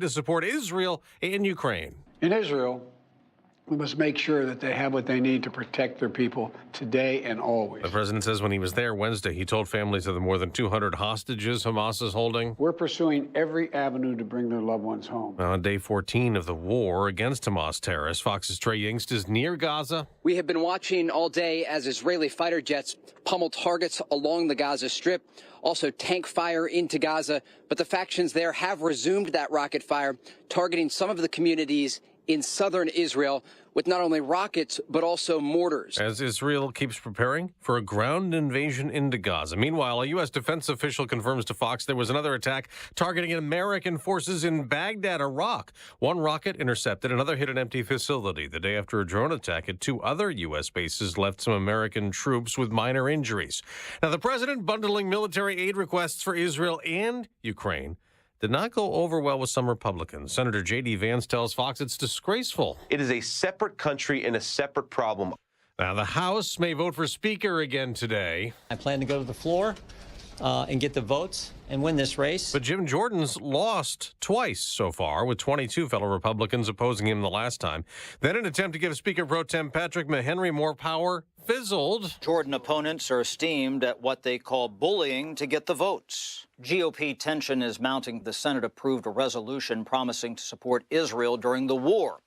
to support Israel in Ukraine. In Israel, we must make sure that they have what they need to protect their people today and always. The president says when he was there Wednesday, he told families of the more than 200 hostages Hamas is holding. We're pursuing every avenue to bring their loved ones home. On day 14 of the war against Hamas terrorists, Fox's Trey Yingst is near Gaza. We have been watching all day as Israeli fighter jets pummel targets along the Gaza Strip, also tank fire into Gaza. But the factions there have resumed that rocket fire, targeting some of the communities in southern Israel with not only rockets, but also mortars. As Israel keeps preparing for a ground invasion into Gaza. Meanwhile, a U.S. defense official confirms to Fox there was another attack targeting American forces in Baghdad, Iraq. One rocket intercepted, another hit an empty facility. The day after a drone attack at two other U.S. bases left some American troops with minor injuries. Now, the president bundling military aid requests for Israel and Ukraine did not go over well with some Republicans. Senator J.D. Vance tells Fox it's disgraceful. It is a separate country and a separate problem. Now, the House may vote for Speaker again today. I plan to go to the floor and get the votes and win this race. But Jim Jordan's lost twice so far, with 22 fellow Republicans opposing him the last time. Then an attempt to give Speaker Pro Tem Patrick Mahenry more power fizzled. Jordan opponents are esteemed at what they call bullying to get the votes. GOP tension is mounting. The Senate approved a resolution promising to support Israel during the war.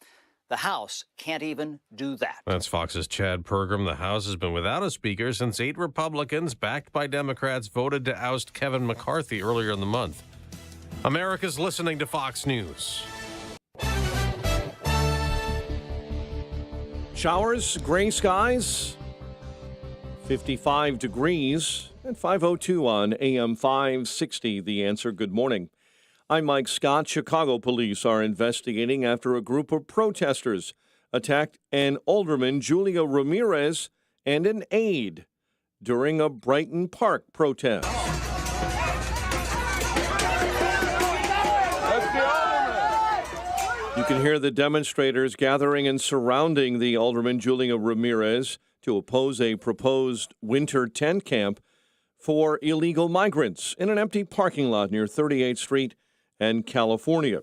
The House can't even do that. That's Fox's Chad Pergram. The House has been without a speaker since 8 Republicans, backed by Democrats, voted to oust Kevin McCarthy earlier in the month. America's listening to Fox News. Showers, gray skies, 55 degrees, and 5:02 on AM 560. The Answer. Good morning. I'm Mike Scott. Chicago police are investigating after a group of protesters attacked an alderman, Julia Ramirez, and an aide during a Brighton Park protest. You can hear the demonstrators gathering and surrounding the alderman, Julia Ramirez, to oppose a proposed winter tent camp for illegal migrants in an empty parking lot near 38th Street and California.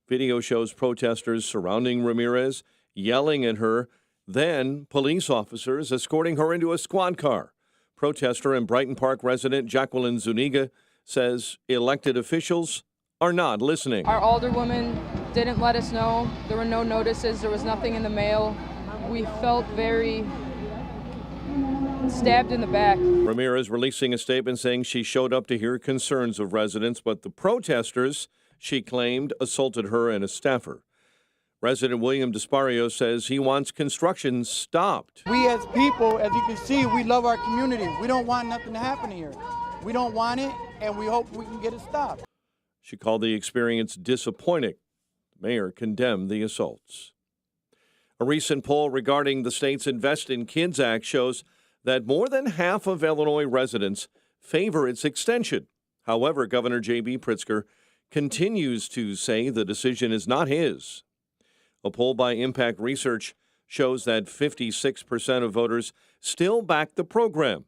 Video shows protesters surrounding Ramirez, yelling at her, then police officers escorting her into a squad car. Protester and Brighton Park resident Jacqueline Zuniga says elected officials are not listening. Our alderwoman didn't let us know. There were no notices. There was nothing in the mail. We felt very stabbed in the back. Ramirez releasing a statement saying she showed up to hear concerns of residents, but the protesters, she claimed, assaulted her and a staffer. Resident William Despario says he wants construction stopped. We as people, as you can see, we love our community. We don't want nothing to happen here. We don't want it, and we hope we can get it stopped. She called the experience disappointing. The mayor condemned the assaults. A recent poll regarding the state's Invest in Kids Act shows that more than half of Illinois residents favor its extension. However, Governor J.B. Pritzker continues to say the decision is not his. A poll by Impact Research shows that 56% of voters still back the program.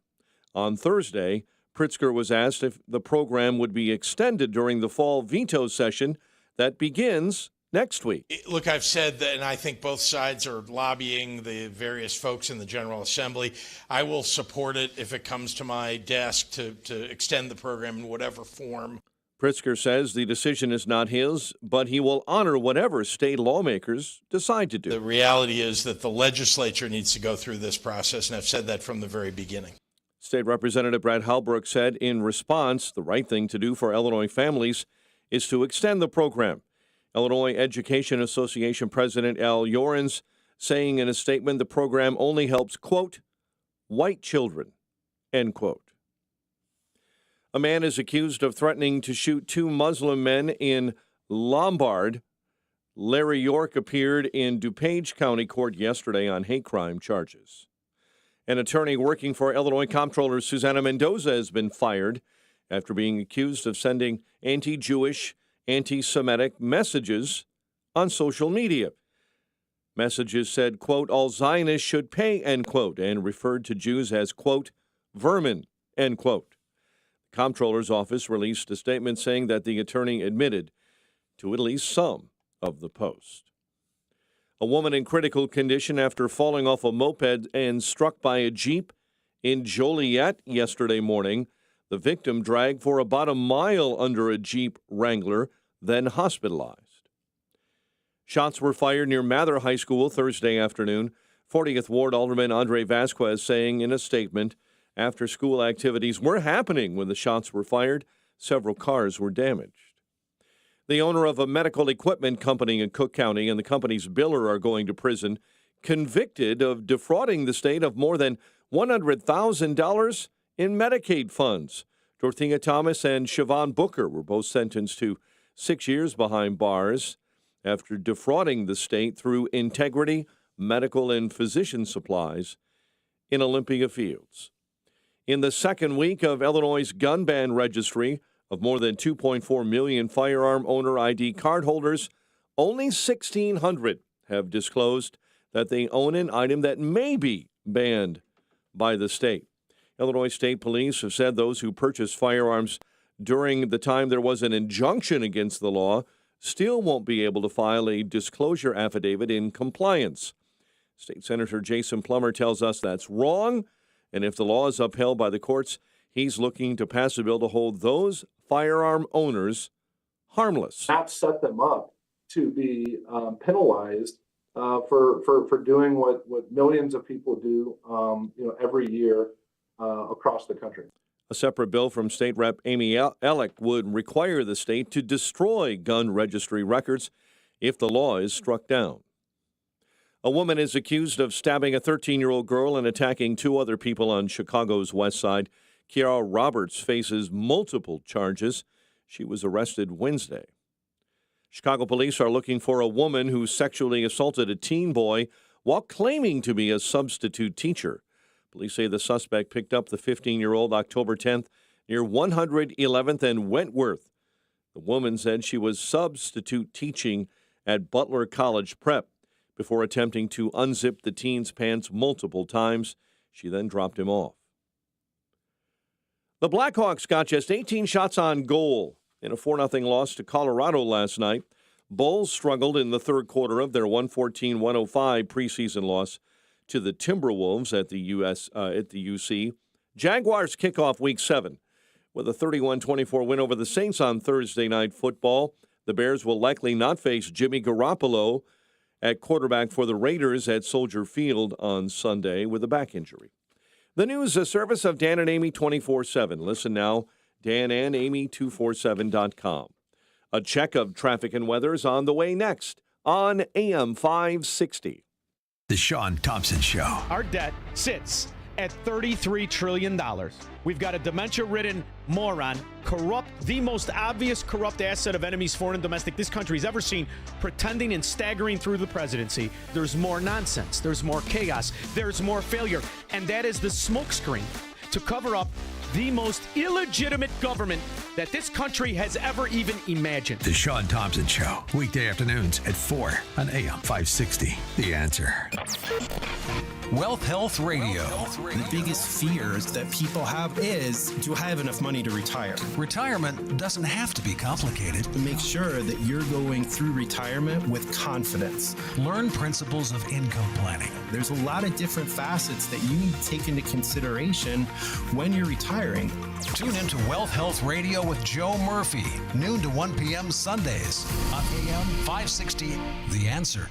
On Thursday, Pritzker was asked if the program would be extended during the fall veto session that begins next week. Look, I've said that, and I think both sides are lobbying the various folks in the General Assembly. I will support it if it comes to my desk to extend the program in whatever form. Pritzker says the decision is not his, but he will honor whatever state lawmakers decide to do. The reality is that the legislature needs to go through this process, and I've said that from the very beginning. State Representative Brad Halbrook said in response, the right thing to do for Illinois families is to extend the program. Illinois Education Association President Al Yorens saying in a statement the program only helps, quote, white children, end quote. A man is accused of threatening to shoot two Muslim men in Lombard. Larry York appeared in DuPage County Court yesterday on hate crime charges. An attorney working for Illinois Comptroller Susana Mendoza has been fired after being accused of sending anti-Jewish, anti-Semitic messages on social media. Messages said, quote, all Zionists should pay, end quote, and referred to Jews as, quote, vermin, end quote. The Comptroller's office released a statement saying that the attorney admitted to at least some of the post. A woman in critical condition after falling off a moped and struck by a Jeep in Joliet yesterday morning. The victim dragged for about a mile under a Jeep Wrangler, then hospitalized. Shots were fired near Mather High School Thursday afternoon. 40th Ward Alderman Andre Vasquez saying in a statement, after school activities were happening when the shots were fired, several cars were damaged. The owner of a medical equipment company in Cook County and the company's biller are going to prison, convicted of defrauding the state of more than $100,000 in Medicaid funds. Dorothea Thomas and Siobhan Booker were both sentenced to 6 years behind bars after defrauding the state through Integrity Medical and Physician Supplies in Olympia Fields. In the second week of Illinois' gun ban registry of more than 2.4 million firearm owner ID card holders, only 1,600 have disclosed that they own an item that may be banned by the state. Illinois State Police have said those who purchased firearms during the time there was an injunction against the law still won't be able to file a disclosure affidavit in compliance. State Senator Jason Plummer tells us that's wrong, and if the law is upheld by the courts, he's looking to pass a bill to hold those firearm owners harmless. Not set them up to be penalized for doing what millions of people do every year across the country. A separate bill from State Rep. Amy Ellick would require the state to destroy gun registry records if the law is struck down. A woman is accused of stabbing a 13-year-old girl and attacking two other people on Chicago's west side. Kiara Roberts faces multiple charges. She was arrested Wednesday. Chicago police are looking for a woman who sexually assaulted a teen boy while claiming to be a substitute teacher. Police say the suspect picked up the 15-year-old October 10th near 111th and Wentworth. The woman said she was substitute teaching at Butler College Prep before attempting to unzip the teen's pants multiple times. She then dropped him off. The Blackhawks got just 18 shots on goal in a 4-0 loss to Colorado last night. Bulls struggled in the third quarter of their 114-105 preseason loss to the Timberwolves at the UC. Jaguars kick off Week 7 with a 31-24 win over the Saints on Thursday Night Football. The Bears will likely not face Jimmy Garoppolo at quarterback for the Raiders at Soldier Field on Sunday with a back injury. The news, a service of Dan and Amy 24/7. Listen now, danandamy247.com. A check of traffic and weather is on the way next on AM 560. The Sean Thompson Show. Our debt sits at $33 trillion. We've got a dementia-ridden moron, the most obvious corrupt asset of enemies, foreign and domestic, this country's ever seen, pretending and staggering through the presidency. There's more nonsense. There's more chaos. There's more failure. And that is the smokescreen to cover up the most illegitimate government that this country has ever even imagined. The Sean Thompson Show, weekday afternoons at 4 on AM 560. The Answer. Wealth Health Radio. The biggest fears that people have is, do I have enough money to retire? Retirement doesn't have to be complicated. Make sure that you're going through retirement with confidence. Learn principles of income planning. There's a lot of different facets that you need to take into consideration when you're retiring. Tune into Wealth Health Radio with Joe Murphy, noon to 1 p.m. Sundays on AM 560. The Answer.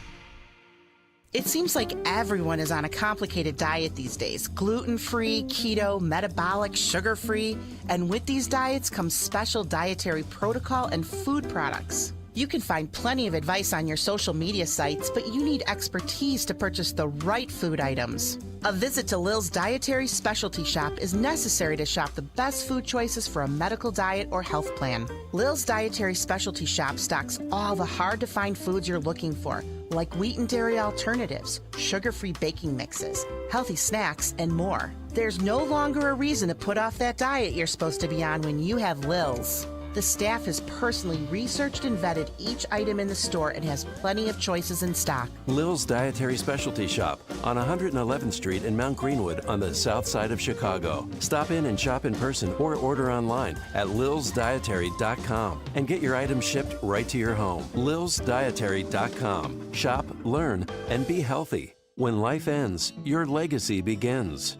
It seems like everyone is on a complicated diet these days. Gluten-free, keto, metabolic, sugar-free. And with these diets comes special dietary protocol and food products. You can find plenty of advice on your social media sites, but you need expertise to purchase the right food items. A visit to Lil's Dietary Specialty Shop is necessary to shop the best food choices for a medical diet or health plan. Lil's Dietary Specialty Shop stocks all the hard-to-find foods you're looking for, like wheat and dairy alternatives, sugar-free baking mixes, healthy snacks, and more. There's no longer a reason to put off that diet you're supposed to be on when you have Lil's. The staff has personally researched and vetted each item in the store and has plenty of choices in stock. Lil's Dietary Specialty Shop on 111th Street in Mount Greenwood on the south side of Chicago. Stop in and shop in person or order online at lilsdietary.com and get your items shipped right to your home. lilsdietary.com. Shop, learn, and be healthy. When life ends, your legacy begins.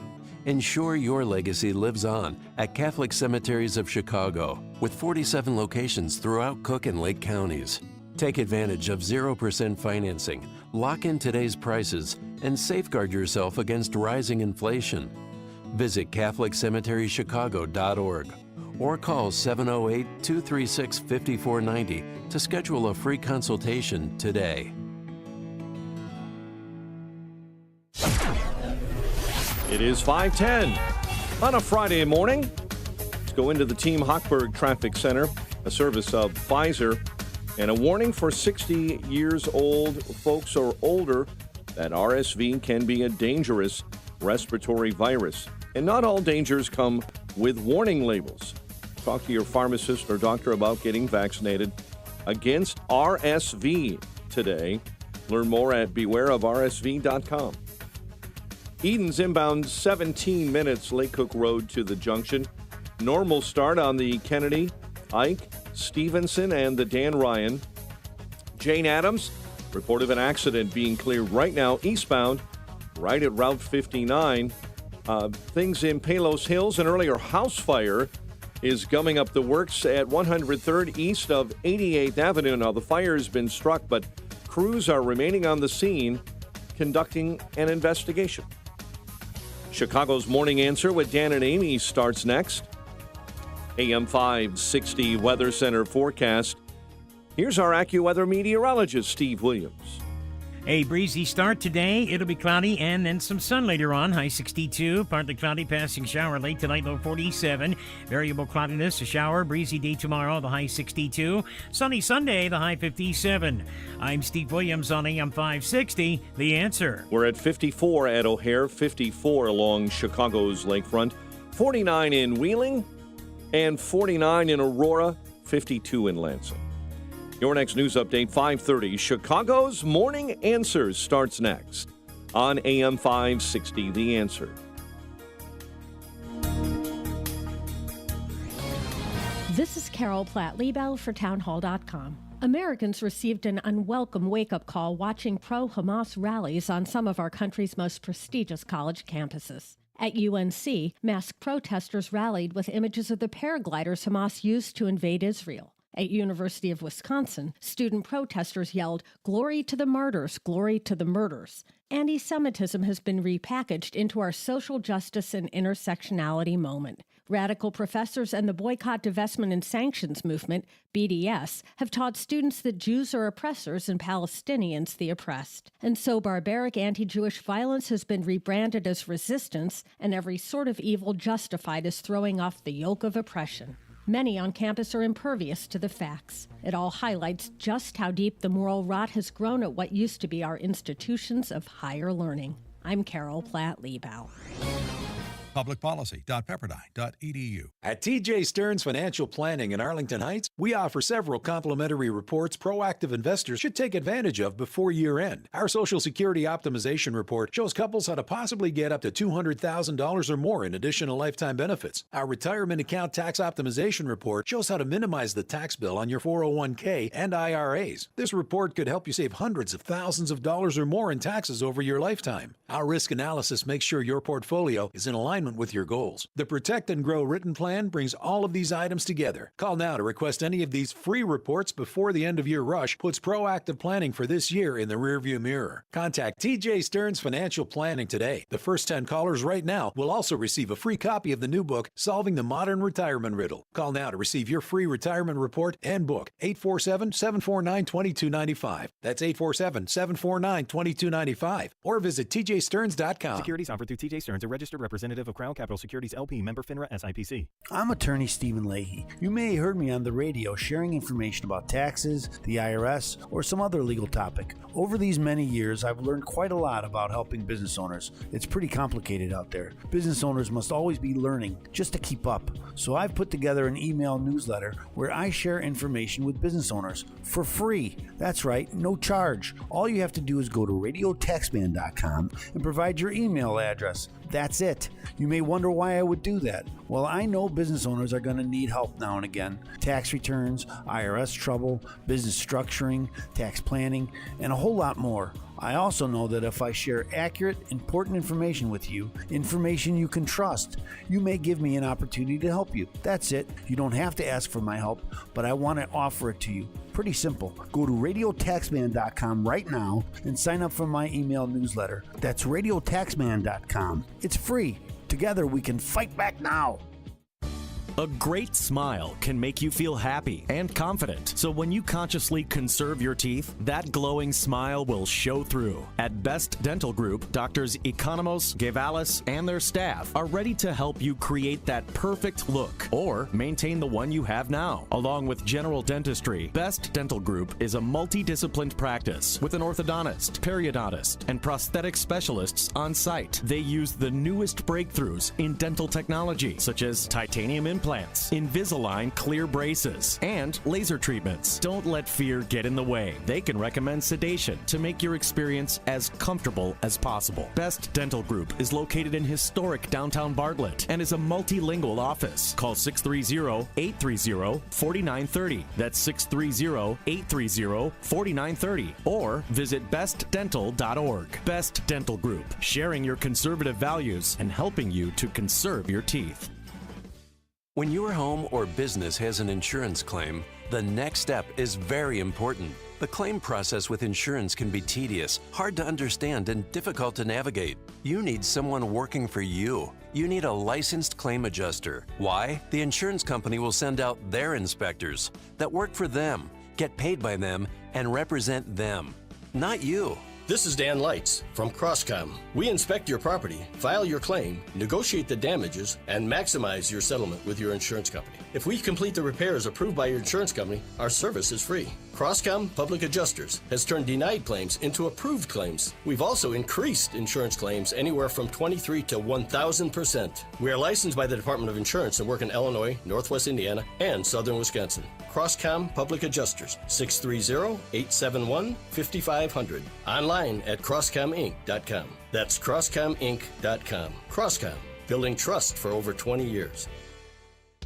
Ensure your legacy lives on at Catholic Cemeteries of Chicago, with 47 locations throughout Cook and Lake counties. Take advantage of 0% financing, lock in today's prices, and safeguard yourself against rising inflation. Visit CatholicCemeteryChicago.org or call 708-236-5490 to schedule a free consultation today. It is 5:10 on a Friday morning. Let's go into the Team Hochberg Traffic Center, a service of Pfizer, and a warning for 60 years old folks or older that RSV can be a dangerous respiratory virus. And not all dangers come with warning labels. Talk to your pharmacist or doctor about getting vaccinated against RSV today. Learn more at bewareofrsv.com. Eden's inbound 17 minutes, Lake Cook Road to the junction. Normal start on the Kennedy, Ike, Stevenson, and the Dan Ryan. Jane Addams, report of an accident being cleared right now eastbound, right at Route 59. Things in Palos Hills, an earlier house fire is gumming up the works at 103rd east of 88th Avenue. Now, the fire has been struck, but crews are remaining on the scene conducting an investigation. Chicago's Morning Answer with Dan and Amy starts next. AM 560 Weather Center forecast. Here's our AccuWeather meteorologist, Steve Williams. A breezy start today. It'll be cloudy and then some sun later on. High 62, partly cloudy, passing shower late tonight, low 47. Variable cloudiness, a shower, breezy day tomorrow, the high 62. Sunny Sunday, the high 57. I'm Steve Williams on AM 560, The Answer. We're at 54 at O'Hare, 54 along Chicago's lakefront, 49 in Wheeling, and 49 in Aurora, 52 in Lansing. Your next news update, 5:30. Chicago's Morning Answers starts next on AM 560, The Answer. This is Carol Platt-Liebel for townhall.com. Americans received an unwelcome wake-up call watching pro-Hamas rallies on some of our country's most prestigious college campuses. At UNC, masked protesters rallied with images of the paragliders Hamas used to invade Israel. At University of Wisconsin, student protesters yelled, "Glory to the martyrs, glory to the murders." Anti-Semitism has been repackaged into our social justice and intersectionality moment. Radical professors and the Boycott, Divestment, and Sanctions movement, BDS, have taught students that Jews are oppressors and Palestinians the oppressed. And so barbaric anti-Jewish violence has been rebranded as resistance, and every sort of evil justified as throwing off the yoke of oppression. Many on campus are impervious to the facts. It all highlights just how deep the moral rot has grown at what used to be our institutions of higher learning. I'm Carol Platt-Liebel. Publicpolicy.pepperdine.edu. At TJ Stearns Financial Planning in Arlington Heights, we offer several complimentary reports proactive investors should take advantage of before year end. Our Social Security Optimization Report shows couples how to possibly get up to $200,000 or more in additional lifetime benefits. Our Retirement Account Tax Optimization Report shows how to minimize the tax bill on your 401k and IRAs. This report could help you save hundreds of thousands of dollars or more in taxes over your lifetime. Our risk analysis makes sure your portfolio is in alignment with your goals. The Protect and Grow Written Plan brings all of these items together. Call now to request any of these free reports before the end of year rush puts proactive planning for this year in the rearview mirror. Contact TJ Stearns Financial Planning today. The first 10 callers right now will also receive a free copy of the new book, Solving the Modern Retirement Riddle. Call now to receive your free retirement report and book. 847-749-2295. That's 847-749-2295. Or visit tjstearns.com. Securities offered through TJ Stearns, a registered representative of Crown Capital Securities LP, member FINRA SIPC. I'm attorney Stephen Leahy. You may have heard me on the radio sharing information about taxes, the IRS, or some other legal topic. Over these many years, I've learned quite a lot about helping business owners. It's pretty complicated out there. Business owners must always be learning just to keep up. So I've put together an email newsletter where I share information with business owners for free. That's right, no charge. All you have to do is go to radiotaxman.com and provide your email address. That's it. You may wonder why I would do that. Well, I know business owners are going to need help now and again. Tax returns, IRS trouble, business structuring, tax planning, and a whole lot more. I also know that if I share accurate, important information with you, information you can trust, you may give me an opportunity to help you. That's it. You don't have to ask for my help, but I want to offer it to you. Pretty simple. Go to radiotaxman.com right now and sign up for my email newsletter. That's radiotaxman.com. It's free. Together we can fight back now. A great smile can make you feel happy and confident. So when you consciously conserve your teeth, that glowing smile will show through. At Best Dental Group, Doctors Economos, Gevalis, and their staff are ready to help you create that perfect look or maintain the one you have now. Along with general dentistry, Best Dental Group is a multidisciplined practice with an orthodontist, periodontist, and prosthetic specialists on site. They use the newest breakthroughs in dental technology, such as titanium implants, Invisalign clear braces, and laser treatments. Don't let fear get in the way. They can recommend sedation to make your experience as comfortable as possible. Best Dental Group is located in historic downtown Bartlett and is a multilingual office. Call 630-830-4930. That's 630-830-4930. Or visit bestdental.org. Best Dental Group, sharing your conservative values and helping you to conserve your teeth. When your home or business has an insurance claim, the next step is very important. The claim process with insurance can be tedious, hard to understand, and difficult to navigate. You need someone working for you. You need a licensed claim adjuster. Why? The insurance company will send out their inspectors that work for them, get paid by them, and represent them, not you. This is Dan Lights from Crosscom. We inspect your property, file your claim, negotiate the damages, and maximize your settlement with your insurance company. If we complete the repairs approved by your insurance company, our service is free. Crosscom Public Adjusters has turned denied claims into approved claims. We've also increased insurance claims anywhere from 23 to 1,000%. We are licensed by the Department of Insurance and work in Illinois, Northwest Indiana, and Southern Wisconsin. Crosscom Public Adjusters, 630-871-5500. Online at crosscominc.com. That's crosscominc.com. Crosscom, building trust for over 20 years.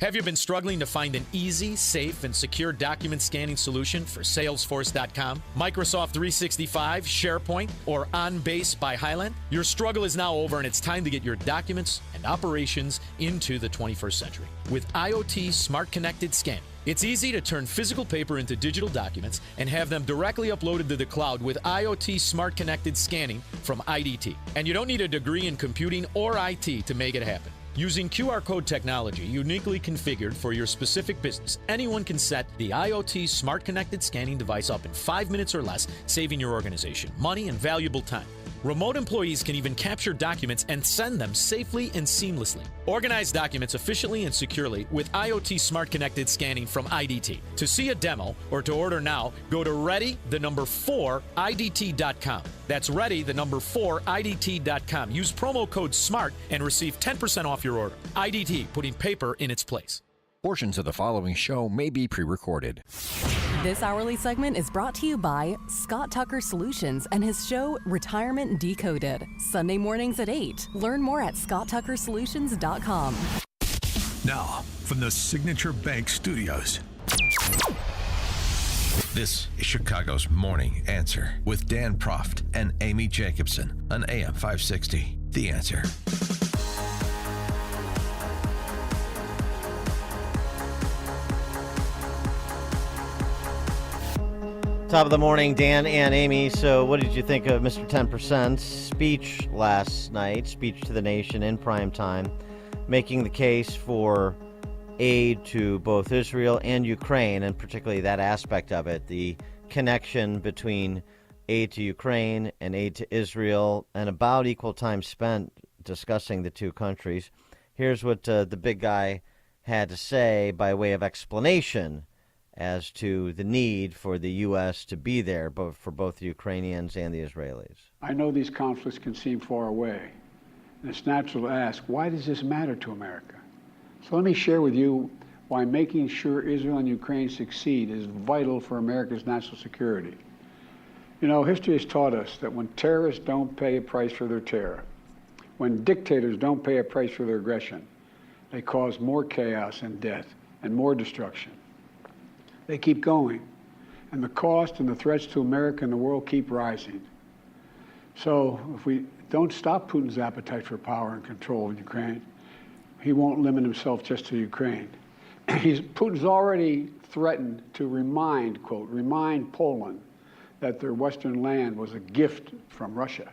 Have you been struggling to find an easy, safe, and secure document scanning solution for Salesforce.com, Microsoft 365, SharePoint, or OnBase by Highland? Your struggle is now over, and it's time to get your documents and operations into the 21st century with IoT Smart Connected Scanning. It's easy to turn physical paper into digital documents and have them directly uploaded to the cloud with IoT Smart Connected Scanning from IDT. And you don't need a degree in computing or IT to make it happen. Using QR code technology uniquely configured for your specific business, anyone can set the IoT Smart Connected Scanning device up in 5 minutes or less, saving your organization money and valuable time. Remote employees can even capture documents and send them safely and seamlessly. Organize documents efficiently and securely with IoT Smart Connected Scanning from IDT. To see a demo or to order now, go to ready4idt.com. That's ready4idt.com. Use promo code SMART and receive 10% off your order. IDT, putting paper in its place. Portions of the following show may be pre-recorded. This hourly segment is brought to you by Scott Tucker Solutions and his show Retirement Decoded. Sunday mornings at 8. Learn more at scotttuckersolutions.com. Now, from the Signature Bank Studios. This is Chicago's Morning Answer with Dan Proft and Amy Jacobson on AM 560. The Answer. Top of the morning, Dan and Amy. So what did you think of Mr. 10%'s speech last night, speech to the nation in prime time, making the case for aid to both Israel and Ukraine, and particularly that aspect of it, the connection between aid to Ukraine and aid to Israel, and about equal time spent discussing the two countries. Here's what the big guy had to say by way of explanation as to the need for the U.S. to be there for both the Ukrainians and the Israelis. I know these conflicts can seem far away, and it's natural to ask, why does this matter to America? So let me share with you why making sure Israel and Ukraine succeed is vital for America's national security. You know, history has taught us that when terrorists don't pay a price for their terror, when dictators don't pay a price for their aggression, they cause more chaos and death and more destruction. They keep going, and the cost and the threats to America and the world keep rising. So if we don't stop Putin's appetite for power and control in Ukraine, he won't limit himself just to Ukraine. Putin's already threatened to remind Poland that their Western land was a gift from Russia.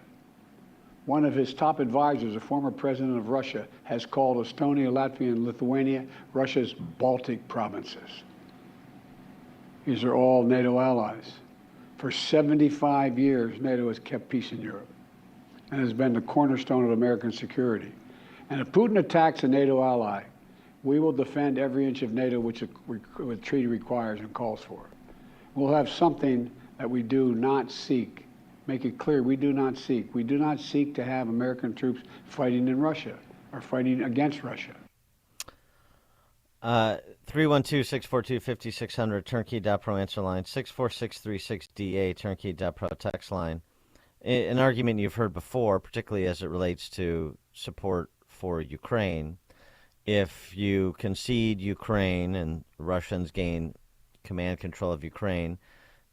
One of his top advisors, a former president of Russia, has called Estonia, Latvia, and Lithuania Russia's Baltic provinces. These are all NATO allies. For 75 years, NATO has kept peace in Europe and has been the cornerstone of American security. And if Putin attacks a NATO ally, we will defend every inch of NATO which the treaty requires and calls for. We'll have something that we do not seek. Make it clear, we do not seek. We do not seek to have American troops fighting in Russia or fighting against Russia. 312-642-5600, turnkey.pro answer line, 64636DA, turnkey.pro text line. An argument you've heard before, particularly as it relates to support for Ukraine. If you concede Ukraine and Russians gain command control of Ukraine,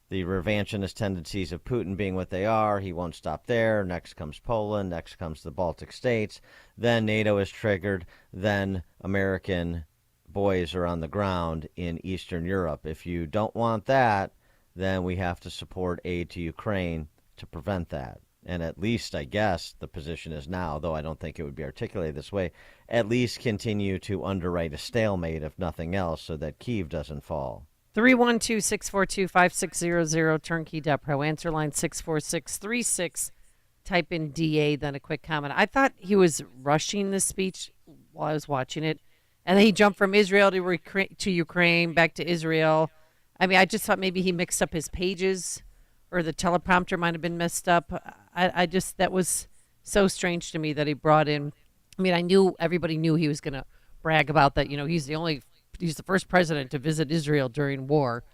the revanchist tendencies of Putin being what they are, he won't stop there. Next comes Poland. Next comes the Baltic states. Then NATO is triggered. Then American boys are on the ground in Eastern Europe. If you don't want that, then we have to support aid to Ukraine to prevent that. And at least, I guess, the position is now, though I don't think it would be articulated this way, at least continue to underwrite a stalemate, if nothing else, so that Kyiv doesn't fall. 312-642-5600, turnkey.pro answer line, 64636. Type in DA, then a quick comment. I thought he was rushing this speech while I was watching it. And then he jumped from Israel to Ukraine, back to Israel. I mean, I just thought maybe he mixed up his pages or the teleprompter might have been messed up. That was so strange to me that he brought in. I mean, everybody knew he was going to brag about that. You know, he's the first president to visit Israel during war.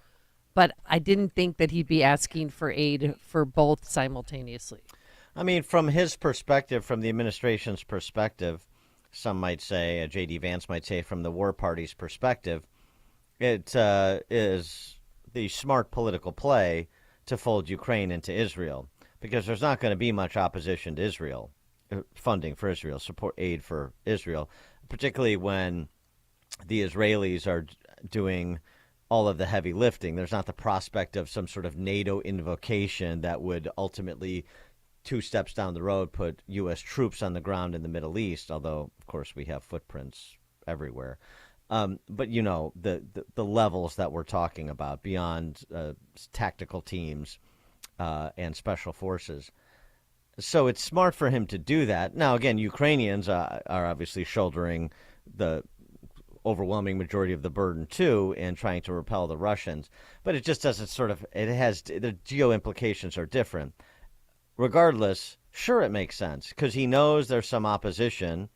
But I didn't think that he'd be asking for aid for both simultaneously. I mean, from his perspective, from the administration's perspective, some might say, J.D. Vance might say, from the war party's perspective, it is the smart political play to fold Ukraine into Israel, because there's not going to be much opposition to Israel, funding for Israel, support aid for Israel, particularly when the Israelis are doing all of the heavy lifting. There's not the prospect of some sort of NATO invocation that would ultimately, 2 steps down the road, put U.S. troops on the ground in the Middle East, although, of course, we have footprints everywhere. But, you know, the levels that we're talking about beyond tactical teams and special forces. So it's smart for him to do that. Now, again, Ukrainians are obviously shouldering the overwhelming majority of the burden, too, in trying to repel the Russians. But it just doesn't the geo implications are different. Regardless, sure, it makes sense, because he knows there's some opposition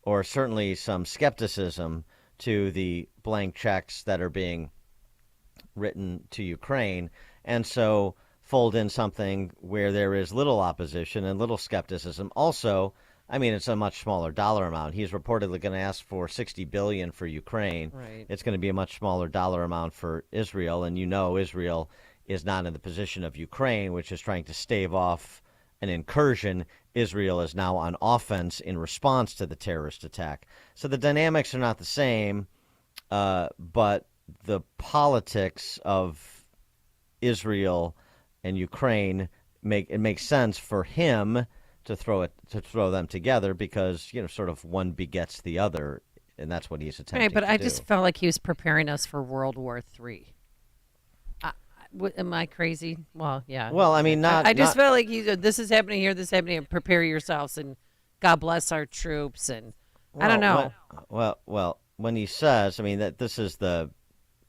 or certainly some skepticism to the blank checks that are being written to Ukraine. And so fold in something where there is little opposition and little skepticism. Also, I mean, it's a much smaller dollar amount. He's reportedly going to ask for $60 billion for Ukraine. Right. It's going to be a much smaller dollar amount for Israel. And you know Israel is not in the position of Ukraine, which is trying to stave off an incursion. Israel is now on offense in response to the terrorist attack. So the dynamics are not the same, but the politics of Israel and Ukraine makes sense for him to throw them together, because, you know, sort of one begets the other, and that's what he's attempting to do. Right, but I do. just felt like he was preparing us for World War III. Am I crazy? Well, yeah. Well, I mean, I just felt like this is happening here, this is happening, and prepare yourselves. And God bless our troops, and I don't know. Well, when he says, I mean, that this is the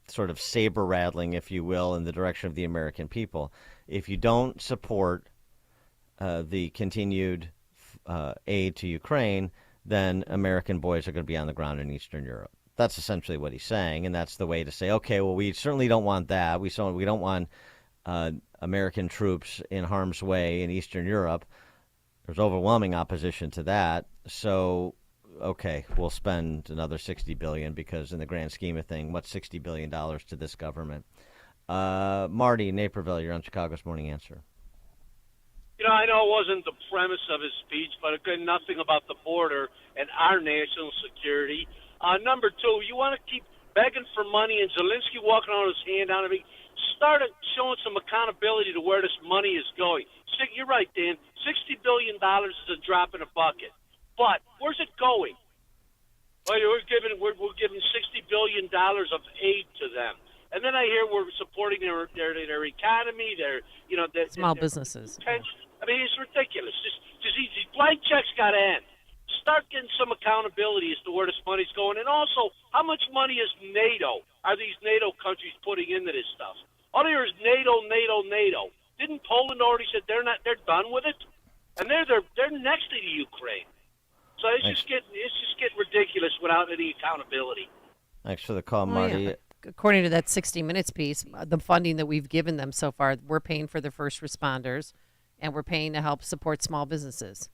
sort of saber rattling, if you will, in the direction of the American people. If you don't support the continued aid to Ukraine, then American boys are going to be on the ground in Eastern Europe. That's essentially what he's saying, and that's the way to say, okay, well, we certainly don't want that. We don't want American troops in harm's way in Eastern Europe. There's overwhelming opposition to that. So, okay, we'll spend another $60 billion because in the grand scheme of things, what's $60 billion to this government? Marty, Naperville, you're on Chicago's Morning Answer. I know it wasn't the premise of his speech, but it got nothing about the border and our national security. Number two, you want to keep begging for money and Zelensky walking on his hand down. Start showing some accountability to where this money is going. You're right, Dan. $60 billion is a drop in a bucket. But where's it going? Well, we're giving $60 billion of aid to them. And then I hear we're supporting their economy, their small businesses. It's ridiculous. These blank checks got to end. Start getting some accountability as to where this money's going, and also how much money are these NATO countries putting into this stuff? All I hear is NATO. Didn't Poland already said they're done with it, and they're next to the Ukraine. So it's just getting ridiculous without any accountability. Thanks for the call, Marty. Yeah. According to that 60 Minutes piece, the funding that we've given them so far, we're paying for the first responders, and we're paying to help support small businesses.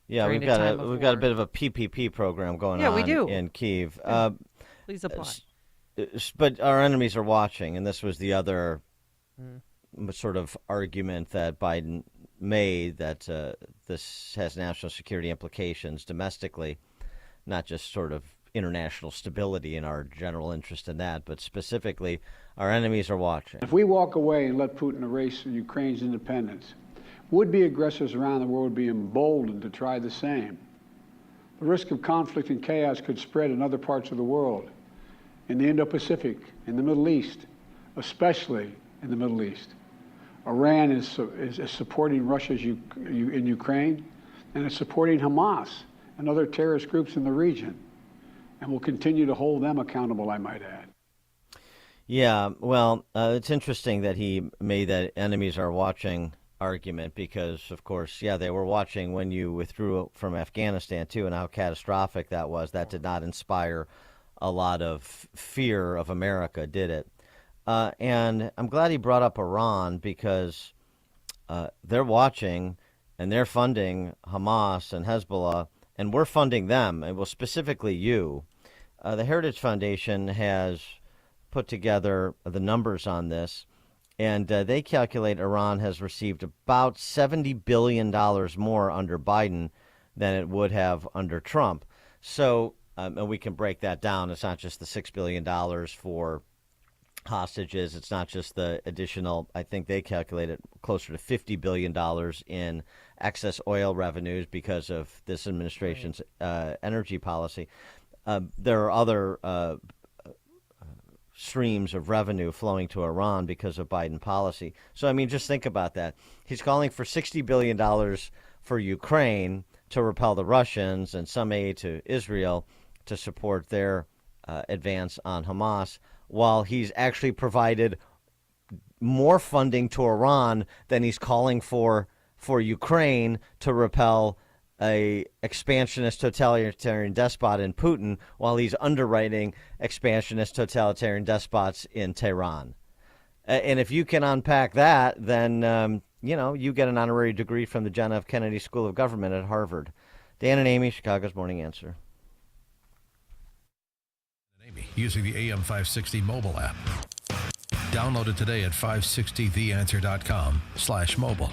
Yeah, we've got a bit of a PPP program going on in Kyiv. Please apply. But our enemies are watching, and this was the other sort of argument that Biden made, that this has national security implications domestically, not just sort of international stability and our general interest in that, but specifically our enemies are watching. If we walk away and let Putin erase Ukraine's independence, would-be aggressors around the world would be emboldened to try the same. The risk of conflict and chaos could spread in other parts of the world, in the Indo-Pacific, in the Middle East, especially in the Middle East. Iran is supporting Russia in Ukraine, and it's supporting Hamas and other terrorist groups in the region, and will continue to hold them accountable, I might add. Yeah, well, it's interesting that he made that enemies are watching argument because, of course, they were watching when you withdrew from Afghanistan, too, and how catastrophic that was. That did not inspire a lot of fear of America, did it? And I'm glad he brought up Iran because they're watching and they're funding Hamas and Hezbollah, and we're funding them, and well, specifically you. The Heritage Foundation has put together the numbers on this, and they calculate Iran has received about $70 billion more under Biden than it would have under Trump. So, and we can break that down. It's not just the $6 billion for hostages. It's not just the additional, I think they calculated closer to $50 billion in excess oil revenues because of this administration's energy policy. There are other streams of revenue flowing to Iran because of Biden policy. So, I mean, just think about that. He's calling for $60 billion for Ukraine to repel the Russians and some aid to Israel to support their advance on Hamas, while he's actually provided more funding to Iran than he's calling for Ukraine to repel a expansionist totalitarian despot in Putin, while he's underwriting expansionist totalitarian despots in Tehran. And if you can unpack that, then, you get an honorary degree from the John F. Kennedy School of Government at Harvard. Dan and Amy, Chicago's Morning Answer. Using the AM 560 mobile app. Download it today at 560theanswer.com/mobile.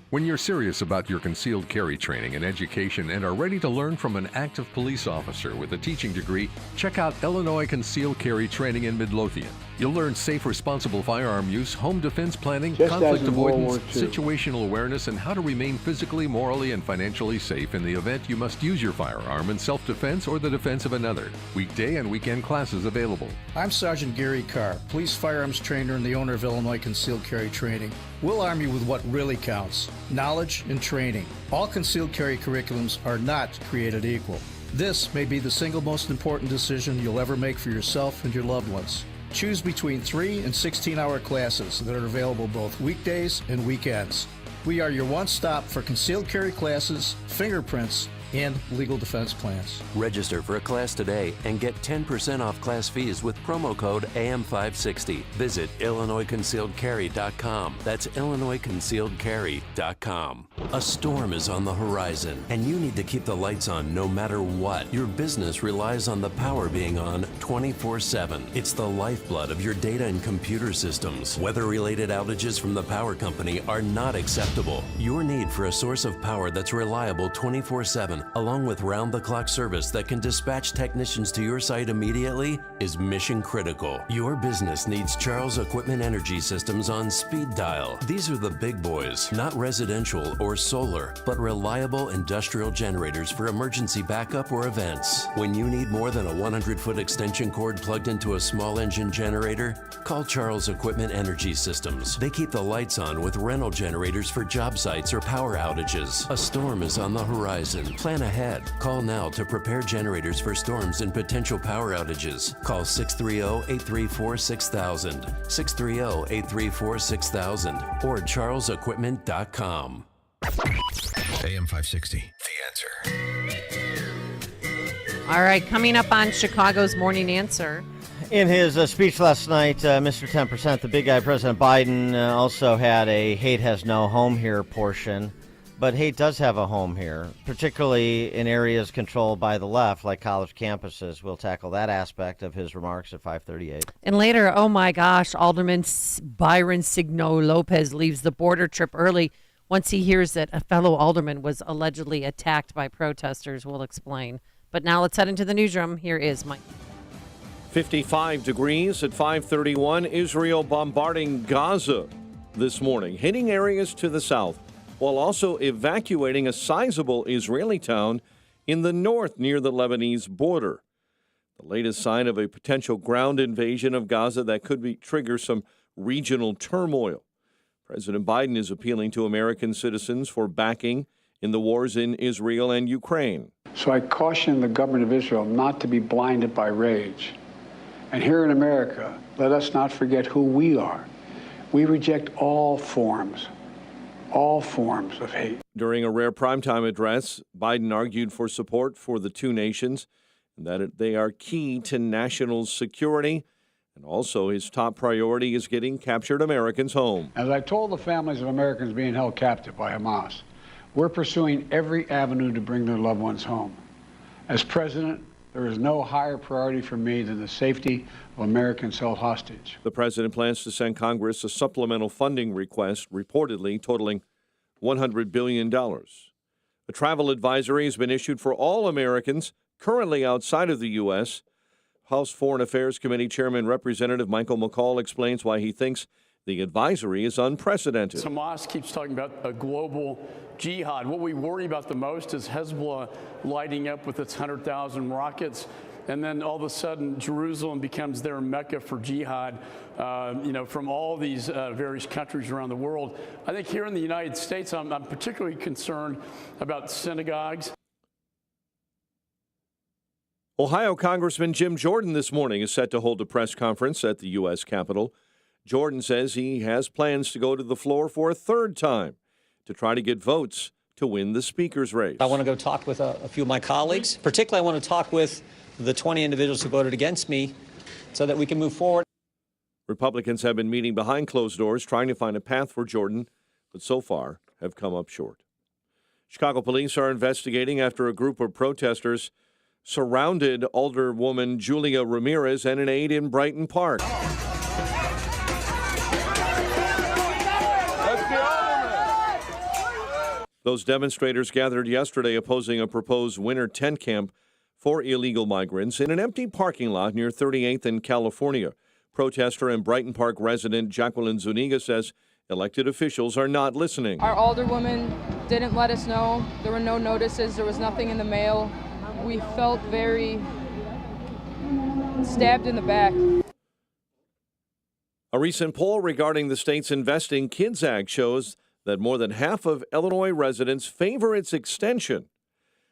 When you're serious about your concealed carry training and education and are ready to learn from an active police officer with a teaching degree, check out Illinois Concealed Carry Training in Midlothian. You'll learn safe, responsible firearm use, home defense planning, conflict avoidance, situational awareness, and how to remain physically, morally, and financially safe in the event you must use your firearm in self-defense or the defense of another. Weekday and weekend classes available. I'm Sergeant Gary Carr, police firearms trainer and the owner of Illinois Concealed Carry Training. We'll arm you with what really counts: knowledge and training. All concealed carry curriculums are not created equal. This may be the single most important decision you'll ever make for yourself and your loved ones. Choose between 3 and 16-hour classes that are available both weekdays and weekends. We are your one-stop for concealed carry classes, fingerprints, and legal defense plans. Register for a class today and get 10% off class fees with promo code AM560. Visit IllinoisConcealedCarry.com. That's IllinoisConcealedCarry.com. A storm is on the horizon, and you need to keep the lights on no matter what. Your business relies on the power being on 24/7. It's the lifeblood of your data and computer systems. Weather-related outages from the power company are not acceptable. Your need for a source of power that's reliable 24/7, along with round-the-clock service that can dispatch technicians to your site immediately, is mission critical. Your business needs Charles Equipment Energy Systems on speed dial. These are the big boys, not residential or solar, but reliable industrial generators for emergency backup or events. When you need more than a 100-foot extension cord plugged into a small engine generator, call Charles Equipment Energy Systems. They keep the lights on with rental generators for job sites or power outages. A storm is on the horizon. Plan ahead. Call now to prepare generators for storms and potential power outages. Call 630-834-6000, 630-834-6000, or charlesequipment.com. AM 560, The Answer. All right, coming up on Chicago's Morning Answer. In his speech last night, Mr. 10%, the big guy, President Biden, also had a hate has no home here portion. But hate does have a home here, particularly in areas controlled by the left, like college campuses. We'll tackle that aspect of his remarks at 5:38. And later, oh my gosh, Alderman Byron Signo Lopez leaves the border trip early once he hears that a fellow alderman was allegedly attacked by protesters. We'll explain. But now let's head into the newsroom. Here is Mike. 55 degrees at 5:31. Israel bombarding Gaza this morning, hitting areas to the south, while also evacuating a sizable Israeli town in the north near the Lebanese border. The latest sign of a potential ground invasion of Gaza that could trigger some regional turmoil. President Biden is appealing to American citizens for backing in the wars in Israel and Ukraine. So I caution the government of Israel not to be blinded by rage. And here in America, let us not forget who we are. We reject all forms of hate. During a rare primetime address, Biden argued for support for the two nations and that they are key to national security. And also his top priority is getting captured Americans home. As I told the families of Americans being held captive by Hamas, we're pursuing every avenue to bring their loved ones home. As president, there is no higher priority for me than the safety of Americans held hostage. The president plans to send Congress a supplemental funding request, reportedly totaling $100 billion. A travel advisory has been issued for all Americans currently outside of the U.S. House Foreign Affairs Committee Chairman Representative Michael McCall explains why he thinks the advisory is unprecedented. Hamas keeps talking about a global jihad. What we worry about the most is Hezbollah lighting up with its 100,000 rockets, and then all of a sudden Jerusalem becomes their mecca for jihad, from all these various countries around the world. I think here in the United States, I'm particularly concerned about synagogues. Ohio Congressman Jim Jordan this morning is set to hold a press conference at the U.S. Capitol. Jordan says he has plans to go to the floor for a third time to try to get votes to win the speaker's race. I want to go talk with a few of my colleagues. Particularly, I want to talk with the 20 individuals who voted against me so that we can move forward. Republicans have been meeting behind closed doors trying to find a path for Jordan, but so far have come up short. Chicago police are investigating after a group of protesters surrounded Alderwoman Julia Ramirez and an aide in Brighton Park. Those demonstrators gathered yesterday opposing a proposed winter tent camp for illegal migrants in an empty parking lot near 38th and California. Protester and Brighton Park resident Jacqueline Zuniga says elected officials are not listening. Our alderwoman didn't let us know. There were no notices. There was nothing in the mail. We felt very stabbed in the back. A recent poll regarding the state's Investing Kids Act shows that more than half of Illinois residents favor its extension.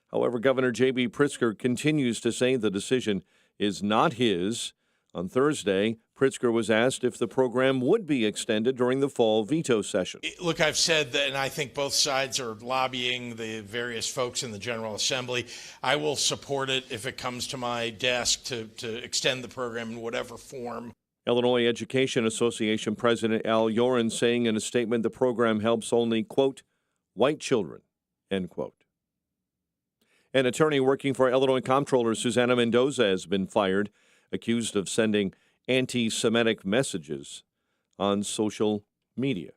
However, Governor J.B. Pritzker continues to say the decision is not his. On Thursday, Pritzker was asked if the program would be extended during the fall veto session. Look, I've said that, and I think both sides are lobbying the various folks in the General Assembly. I will support it if it comes to my desk to extend the program in whatever form. Illinois Education Association President Al Yoren saying in a statement the program helps only, quote, white children, end quote. An attorney working for Illinois Comptroller Susana Mendoza has been fired, accused of sending anti-Semitic messages on social media.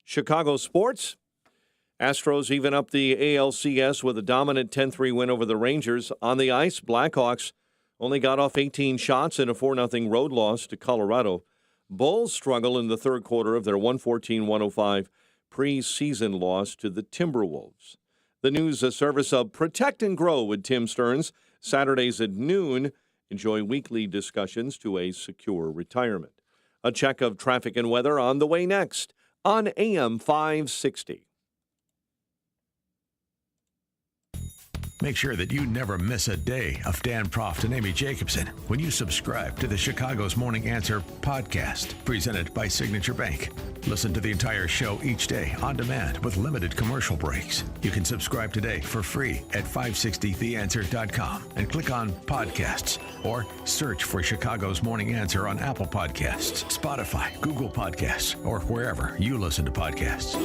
Chicago sports. Astros even up the ALCS with a dominant 10-3 win over the Rangers. On the ice, Blackhawks only got off 18 shots in a 4-0 road loss to Colorado. Bulls struggle in the third quarter of their 114-105 preseason loss to the Timberwolves. The news, a service of Protect and Grow with Tim Stearns, Saturdays at noon. Enjoy weekly discussions to a secure retirement. A check of traffic and weather on the way next on AM 560. Make sure that you never miss a day of Dan Proft and Amy Jacobson when you subscribe to the Chicago's Morning Answer podcast, presented by Signature Bank. Listen to the entire show each day on demand with limited commercial breaks. You can subscribe today for free at 560theanswer.com and click on podcasts or search for Chicago's Morning Answer on Apple Podcasts, Spotify, Google Podcasts, or wherever you listen to podcasts.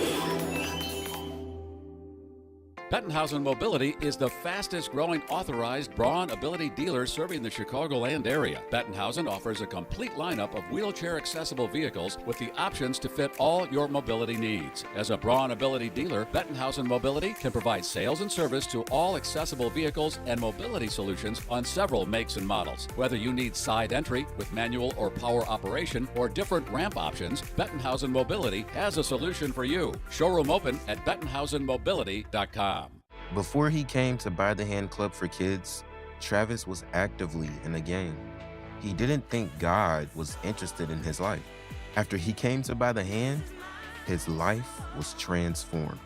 Bettenhausen Mobility is the fastest growing authorized Braun Ability dealer serving the Chicagoland area. Bettenhausen offers a complete lineup of wheelchair accessible vehicles with the options to fit all your mobility needs. As a Braun Ability dealer, Bettenhausen Mobility can provide sales and service to all accessible vehicles and mobility solutions on several makes and models. Whether you need side entry with manual or power operation or different ramp options, Bettenhausen Mobility has a solution for you. Showroom open at bettenhausenmobility.com. Before he came to By the Hand Club for Kids, Travis was actively in the game. He didn't think God was interested in his life. After he came to By the Hand, his life was transformed.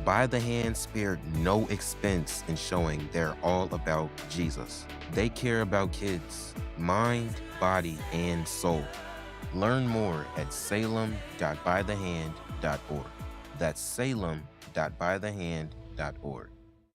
By the Hand spared no expense in showing they're all about Jesus. They care about kids, mind, body, and soul. Learn more at salem.bythehand.org. That's salem.bythehand.org.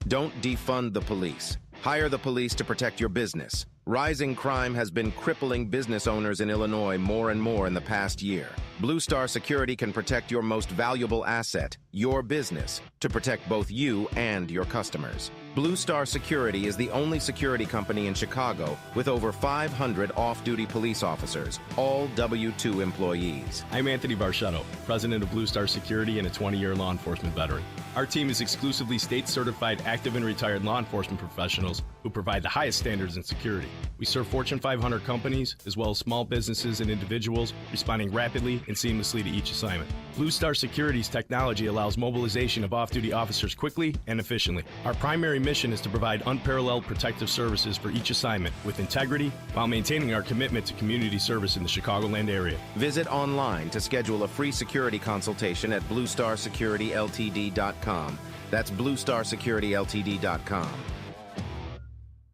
Don't defund the police. Hire the police to protect your business. Rising crime has been crippling business owners in Illinois more and more in the past year. Blue Star Security can protect your most valuable asset, your business, to protect both you and your customers. Blue Star Security is the only security company in Chicago with over 500 off-duty police officers, all W-2 employees. I'm Anthony Barchetto, president of Blue Star Security and a 20-year law enforcement veteran. Our team is exclusively state-certified active and retired law enforcement professionals who provide the highest standards in security. We serve Fortune 500 companies as well as small businesses and individuals, responding rapidly and seamlessly to each assignment. Blue Star Security's technology allows mobilization of off-duty officers quickly and efficiently. Our primary mission is to provide unparalleled protective services for each assignment with integrity while maintaining our commitment to community service in the Chicagoland area. Visit online to schedule a free security consultation at bluestarsecurityltd.com. That's bluestarsecurityltd.com.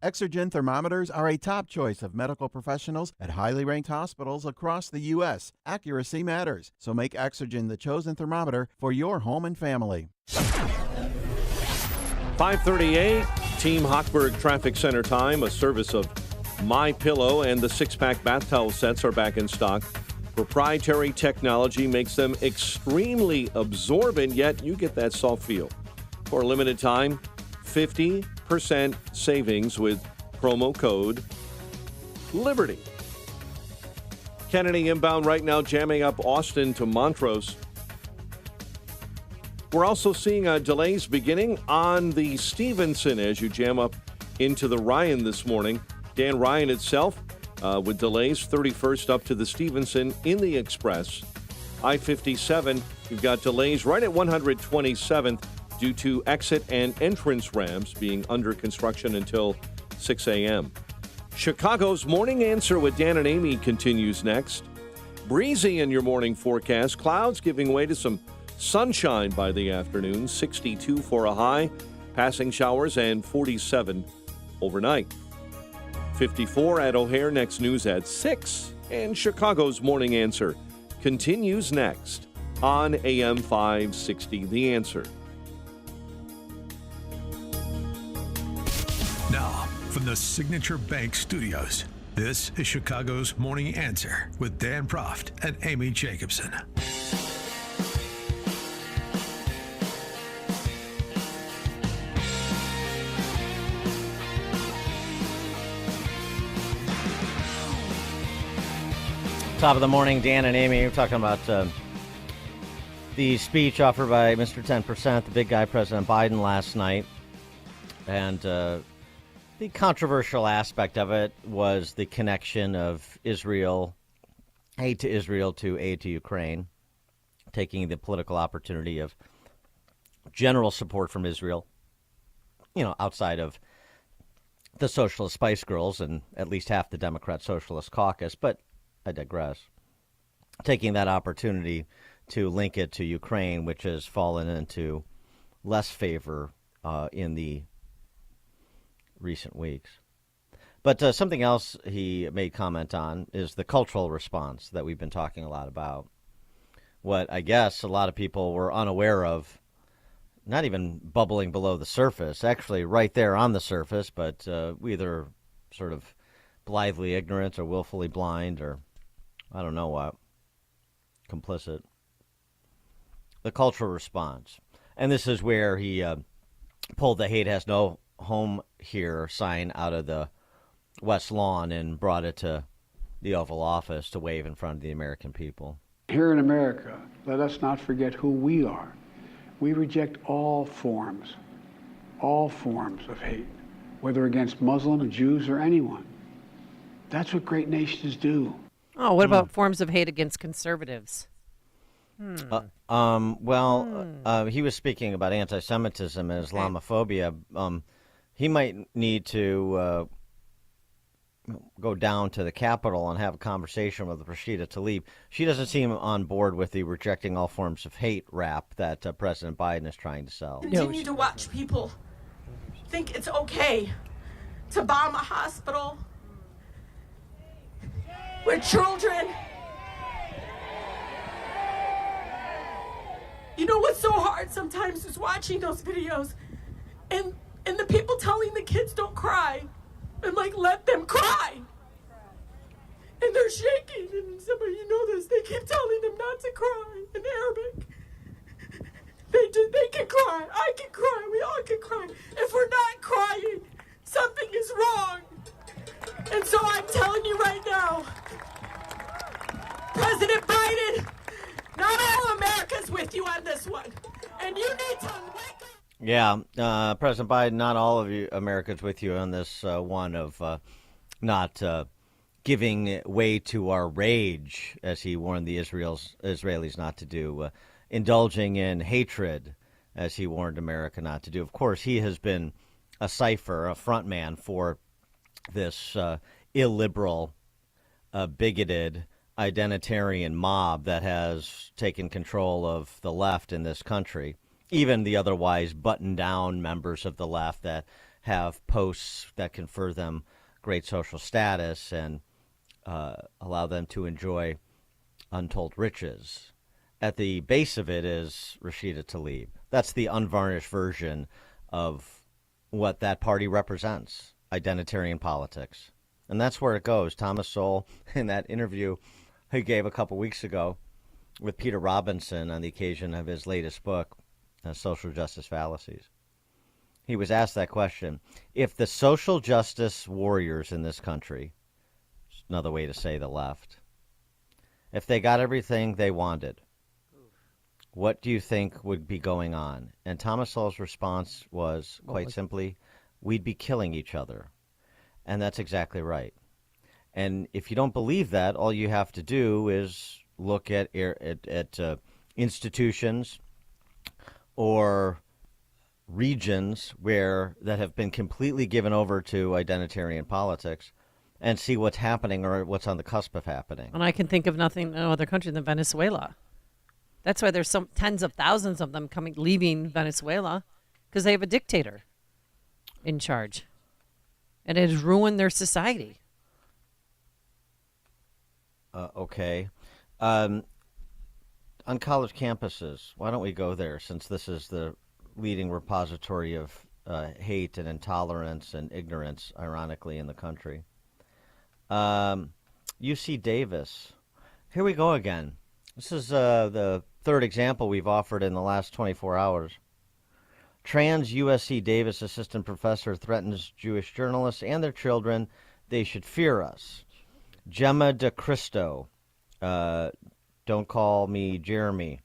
Exergen thermometers are a top choice of medical professionals at highly ranked hospitals across the U.S. Accuracy matters, so make Exergen the chosen thermometer for your home and family. 5:38, Team Hochberg Traffic Center time, a service of MyPillow, and the six-pack bath towel sets are back in stock. Proprietary technology makes them extremely absorbent, yet you get that soft feel. For a limited time, 50% savings with promo code Liberty. Kennedy inbound right now, jamming up Austin to Montrose. We're also seeing delays beginning on the Stevenson as you jam up into the Ryan this morning. Dan, Ryan itself with delays, 31st up to the Stevenson in the Express. I-57, you've got delays right at 127th due to exit and entrance ramps being under construction until 6 a.m. Chicago's Morning Answer with Dan and Amy continues next. Breezy in your morning forecast. Clouds giving way to some sunshine by the afternoon. 62 for a high. Passing showers and 47 overnight. 54 at O'Hare. Next news at 6. And Chicago's Morning Answer continues next on AM 560. The Answer. Now, from the Signature Bank Studios, this is Chicago's Morning Answer with Dan Proft and Amy Jacobson. Top of the morning, Dan and Amy. We're talking about the speech offered by Mr. 10%, the big guy, President Biden, last night. And the controversial aspect of it was the connection of Israel, aid to Israel to aid to Ukraine, taking the political opportunity of general support from Israel, outside of the Socialist Spice Girls and at least half the Democrat Socialist Caucus. But I digress. Taking that opportunity to link it to Ukraine, which has fallen into less favor in the recent weeks. But something else he made comment on is the cultural response that we've been talking a lot about. What I guess a lot of people were unaware of, not even bubbling below the surface, actually right there on the surface, but either sort of blithely ignorant or willfully blind or I don't know what, complicit. The cultural response. And this is where he pulled the "Hate Has No Home Here" sign out of the West Lawn and brought it to the Oval Office to wave in front of the American people. Here in America, let us not forget who we are. We reject all forms of hate, whether against Muslim, Jews, or anyone. That's what great nations do. Oh, what about forms of hate against conservatives? He was speaking about anti-Semitism and Islamophobia. He might need to go down to the Capitol and have a conversation with Rashida Tlaib. She doesn't seem on board with the rejecting all forms of hate rap that President Biden is trying to sell. Continue to watch people think it's okay to bomb a hospital with children. You know what's so hard sometimes is watching those videos and the people telling the kids don't cry. And let them cry. And they're shaking, and somebody this, they keep telling them not to cry in Arabic. They can cry, I can cry, we all can cry. If we're not crying, something is wrong. And so I'm telling you right now, President Biden, not all America's with you on this one. And you need to wake up. Yeah, President Biden, not all of you Americans with you on this one of not giving way to our rage, as he warned the Israelis not to do, indulging in hatred, as he warned America not to do. Of course, he has been a cipher, a front man for this illiberal, bigoted, identitarian mob that has taken control of the left in this country. Even the otherwise buttoned-down members of the left that have posts that confer them great social status and allow them to enjoy untold riches. At the base of it is Rashida Tlaib. That's the unvarnished version of what that party represents, identitarian politics. And that's where it goes. Thomas Sowell, in that interview he gave a couple weeks ago with Peter Robinson on the occasion of his latest book, Social Justice Fallacies. He was asked that question. If the social justice warriors in this country, another way to say the left, if they got everything they wanted, what do you think would be going on? And Thomas Sowell's response was, quite simply, we'd be killing each other. And that's exactly right. And if you don't believe that, all you have to do is look at institutions or regions that have been completely given over to identitarian politics and see what's happening or what's on the cusp of happening. And I can think of no other country than Venezuela. That's why there's some tens of thousands of them leaving Venezuela, because they have a dictator in charge, and it has ruined their society. Okay. On college campuses, why don't we go there, since this is the leading repository of hate and intolerance and ignorance, ironically, in the country. UC Davis. Here we go again. This is the third example we've offered in the last 24 hours. Trans USC Davis assistant professor threatens Jewish journalists and their children. They should fear us. Gemma DeCristo. Don't call me Jeremy.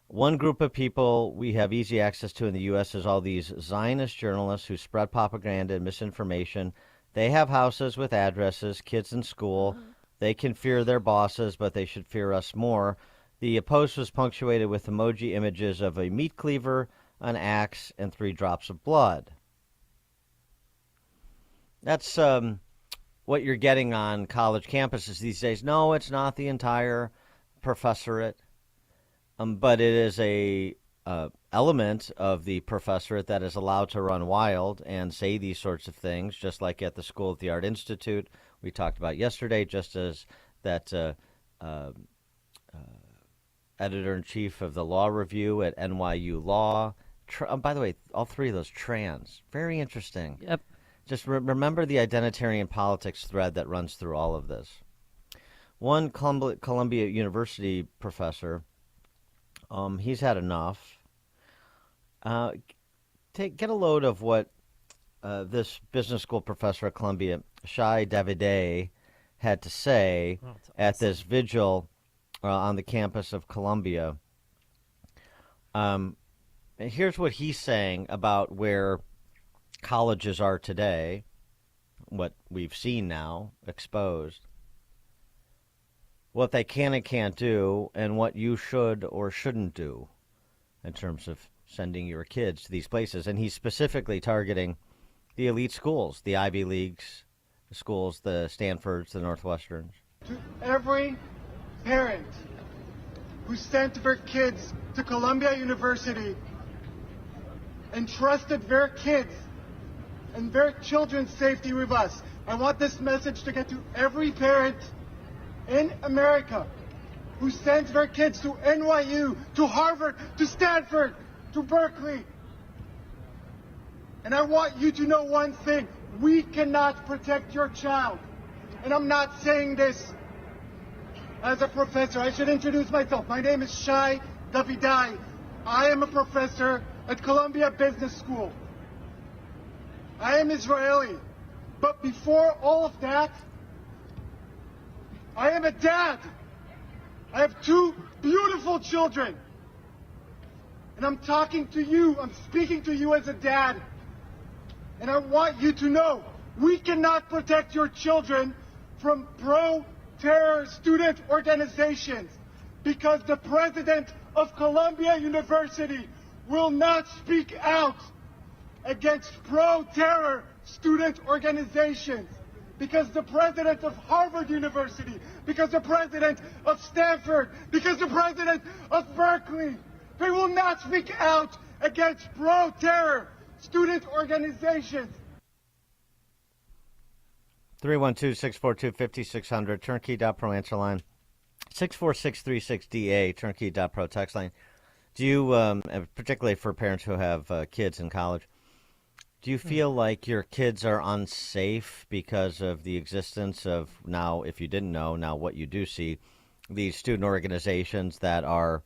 One group of people we have easy access to in the U.S. is all these Zionist journalists who spread propaganda and misinformation. They have houses with addresses, kids in school. They can fear their bosses, but they should fear us more. The post was punctuated with emoji images of a meat cleaver, an axe, and 3 drops of blood. That's what you're getting on college campuses these days. No, it's not the entire professorate, but it is a element of the professorate that is allowed to run wild and say these sorts of things, just like at the School of the Art Institute we talked about yesterday, just as that editor-in-chief of the Law Review at NYU Law. By the way, all 3 of those trans. Very interesting. Yep. Just remember the identitarian politics thread that runs through all of this. One Columbia University professor, he's had enough. Get a load of what this business school professor at Columbia, Shai Davide, had to say at this vigil on the campus of Columbia. Here's what he's saying about where colleges are today, what we've seen now exposed, what they can and can't do, and what you should or shouldn't do in terms of sending your kids to these places. And he's specifically targeting the elite schools, the Ivy Leagues, the schools, the Stanfords, the Northwesterns. To every parent who sent their kids to Columbia University and trusted their kids and their children's safety with us, I want this message to get to every parent in America who sends their kids to NYU, to Harvard, to Stanford, to Berkeley. And I want you to know one thing. We cannot protect your child. And I'm not saying this as a professor. I should introduce myself. My name is Shai Davidai. I am a professor at Columbia Business School. I am Israeli. But before all of that, I am a dad. I have 2 beautiful children. And I'm talking to you. I'm speaking to you as a dad. And I want you to know, we cannot protect your children from pro-terror student organizations because the president of Columbia University will not speak out against pro-terror student organizations, because the president of Harvard University, because the president of Stanford, because the president of Berkeley, they will not speak out against pro-terror student organizations. 312-642-5600, turnkey.pro answer line. 64636DA, turnkey.pro text line. Do you, particularly for parents who have kids in college, do you feel like your kids are unsafe because of the existence of, now, if you didn't know, now what you do see, these student organizations that are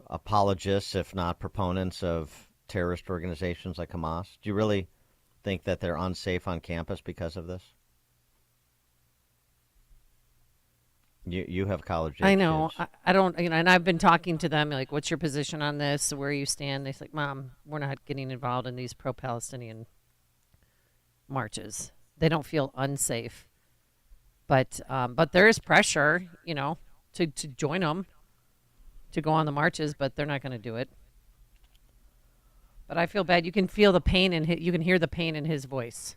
apologists, if not proponents, of terrorist organizations like Hamas? Do you really think that they're unsafe on campus because of this? You have college age I know. kids. I don't, and I've been talking to them, like, what's your position on this? Where you stand? They're like, Mom, we're not getting involved in these pro-Palestinian marches. They don't feel unsafe. But there is pressure, to join them, to go on the marches, but they're not going to do it. But I feel bad. You can feel the pain you can hear the pain in his voice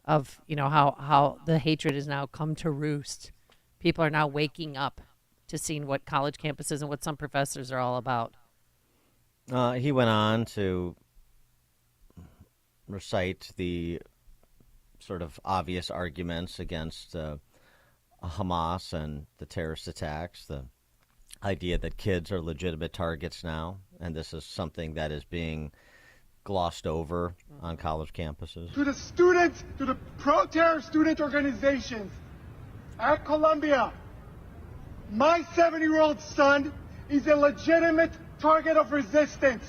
of, how the hatred has now come to roost. People are now waking up to seeing what college campuses and what some professors are all about. He went on to recite the sort of obvious arguments against Hamas and the terrorist attacks, the idea that kids are legitimate targets now, and this is something that is being glossed over on college campuses. To the students, to the pro-terror student organizations at Columbia, my 7-year-old son is a legitimate target of resistance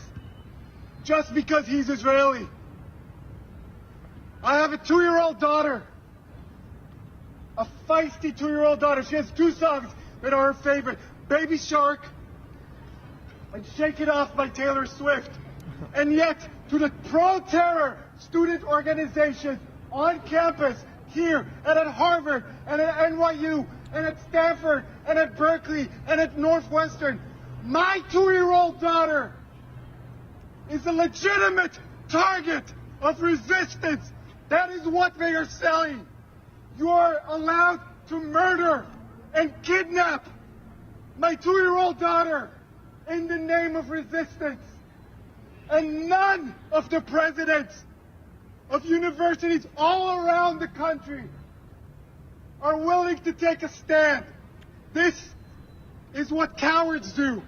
just because he's Israeli. I have a 2-year-old daughter, a feisty 2-year-old daughter. She has 2 songs that are her favorite, Baby Shark and Shake It Off by Taylor Swift. And yet, to the pro-terror student organizations on campus here and at Harvard and at NYU and at Stanford and at Berkeley and at Northwestern, my 2-year-old daughter is a legitimate target of resistance. That is what they are selling. You are allowed to murder and kidnap my 2-year-old daughter in the name of resistance. And none of the presidents of universities all around the country are willing to take a stand. This is what cowards do.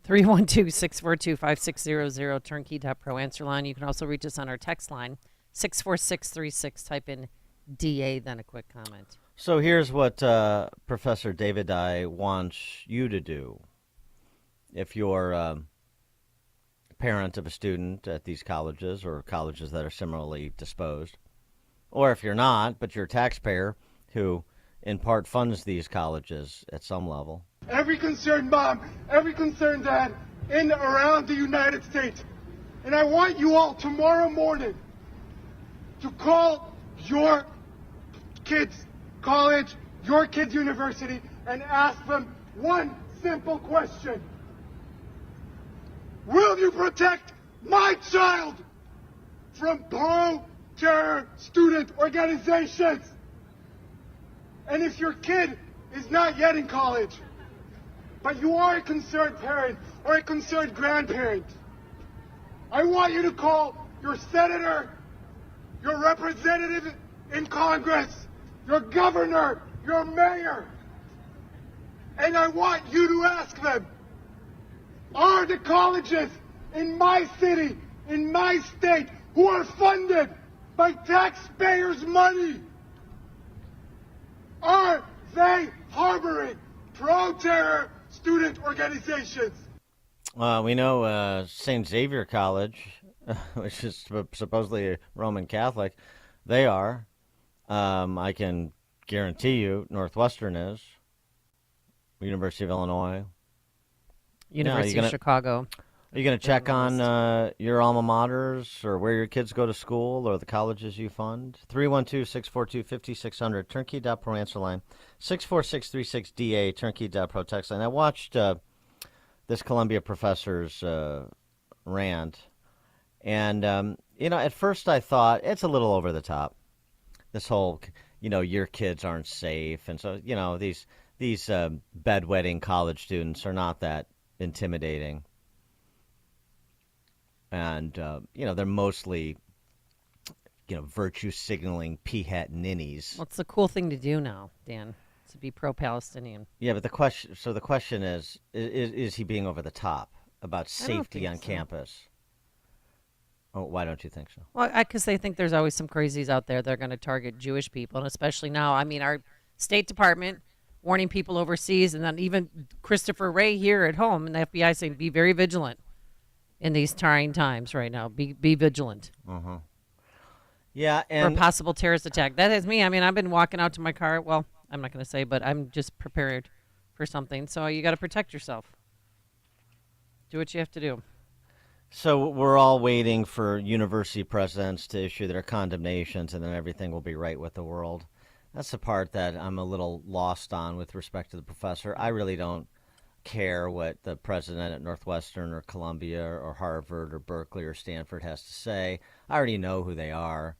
312-642-5600, turnkey.pro answer line. You can also reach us on our text line, 64636. Type in DA, then a quick comment. So here's what Professor David Dye wants you to do. If you're a parent of a student at these colleges or colleges that are similarly disposed, or if you're not, but you're a taxpayer who in part funds these colleges at some level. Every concerned mom, every concerned dad in around the United States. And I want you all tomorrow morning to call your kids' college, your kids' university, and ask them one simple question. Will you protect my child from pro-terror student organizations? And if your kid is not yet in college, but you are a concerned parent or a concerned grandparent, I want you to call your senator, your representative in Congress, your governor, your mayor, and I want you to ask them, are the colleges in my city, in my state, who are funded by taxpayers' money, are they harboring pro-terror student organizations? We know St. Xavier College, which is supposedly a Roman Catholic, they are. I can guarantee you Northwestern is. University of Illinois. University of Chicago. Are you going to check on your alma maters or where your kids go to school or the colleges you fund? 312-642-5600, turnkey.pro answer line. 64636DA, turnkey.pro text line. I watched this Columbia professor's rant, and, at first I thought it's a little over the top. This whole, your kids aren't safe. And so, these bedwetting college students are not that intimidating. And, they're mostly, virtue signaling peahat ninnies. Well, it's the cool thing to do now, Dan, to be pro-Palestinian. Yeah, but the question is he being over the top about safety on campus? Oh, why don't you think so? Well, because they think there's always some crazies out there that are going to target Jewish people, and especially now. I mean, our State Department warning people overseas, and then even Christopher Wray here at home, and the FBI saying, be very vigilant in these trying times right now. Be vigilant. Uh-huh. Yeah, and for a possible terrorist attack. That is me. I mean, I've been walking out to my car. Well, I'm not going to say, but I'm just prepared for something. So you got to protect yourself. Do what you have to do. So we're all waiting for university presidents to issue their condemnations, and then everything will be right with the world. That's the part that I'm a little lost on with respect to the professor. I really don't care what the president at Northwestern or Columbia or Harvard or Berkeley or Stanford has to say. I already know who they are.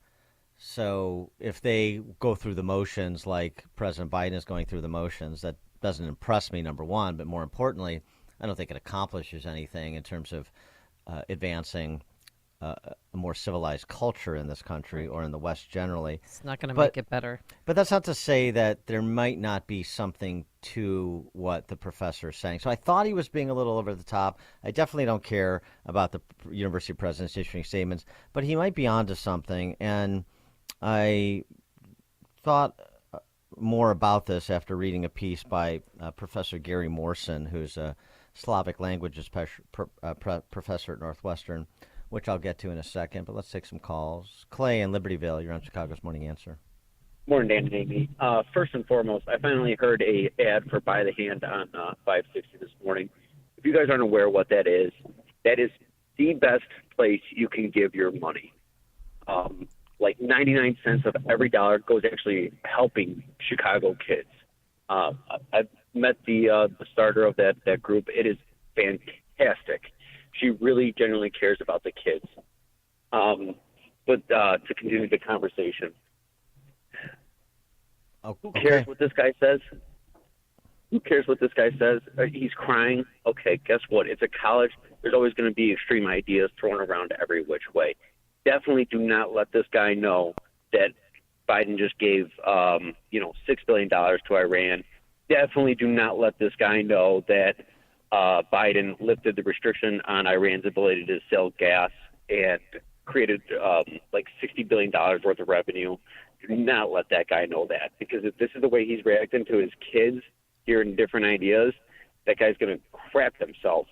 So if they go through the motions like President Biden is going through the motions, that doesn't impress me, number one. But more importantly, I don't think it accomplishes anything in terms of advancing a more civilized culture in this country or in the West generally. It's not going to make it better. But that's not to say that there might not be something to what the professor is saying. So I thought he was being a little over the top. I definitely don't care about the university presidents issuing statements, but he might be onto something. And I thought more about this after reading a piece by Professor Gary Morrison, who's a Slavic languages professor at Northwestern, which I'll get to in a second. But let's take some calls. Clay in Libertyville, you're on Chicago's Morning Answer. Morning, Dan and Amy. First and foremost, I finally heard a ad for By the Hand on 560 this morning. If you guys aren't aware what that is the best place you can give your money. Like 99 cents of every dollar goes actually helping Chicago kids. I've met the starter of that group. It is fantastic. She really genuinely cares about the kids. But to continue the conversation, who cares what this guy says? Who cares what this guy says? He's crying. Okay, guess what? It's a college. There's always going to be extreme ideas thrown around every which way. Definitely do not let this guy know that Biden just gave, $6 billion to Iran. Definitely do not let this guy know that Biden lifted the restriction on Iran's ability to sell gas and created like $60 billion worth of revenue. Do not let that guy know that, because if this is the way he's reacting to his kids hearing different ideas, that guy's going to crap himself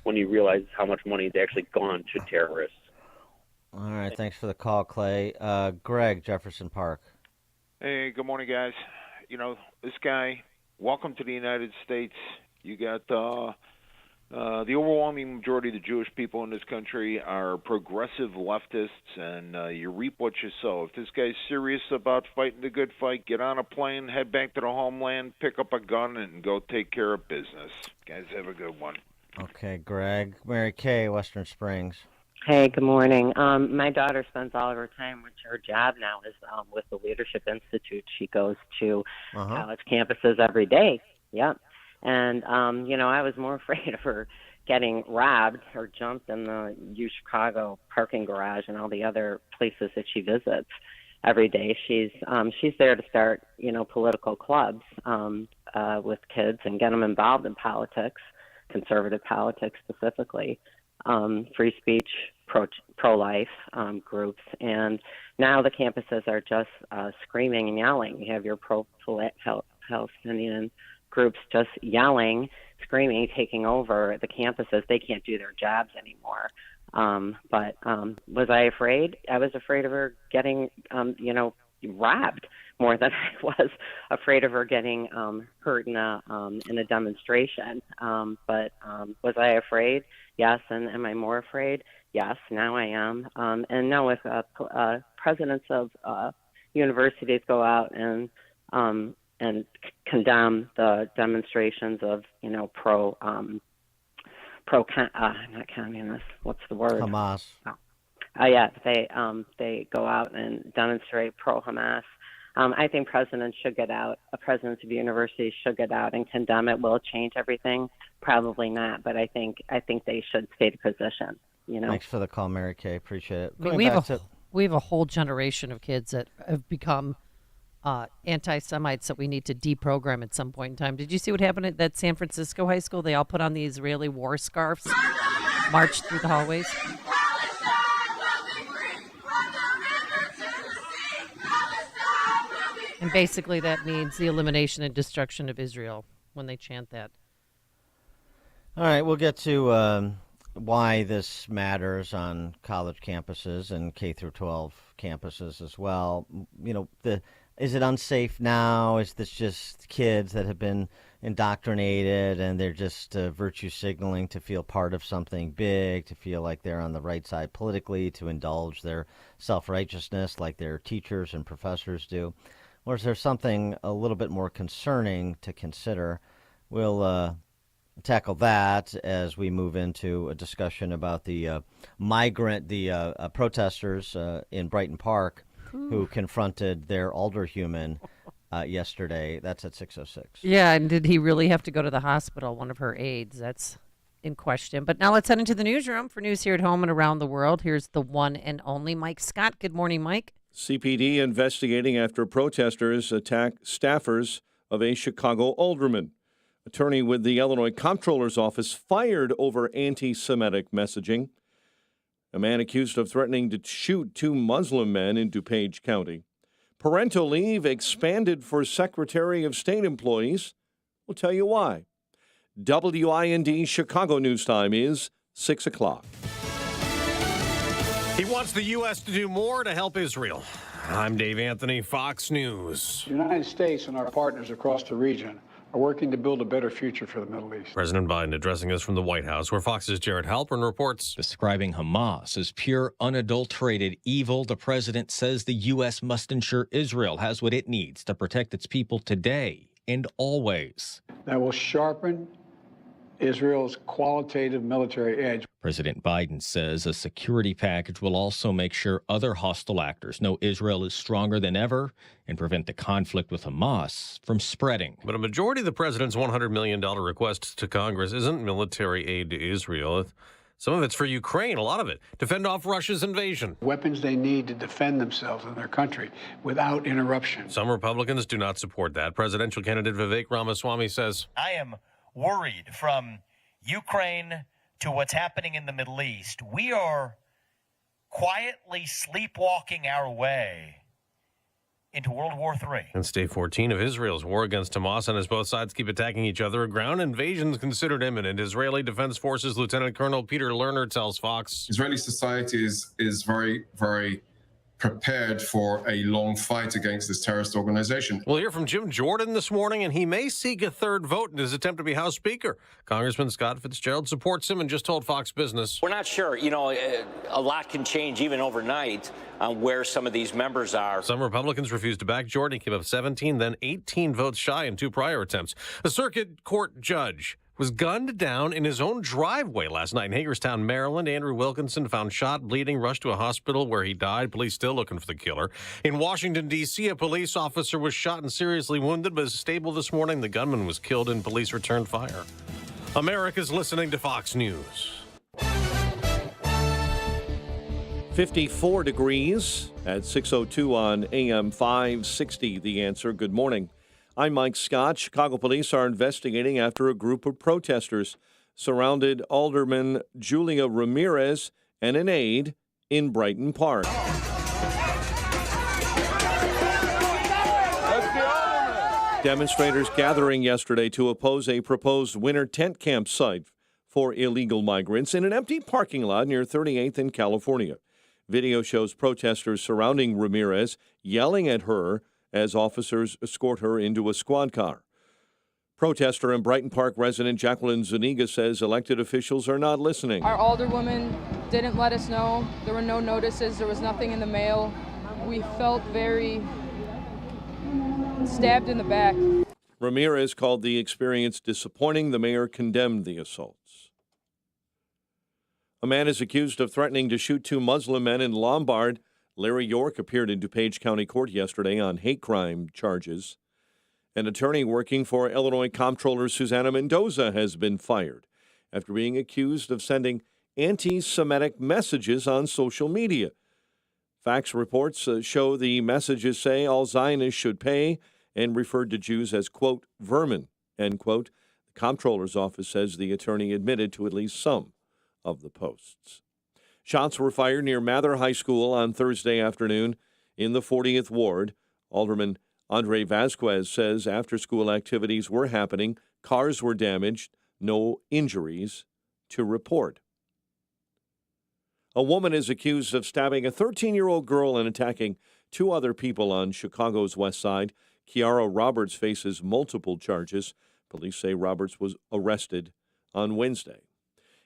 when he realizes how much money is actually gone to terrorists. All right, thanks for the call, Clay. Greg, Jefferson Park. Hey, good morning, guys. This guy, welcome to the United States. You got the overwhelming majority of the Jewish people in this country are progressive leftists, and you reap what you sow. If this guy's serious about fighting the good fight, get on a plane, head back to the homeland, pick up a gun, and go take care of business. Guys, have a good one. Okay, Greg. Mary Kay, Western Springs. Hey, good morning. My daughter spends all of her time, which her job now is with the Leadership Institute. She goes to college campuses every day. Yep. And, I was more afraid of her getting robbed or jumped in the U Chicago parking garage and all the other places that she visits every day. She's there to start, political clubs with kids and get them involved in politics, conservative politics specifically. Free speech, pro-life groups, and now the campuses are just screaming and yelling. You have your pro-Palestinian groups just yelling, screaming, taking over the campuses. They can't do their jobs anymore. But was I afraid? I was afraid of her getting, robbed more than I was afraid of her getting hurt in a demonstration. But was I afraid? Yes. And am I more afraid? Yes. Now I am. And no, if presidents of universities go out and condemn the demonstrations of not communist. What's the word? Hamas. Yeah, they go out and demonstrate pro-Hamas. I think presidents should get out. Presidents of universities should get out and condemn it. Will it change everything? Probably not. But I think they should state a position. Thanks for the call, Mary Kay. Appreciate it. I mean, we have a whole generation of kids that have become anti-Semites that we need to deprogram at some point in time. Did you see what happened at that San Francisco high school? They all put on the Israeli war scarves, marched through the hallways. And basically that means the elimination and destruction of Israel when they chant that. All right, we'll get to why this matters on college campuses and K through 12 campuses as well. Is it unsafe now? Is this just kids that have been indoctrinated and they're just virtue signaling to feel part of something big, to feel like they're on the right side politically, to indulge their self-righteousness like their teachers and professors do? Or is there something a little bit more concerning to consider? We'll tackle that as we move into a discussion about the protesters in Brighton Park who confronted their alderhuman yesterday. That's at 6:06. Yeah, and did he really have to go to the hospital? One of her aides. That's in question. But now let's head into the newsroom for news here at home and around the world. Here's the one and only Mike Scott. Good morning, Mike. CPD investigating after protesters attack staffers of a Chicago alderman. Attorney with the Illinois Comptroller's Office fired over anti-Semitic messaging. A man accused of threatening to shoot 2 Muslim men in DuPage County. Parental leave expanded for Secretary of State employees. We'll tell you why. WIND Chicago News Time is 6 o'clock. He wants the U.S. to do more to help Israel. I'm Dave Anthony, Fox News. The United States and our partners across the region are working to build a better future for the Middle East. President Biden addressing us from the White House, where Fox's Jared Halpern reports. Describing Hamas as pure, unadulterated evil, the president says the U.S. must ensure Israel has what it needs to protect its people today and always. That will sharpen Israel's qualitative military edge. President Biden says a security package will also make sure other hostile actors know Israel is stronger than ever and prevent the conflict with Hamas from spreading. But a majority of the president's $100 million request to Congress isn't military aid to Israel. Some of it's for Ukraine, a lot of it, to fend off Russia's invasion. Weapons they need to defend themselves and their country without interruption. Some Republicans do not support that. Presidential candidate Vivek Ramaswamy says, I am worried from Ukraine to what's happening in the Middle East. We are quietly sleepwalking our way into World War III. And Day 14 of Israel's war against Hamas, and as both sides keep attacking each other, a ground invasion is considered imminent. Israeli Defense Forces Lieutenant Colonel Peter Lerner tells Fox. Israeli society is very, very prepared for a long fight against this terrorist organization. We'll hear from Jim Jordan this morning, and he may seek a third vote in his attempt to be House Speaker. Congressman Scott Fitzgerald supports him and just told Fox Business. We're not sure. You know, a lot can change even overnight on where some of these members are. Some Republicans refused to back Jordan. He came up 17, then 18 votes shy in 2 prior attempts. A circuit court judge was gunned down in his own driveway last night in Hagerstown, Maryland. Andrew Wilkinson found shot, bleeding, rushed to a hospital where he died. Police still looking for the killer. In Washington, D.C., a police officer was shot and seriously wounded, but is stable this morning. The gunman was killed and police returned fire. America's listening to Fox News. 54 degrees at 6:02 on AM 560. The Answer. Good morning. I'm Mike Scott. Chicago police are investigating after a group of protesters surrounded Alderman Julia Ramirez and an aide in Brighton Park. Demonstrators gathering yesterday to oppose a proposed winter tent camp site for illegal migrants in an empty parking lot near 38th in California. Video shows protesters surrounding Ramirez, yelling at her as officers escort her into a squad car. Protester and Brighton Park resident Jacqueline Zuniga says elected officials are not listening. Our alderwoman didn't let us know. There were no notices. There was nothing in the mail. We felt very stabbed in the back. Ramirez called the experience disappointing. The mayor condemned the assaults. A man is accused of threatening to shoot 2 Muslim men in Lombard. Larry York appeared in DuPage County Court yesterday on hate crime charges. An attorney working for Illinois Comptroller Susana Mendoza has been fired after being accused of sending anti-Semitic messages on social media. Fax reports show the messages say all Zionists should pay and referred to Jews as, quote, vermin, end quote. The Comptroller's office says the attorney admitted to at least some of the posts. Shots were fired near Mather High School on Thursday afternoon in the 40th Ward. Alderman Andre Vasquez says after-school activities were happening, cars were damaged, no injuries to report. A woman is accused of stabbing a 13-year-old girl and attacking 2 other people on Chicago's west side. Kiara Roberts faces multiple charges. Police say Roberts was arrested on Wednesday.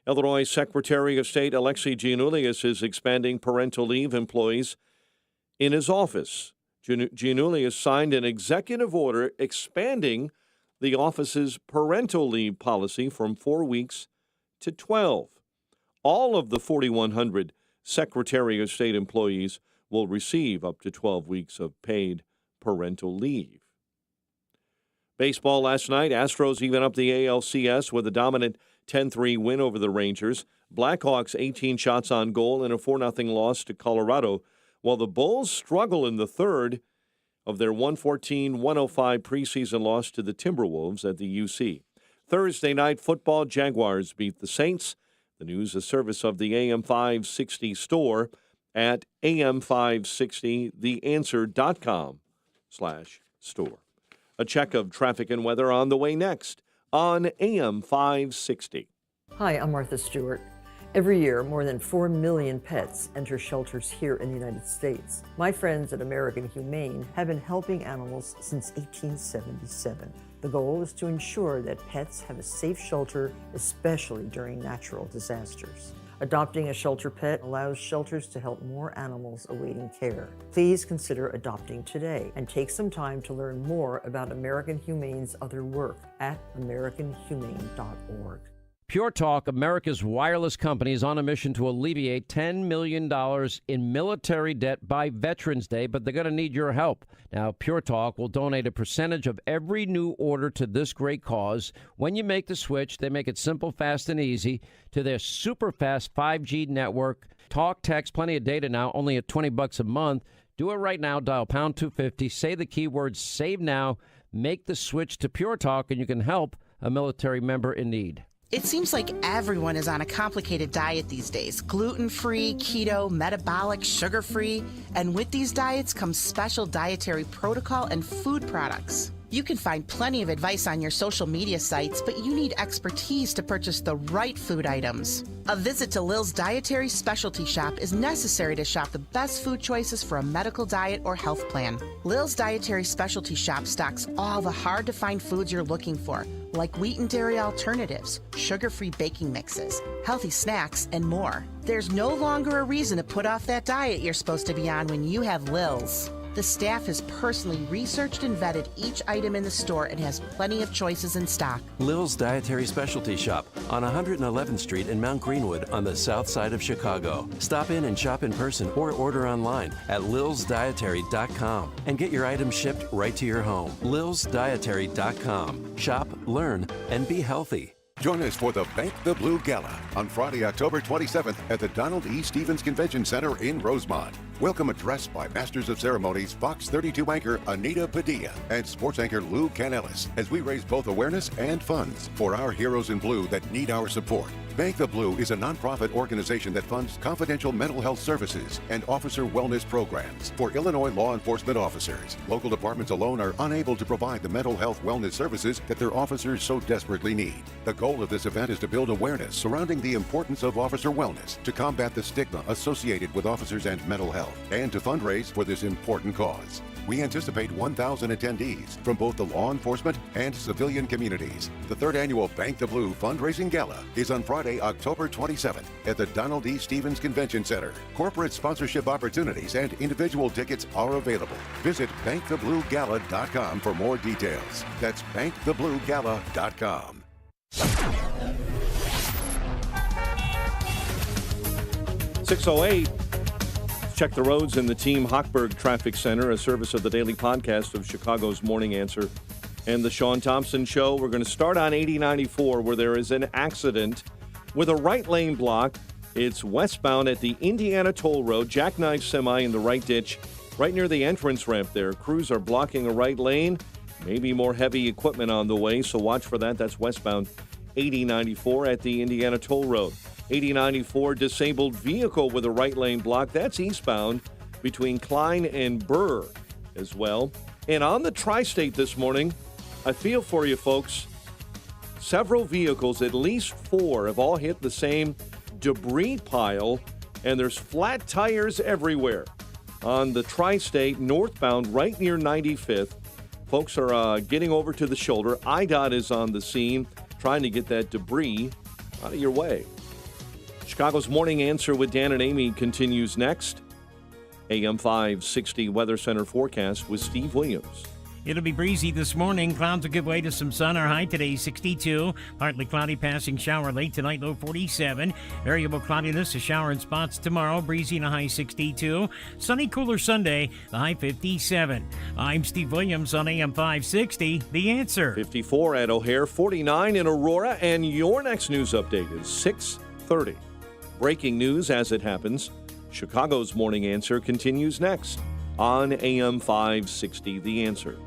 Illinois Secretary of State Alexei Giannoulias is expanding parental leave employees in his office. Giannoulias signed an executive order expanding the office's parental leave policy from 4 weeks to 12. All of the 4,100 Secretary of State employees will receive up to 12 weeks of paid parental leave. Baseball last night, Astros even up the ALCS with a dominant 10-3 win over the Rangers. Blackhawks 18 shots on goal in a 4-0 loss to Colorado, while the Bulls struggle in the third of their 114-105 preseason loss to the Timberwolves at the UC. Thursday night football, Jaguars beat the Saints. The news a service of the AM 560 store at am560theanswer.com/store. A check of traffic and weather on the way next on AM 560. Hi, I'm Martha Stewart. Every year, more than 4 million pets enter shelters here in the United States. My friends at American Humane have been helping animals since 1877. The goal is to ensure that pets have a safe shelter, especially during natural disasters. Adopting a shelter pet allows shelters to help more animals awaiting care. Please consider adopting today and take some time to learn more about American Humane's other work at americanhumane.org. Pure Talk, America's wireless company, is on a mission to alleviate $10 million in military debt by Veterans Day, but they're going to need your help. Now, Pure Talk will donate a percentage of every new order to this great cause. When you make the switch, they make it simple, fast, and easy to their super fast 5G network. Talk, text, plenty of data now, only at $20 a month. Do it right now. Dial pound 250. Say the keyword SAVE NOW. Make the switch to Pure Talk, and you can help a military member in need. It seems like everyone is on a complicated diet these days. Gluten-free, keto, metabolic, sugar-free. And with these diets comes special dietary protocol and food products. You can find plenty of advice on your social media sites, but you need expertise to purchase the right food items. A visit to Lil's Dietary Specialty Shop is necessary to shop the best food choices for a medical diet or health plan. Lil's Dietary Specialty Shop stocks all the hard-to-find foods you're looking for, like wheat and dairy alternatives, sugar-free baking mixes, healthy snacks, and more. There's no longer a reason to put off that diet you're supposed to be on when you have Lil's. The staff has personally researched and vetted each item in the store and has plenty of choices in stock. Lil's Dietary Specialty Shop on 111th Street in Mount Greenwood on the south side of Chicago. Stop in and shop in person or order online at lilsdietary.com and get your items shipped right to your home. lilsdietary.com. Shop, learn, and be healthy. Join us for the Bank the Blue Gala on Friday, October 27th at the Donald E. Stevens Convention Center in Rosemont. Welcome address by Masters of Ceremonies Fox 32 anchor Anita Padilla and sports anchor Lou Canellis as we raise both awareness and funds for our heroes in blue that need our support. Bank the Blue is a nonprofit organization that funds confidential mental health services and officer wellness programs for Illinois law enforcement officers. Local departments alone are unable to provide the mental health wellness services that their officers so desperately need. The goal of this event is to build awareness surrounding the importance of officer wellness, to combat the stigma associated with officers and mental health, and to fundraise for this important cause. We anticipate 1,000 attendees from both the law enforcement and civilian communities. The third annual Bank the Blue fundraising gala is on Friday, October 27th at the Donald E. Stevens Convention Center. Corporate sponsorship opportunities and individual tickets are available. Visit bankthebluegala.com for more details. That's bankthebluegala.com. 6:08. Check the roads in the Team Hochberg Traffic Center, a service of the daily podcast of Chicago's Morning Answer and the Sean Thompson Show. We're going to start on 8094, where there is an accident with a right lane block. It's westbound at the Indiana Toll Road, jackknife semi in the right ditch, right near the entrance ramp there. Crews are blocking a right lane, maybe more heavy equipment on the way, so watch for that. That's westbound 8094 at the Indiana Toll Road. 8094, disabled vehicle with a right lane block. That's eastbound between Klein and Burr as well. And on the tri-state this morning, I feel for you folks. Several vehicles, at least 4, have all hit the same debris pile, and there's flat tires everywhere. On the tri-state, northbound, right near 95th, folks are getting over to the shoulder. IDOT is on the scene, trying to get that debris out of your way. Chicago's Morning Answer with Dan and Amy continues next. AM 560 Weather Center forecast with Steve Williams. It'll be breezy this morning. Clouds will give way to some sun. Our high today 62. Partly cloudy, passing shower late tonight, low 47. Variable cloudiness, a shower in spots tomorrow. Breezy and a high 62. Sunny, cooler Sunday, the high 57. I'm Steve Williams on AM 560. The Answer. 54 at O'Hare, 49 in Aurora, and your next news update is 6:30. Breaking news as it happens. Chicago's Morning Answer continues next on AM 560, The Answer.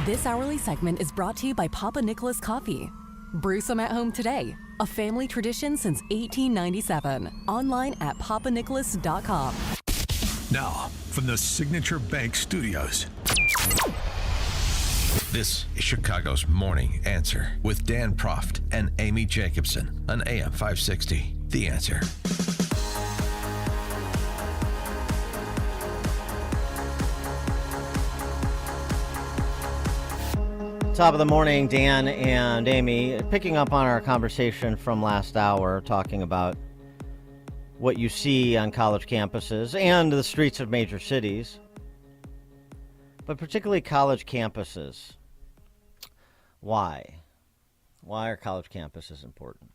This hourly segment is brought to you by Papa Nicholas Coffee. Brew some at home today. A family tradition since 1897. Online at papanicholas.com. Now, from the Signature Bank Studios. This is Chicago's Morning Answer with Dan Proft and Amy Jacobson on AM 560. The Answer. Top of the morning, Dan and Amy. Picking up on our conversation from last hour, talking about what you see on college campuses and the streets of major cities, but particularly college campuses. Why? Why are college campuses important?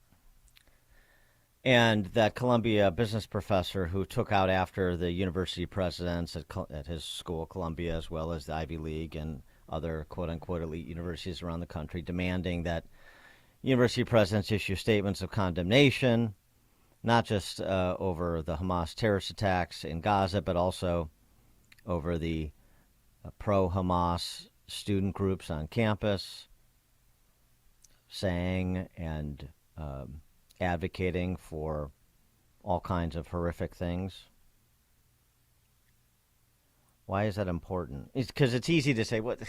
And that Columbia business professor who took out after the university presidents at his school, Columbia, as well as the Ivy League and other quote-unquote elite universities around the country, demanding that university presidents issue statements of condemnation, not just over the Hamas terrorist attacks in Gaza, but also over the pro-Hamas student groups on campus, saying and advocating for all kinds of horrific things. Why is that important? It's because it's easy to say, what?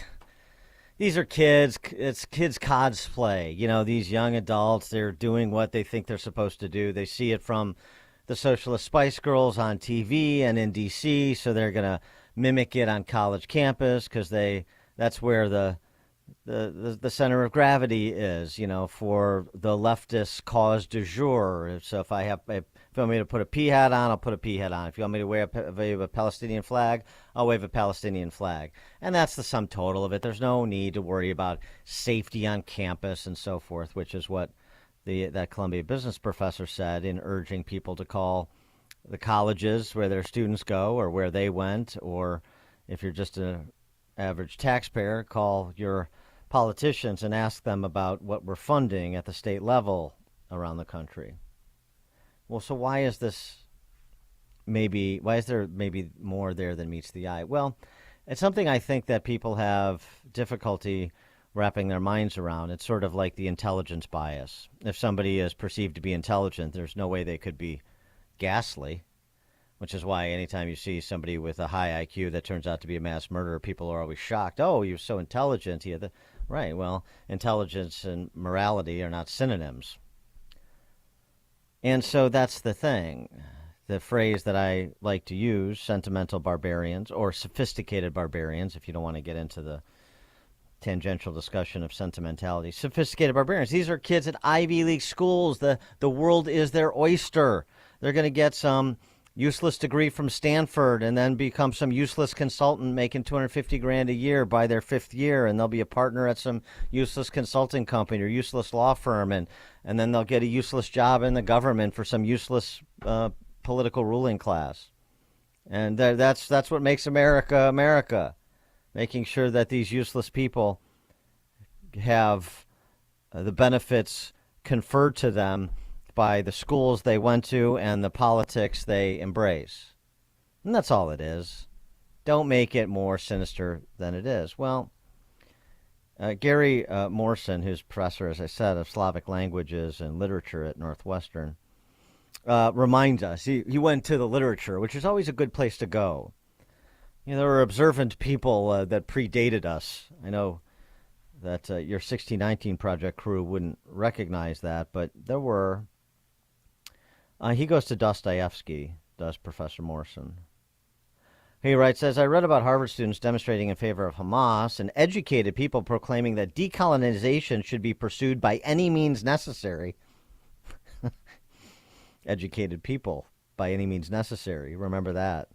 These are kids. It's kids' cosplay. You know, these young adults, they're doing what they think they're supposed to do. They see it from the Socialist Spice Girls on TV and in D.C., so they're going to mimic it on college campus because that's where the center of gravity is, you know, for the leftist cause du jour. So if you want me to put a P hat on, I'll put a P hat on. If you want me to wave a Palestinian flag, I'll wave a Palestinian flag. And that's the sum total of it. There's no need to worry about safety on campus and so forth, which is what that Columbia business professor said in urging people to call the colleges where their students go or where they went, or if you're just an average taxpayer, call your politicians and ask them about what we're funding at the state level around the country. Well, so why is there maybe more there than meets the eye? Well, it's something I think that people have difficulty wrapping their minds around. It's sort of like the intelligence bias. If somebody is perceived to be intelligent, there's no way they could be ghastly, which is why anytime you see somebody with a high IQ that turns out to be a mass murderer, people are always shocked. Oh, you're so intelligent. Right, well, intelligence and morality are not synonyms. And so that's the thing. The phrase that I like to use, sentimental barbarians, or sophisticated barbarians, if you don't want to get into the tangential discussion of sentimentality. Sophisticated barbarians. These are kids at Ivy League schools. The world is their oyster. They're going to get some useless degree from Stanford and then become some useless consultant making $250,000 a year by their fifth year, and they'll be a partner at some useless consulting company or useless law firm, and then they'll get a useless job in the government for some useless political ruling class. And that's what makes America America, making sure that these useless people have the benefits conferred to them by the schools they went to and the politics they embrace. And that's all it is. Don't make it more sinister than it is. Well, Gary Morrison, who's professor, as I said, of Slavic languages and literature at Northwestern, reminds us. He went to the literature, which is always a good place to go. You know, there were observant people that predated us. I know that your 1619 Project crew wouldn't recognize that, but there were. He goes to Dostoevsky, does Professor Morrison. He writes, as I read about Harvard students demonstrating in favor of Hamas and educated people proclaiming that decolonization should be pursued by any means necessary. Educated people by any means necessary. Remember that.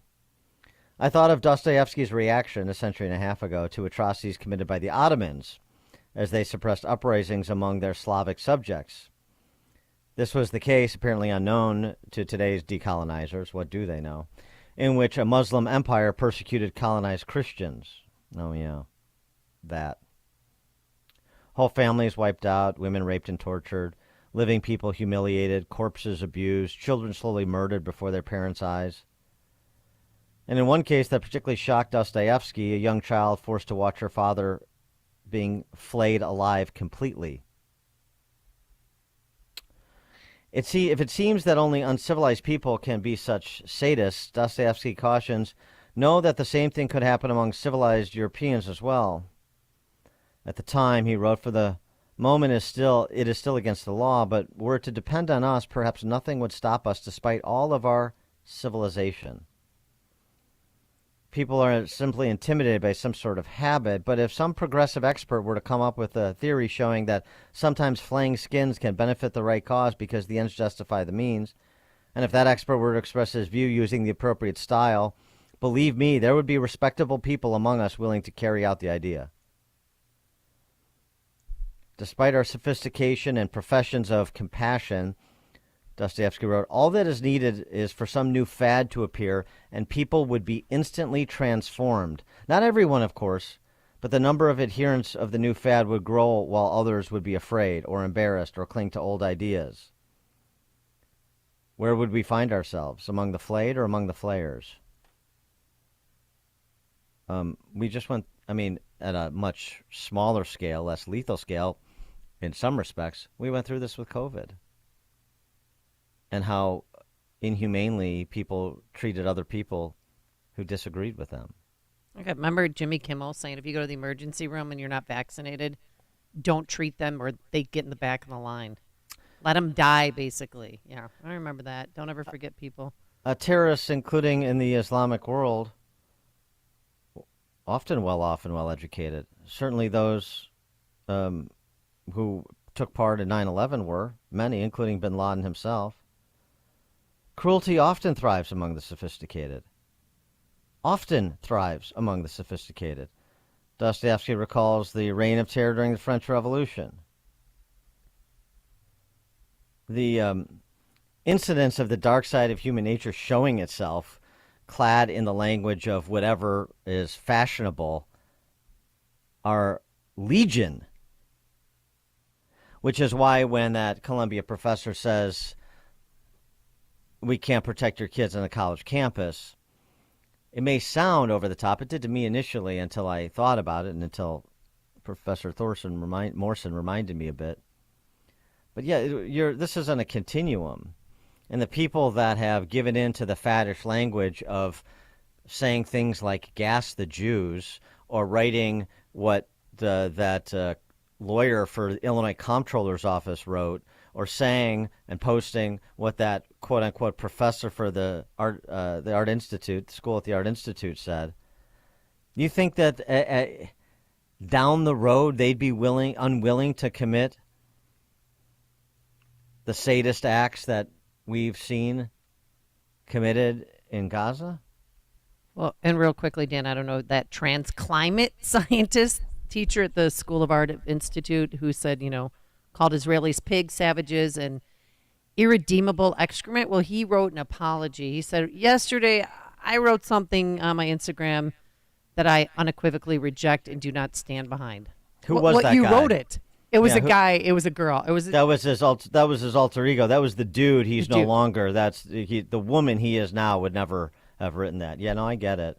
I thought of Dostoevsky's reaction a century and a half ago to atrocities committed by the Ottomans as they suppressed uprisings among their Slavic subjects. This was the case, apparently unknown to today's decolonizers, what do they know, in which a Muslim empire persecuted colonized Christians. Oh, yeah, that. Whole families wiped out, women raped and tortured, living people humiliated, corpses abused, children slowly murdered before their parents' eyes. And in one case that particularly shocked Dostoevsky, a young child forced to watch her father being flayed alive completely. If it seems that only uncivilized people can be such sadists, Dostoevsky cautions, know that the same thing could happen among civilized Europeans as well. At the time, he wrote, for the moment it is still against the law, but were it to depend on us, perhaps nothing would stop us despite all of our civilization. People are simply intimidated by some sort of habit, but if some progressive expert were to come up with a theory showing that sometimes flaying skins can benefit the right cause because the ends justify the means, and if that expert were to express his view using the appropriate style, believe me, there would be respectable people among us willing to carry out the idea. Despite our sophistication and professions of compassion, Dostoevsky wrote, all that is needed is for some new fad to appear, and people would be instantly transformed. Not everyone, of course, but the number of adherents of the new fad would grow while others would be afraid or embarrassed or cling to old ideas. Where would we find ourselves? Among the flayed or among the flayers? We just went, at a much smaller scale, less lethal scale, in some respects, we went through this with COVID. And how inhumanely people treated other people who disagreed with them. Okay, remember Jimmy Kimmel saying if you go to the emergency room and you're not vaccinated, don't treat them or they get in the back of the line. Let them die, basically. Yeah, I remember that. Don't ever forget people. Terrorists, including in the Islamic world, often well-off and well-educated. Certainly those who took part in 9/11 were, many, including bin Laden himself. Cruelty often thrives among the sophisticated. Often thrives among the sophisticated. Dostoevsky recalls the reign of terror during the French Revolution. The incidents of the dark side of human nature showing itself, clad in the language of whatever is fashionable, are legion. Which is why when that Columbia professor says, we can't protect your kids on a college campus, it may sound over the top. It did to me initially until I thought about it and until Professor Morrison reminded me a bit. But yeah, this is on a continuum. And the people that have given in to the faddish language of saying things like gas the Jews or writing what that lawyer for the Illinois Comptroller's office wrote, or saying and posting what that quote-unquote professor for the Art Institute, the school at the Art Institute said, you think that down the road they'd be unwilling to commit the sadist acts that we've seen committed in Gaza? Well, and real quickly, Dan, I don't know, that trans climate scientist teacher at the School of Art Institute who said, called Israelis pigs, savages, and irredeemable excrement. Well, he wrote an apology. He said, yesterday I wrote something on my Instagram that I unequivocally reject and do not stand behind. Who was that guy? You wrote it. It was a guy. It was a girl. It was that was his alter ego. That was the dude. He's no longer. That's the woman he is now would never have written that. Yeah, no, I get it.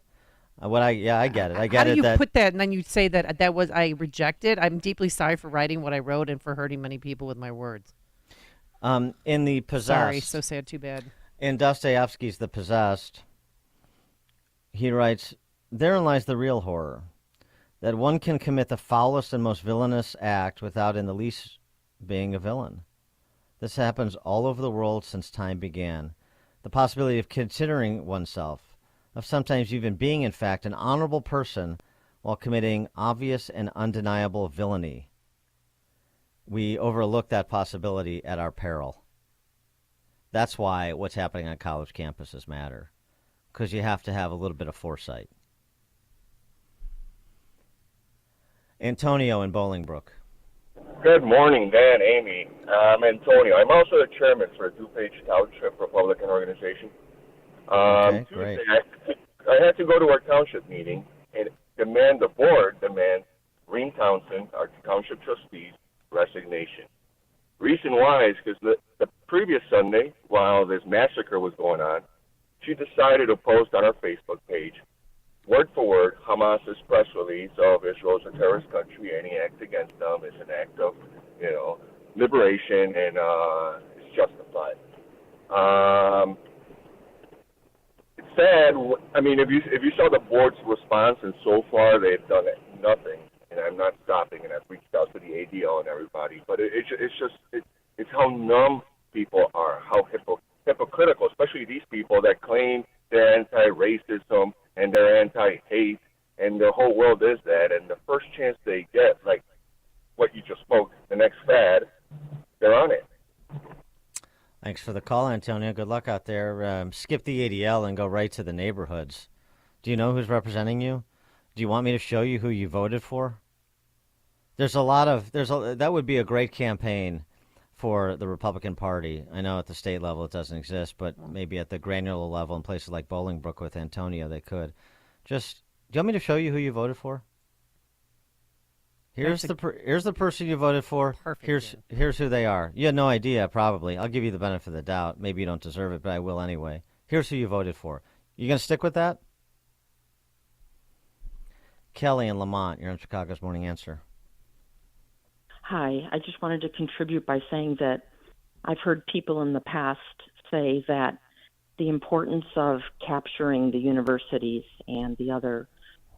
I get it. I get it. How do you put that and then you say that was I reject it? I'm deeply sorry for writing what I wrote and for hurting many people with my words. In The Possessed. Sorry, so sad, too bad. In Dostoevsky's The Possessed, he writes, therein lies the real horror, that one can commit the foulest and most villainous act without in the least being a villain. This happens all over the world since time began. The possibility of considering oneself, of sometimes even being, in fact, an honorable person while committing obvious and undeniable villainy. We overlook that possibility at our peril. That's why what's happening on college campuses matter. because you have to have a little bit of foresight. Antonio in Bolingbrook. Good morning, Dan, Amy. I'm Antonio. I'm also the chairman for DuPage Township Republican organization. Okay, great. Tuesday, I had to go to our township meeting and the board demands Reem Townsend, our township trustee's resignation. Reason why is because the previous Sunday, while this massacre was going on, she decided to post on her Facebook page, word for word, Hamas's press release of Israel's a terrorist country. Any act against them is an act of, liberation, and it's justified. It's sad. I mean, if you saw the board's response, and so far they've done nothing. And I'm not stopping, and I've reached out to the ADL and everybody. But it's how numb people are, how hypocritical, especially these people that claim they're anti-racism and they're anti-hate, and their whole world is that. And the first chance they get, like what you just spoke, the next fad, they're on it. Thanks for the call, Antonio. Good luck out there. Skip the ADL and go right to the neighborhoods. Do you know who's representing you? Do you want me to show you who you voted for? That would be a great campaign for the Republican Party. I know at the state level it doesn't exist, but maybe at the granular level in places like Bolingbrook with Antonio, they could. Do you want me to show you who you voted for? Here's the person you voted for. Perfect. Here's who they are. You had no idea, probably. I'll give you the benefit of the doubt. Maybe you don't deserve it, but I will anyway. Here's who you voted for. You gonna stick with that? Kelly in Lamont, you're on Chicago's Morning Answer. Hi, I just wanted to contribute by saying that I've heard people in the past say that the importance of capturing the universities and the other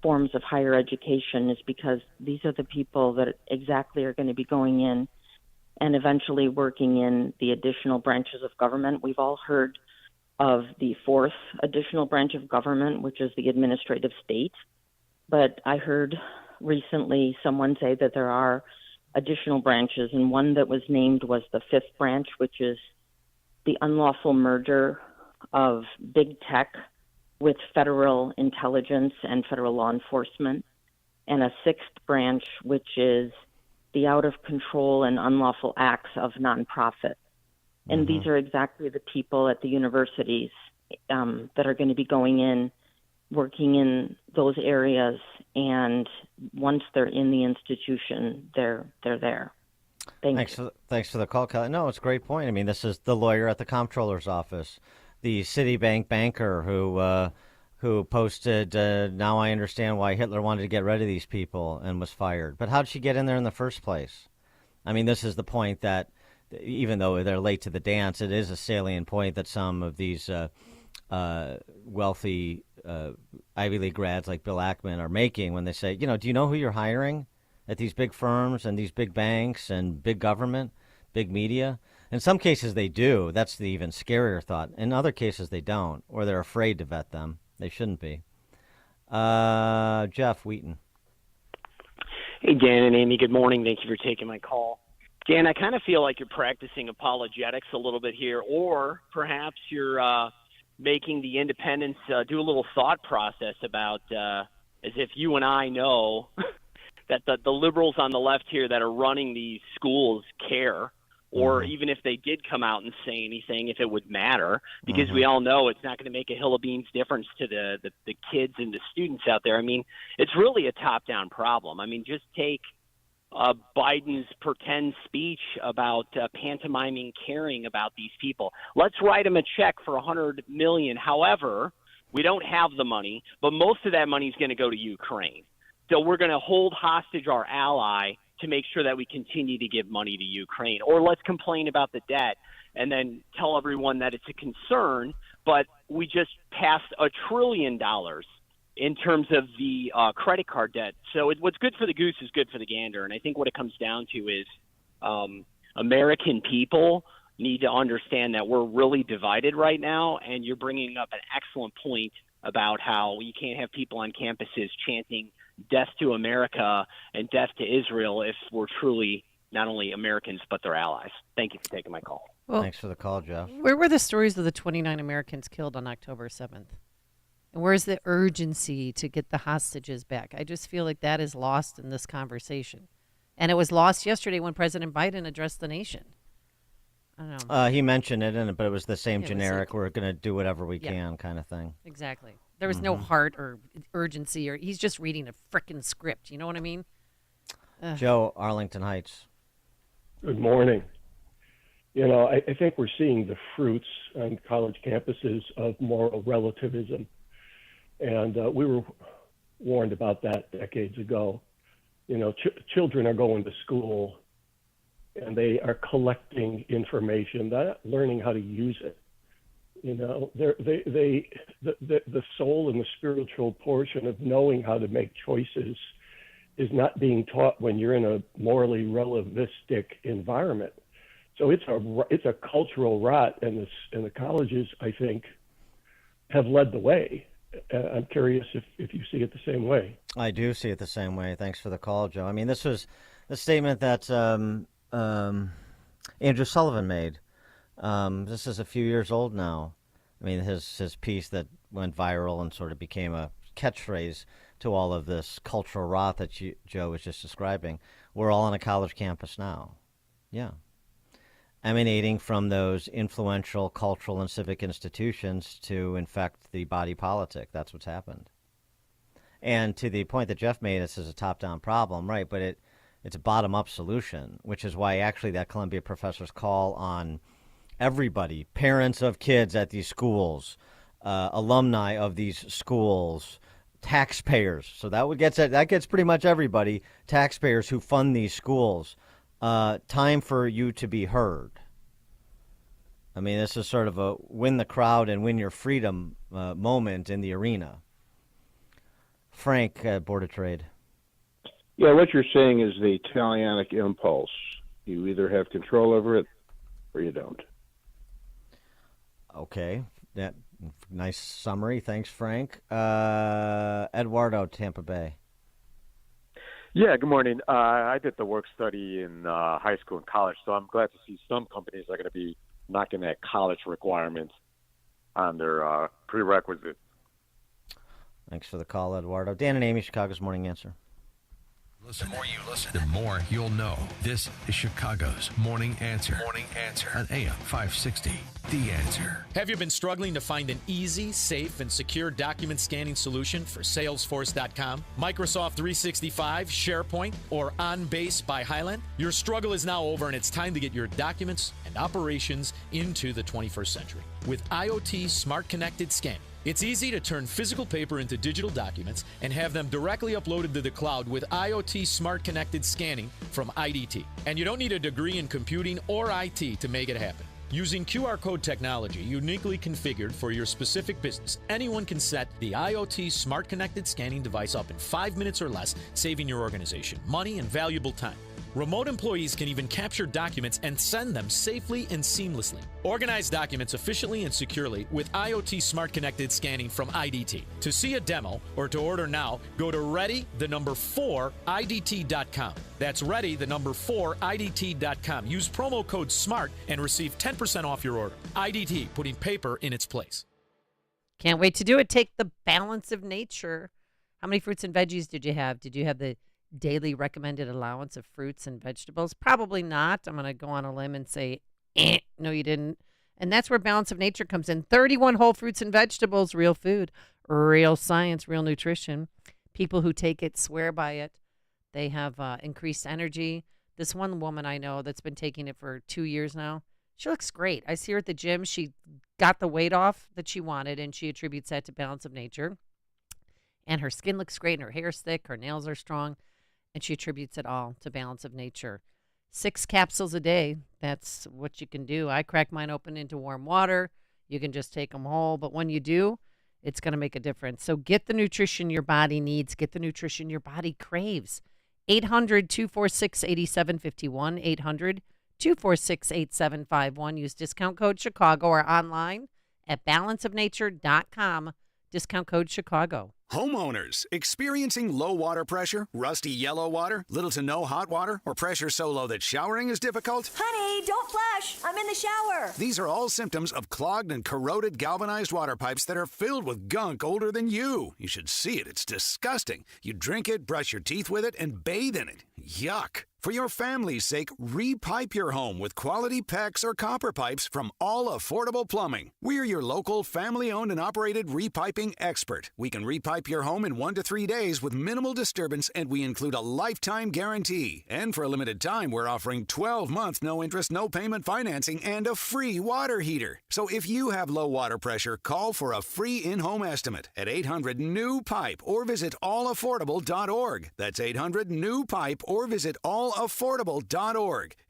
forms of higher education is because these are the people that exactly are going to be going in and eventually working in the additional branches of government. We've all heard of the fourth additional branch of government, which is the administrative state. But I heard recently someone say that there are additional branches, and one that was named was the fifth branch, which is the unlawful merger of big tech with federal intelligence and federal law enforcement, and a sixth branch, which is the out of control and unlawful acts of nonprofit. And these are exactly the people at the universities that are going to be going in, working in those areas, and once they're in the institution, they're there. Thanks for the call, Kelly. No, it's a great point. I mean, this is the lawyer at the comptroller's office, the Citibank banker who posted, now I understand why Hitler wanted to get rid of these people and was fired. But how did she get in there in the first place? I mean, this is the point that even though they're late to the dance, it is a salient point that some of these wealthy Ivy League grads like Bill Ackman are making when they say, do you know who you're hiring at these big firms and these big banks and big government, big media? In some cases they do. That's the even scarier thought. In other cases they don't, or they're afraid to vet them. They shouldn't be. Jeff Wheaton. Hey, Dan and Amy, good morning. Thank you for taking my call. Dan, I kind of feel like you're practicing apologetics a little bit here, or perhaps you're making the independents do a little thought process about as if you and I know that the liberals on the left here that are running these schools care, or even if they did come out and say anything, if it would matter, because we all know it's not going to make a hill of beans difference to the kids and the students out there. I mean, it's really a top-down problem. I mean, just take Biden's pretend speech about pantomiming caring about these people. Let's write him a check for $100 million. However, we don't have the money, but most of that money is going to go to Ukraine. So we're going to hold hostage our ally to make sure that we continue to give money to Ukraine. Or let's complain about the debt and then tell everyone that it's a concern, but we just passed $1 trillion in terms of the credit card debt. So what's good for the goose is good for the gander. And I think what it comes down to is American people need to understand that we're really divided right now. And you're bringing up an excellent point about how you can't have people on campuses chanting death to America and death to Israel if we're truly not only Americans, but their allies. Thank you for taking my call. Well, thanks for the call, Jeff. Where were the stories of the 29 Americans killed on October 7th? And where's the urgency to get the hostages back? I just feel like that is lost in this conversation. And it was lost yesterday when President Biden addressed the nation. I don't know. He mentioned it, but it was the same Yeah, it was generic, like- we're going to do whatever we Yeah. can kind of thing. Exactly. There was no heart or urgency, or he's just reading a frickin' script. You know what I mean? Ugh. Joe, Arlington Heights. Good morning. You know, I think we're seeing the fruits on college campuses of moral relativism. And we were warned about that decades ago. You know, children are going to school and they are collecting information, not learning how to use it. You know, the soul and the spiritual portion of knowing how to make choices is not being taught when you're in a morally relativistic environment. So it's a cultural rot, and the colleges, I think, have led the way. I'm curious if you see it the same way. I do see it the same way. Thanks for the call, Joe. I mean, this was the statement that Andrew Sullivan made. This is a few years old now. I mean, his piece that went viral and sort of became a catchphrase to all of this cultural rot that Joe was just describing. We're all on a college campus now. Yeah. Emanating from those influential cultural and civic institutions to infect the body politic. That's what's happened. And to the point that Jeff made, this is a top-down problem, right? But it's a bottom-up solution, which is why actually that Columbia professor's call on everybody, parents of kids at these schools, alumni of these schools, taxpayers. So that gets pretty much everybody, taxpayers who fund these schools. Time for you to be heard. I mean, this is sort of a win the crowd and win your freedom moment in the arena. Frank, Board of Trade. Yeah, what you're saying is the Italianic impulse. You either have control over it or you don't. Okay. Nice summary. Thanks, Frank. Eduardo, Tampa Bay. Yeah, good morning. I did the work study in high school and college, so I'm glad to see some companies are going to be knocking that college requirements on their prerequisite. Thanks for the call, Eduardo. Dan and Amy, Chicago's Morning Answer. Listen, the more you listen, the more you'll know. This is Chicago's Morning Answer. Morning Answer on AM 560. The Answer. Have you been struggling to find an easy, safe, and secure document scanning solution for Salesforce.com, Microsoft 365, SharePoint, or OnBase by Highland? Your struggle is now over, and it's time to get your documents and operations into the 21st century with IoT Smart Connected Scanning. It's easy to turn physical paper into digital documents and have them directly uploaded to the cloud with IoT Smart Connected Scanning from IDT. And you don't need a degree in computing or IT to make it happen. Using QR code technology uniquely configured for your specific business, anyone can set the IoT Smart Connected Scanning device up in 5 minutes or less, saving your organization money and valuable time. Remote employees can even capture documents and send them safely and seamlessly. Organize documents efficiently and securely with IoT Smart Connected Scanning from IDT. To see a demo or to order now, go to ready4idt.com. That's ready4idt.com. Use promo code SMART and receive 10% off your order. IDT, putting paper in its place. Can't wait to do it. Take the balance of nature. How many fruits and veggies did you have? Did you have the daily recommended allowance of fruits and vegetables? Probably not. I'm going to go on a limb and say, no, you didn't. And that's where balance of nature comes in. 31 whole fruits and vegetables, real food, real science, real nutrition. People who take it swear by it. They have increased energy. This one woman I know that's been taking it for 2 years now, she looks great. I see her at the gym. She got the weight off that she wanted, and she attributes that to balance of nature. And her skin looks great, and her hair's thick, her nails are strong. And she attributes it all to balance of nature. 6 capsules a day. That's what you can do. I crack mine open into warm water. You can just take them whole. But when you do, it's going to make a difference. So get the nutrition your body needs. Get the nutrition your body craves. 800-246-8751. 800-246-8751. Use discount code Chicago or online at balanceofnature.com Discount code Chicago. Homeowners experiencing low water pressure, rusty yellow water, little to no hot water, or pressure so low that showering is difficult? Honey, don't flush. I'm in the shower. These are all symptoms of clogged and corroded galvanized water pipes that are filled with gunk older than you. You should see it. It's disgusting. You drink it, brush your teeth with it, and bathe in it. Yuck. For your family's sake, repipe your home with quality PEX or copper pipes from All Affordable Plumbing. We're your local, family-owned and operated repiping expert. We can repipe your home in 1 to 3 days with minimal disturbance, and we include a lifetime guarantee. And for a limited time, we're offering 12-month no-interest, no-payment financing and a free water heater. So if you have low water pressure, call for a free in-home estimate at 800-NEW-PIPE or visit allaffordable.org. That's 800-NEW-PIPE or visit allaffordable.org.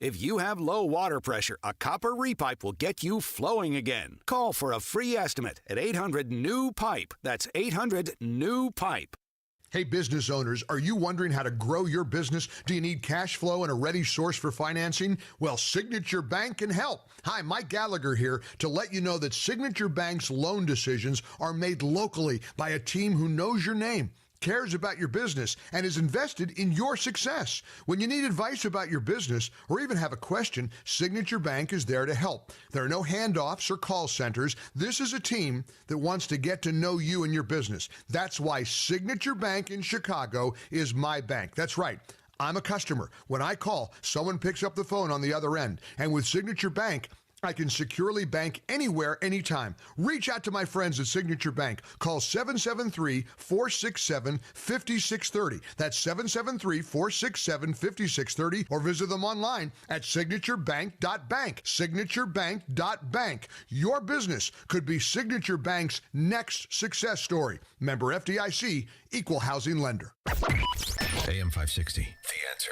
If you have low water pressure, a copper repipe will get you flowing again. Call for a free estimate at 800-NEW-PIPE. That's 800-NEW-PIPE. Hey, business owners, are you wondering how to grow your business? Do you need cash flow and a ready source for financing? Well, Signature Bank can help. Hi, Mike Gallagher here to let you know that Signature Bank's loan decisions are made locally by a team who knows your name, cares about your business, and is invested in your success. When you need advice about your business or even have a question, Signature Bank is there to help. There are no handoffs or call centers. This is a team that wants to get to know you and your business. That's why Signature Bank in Chicago is my bank. That's right. I'm a customer. When I call, someone picks up the phone on the other end. And with Signature Bank, I can securely bank anywhere, anytime. Reach out to my friends at Signature Bank. Call 773-467-5630. That's 773-467-5630. Or visit them online at signaturebank.bank. Signaturebank.bank. Your business could be Signature Bank's next success story. Member FDIC, Equal Housing Lender. AM 560, The Answer.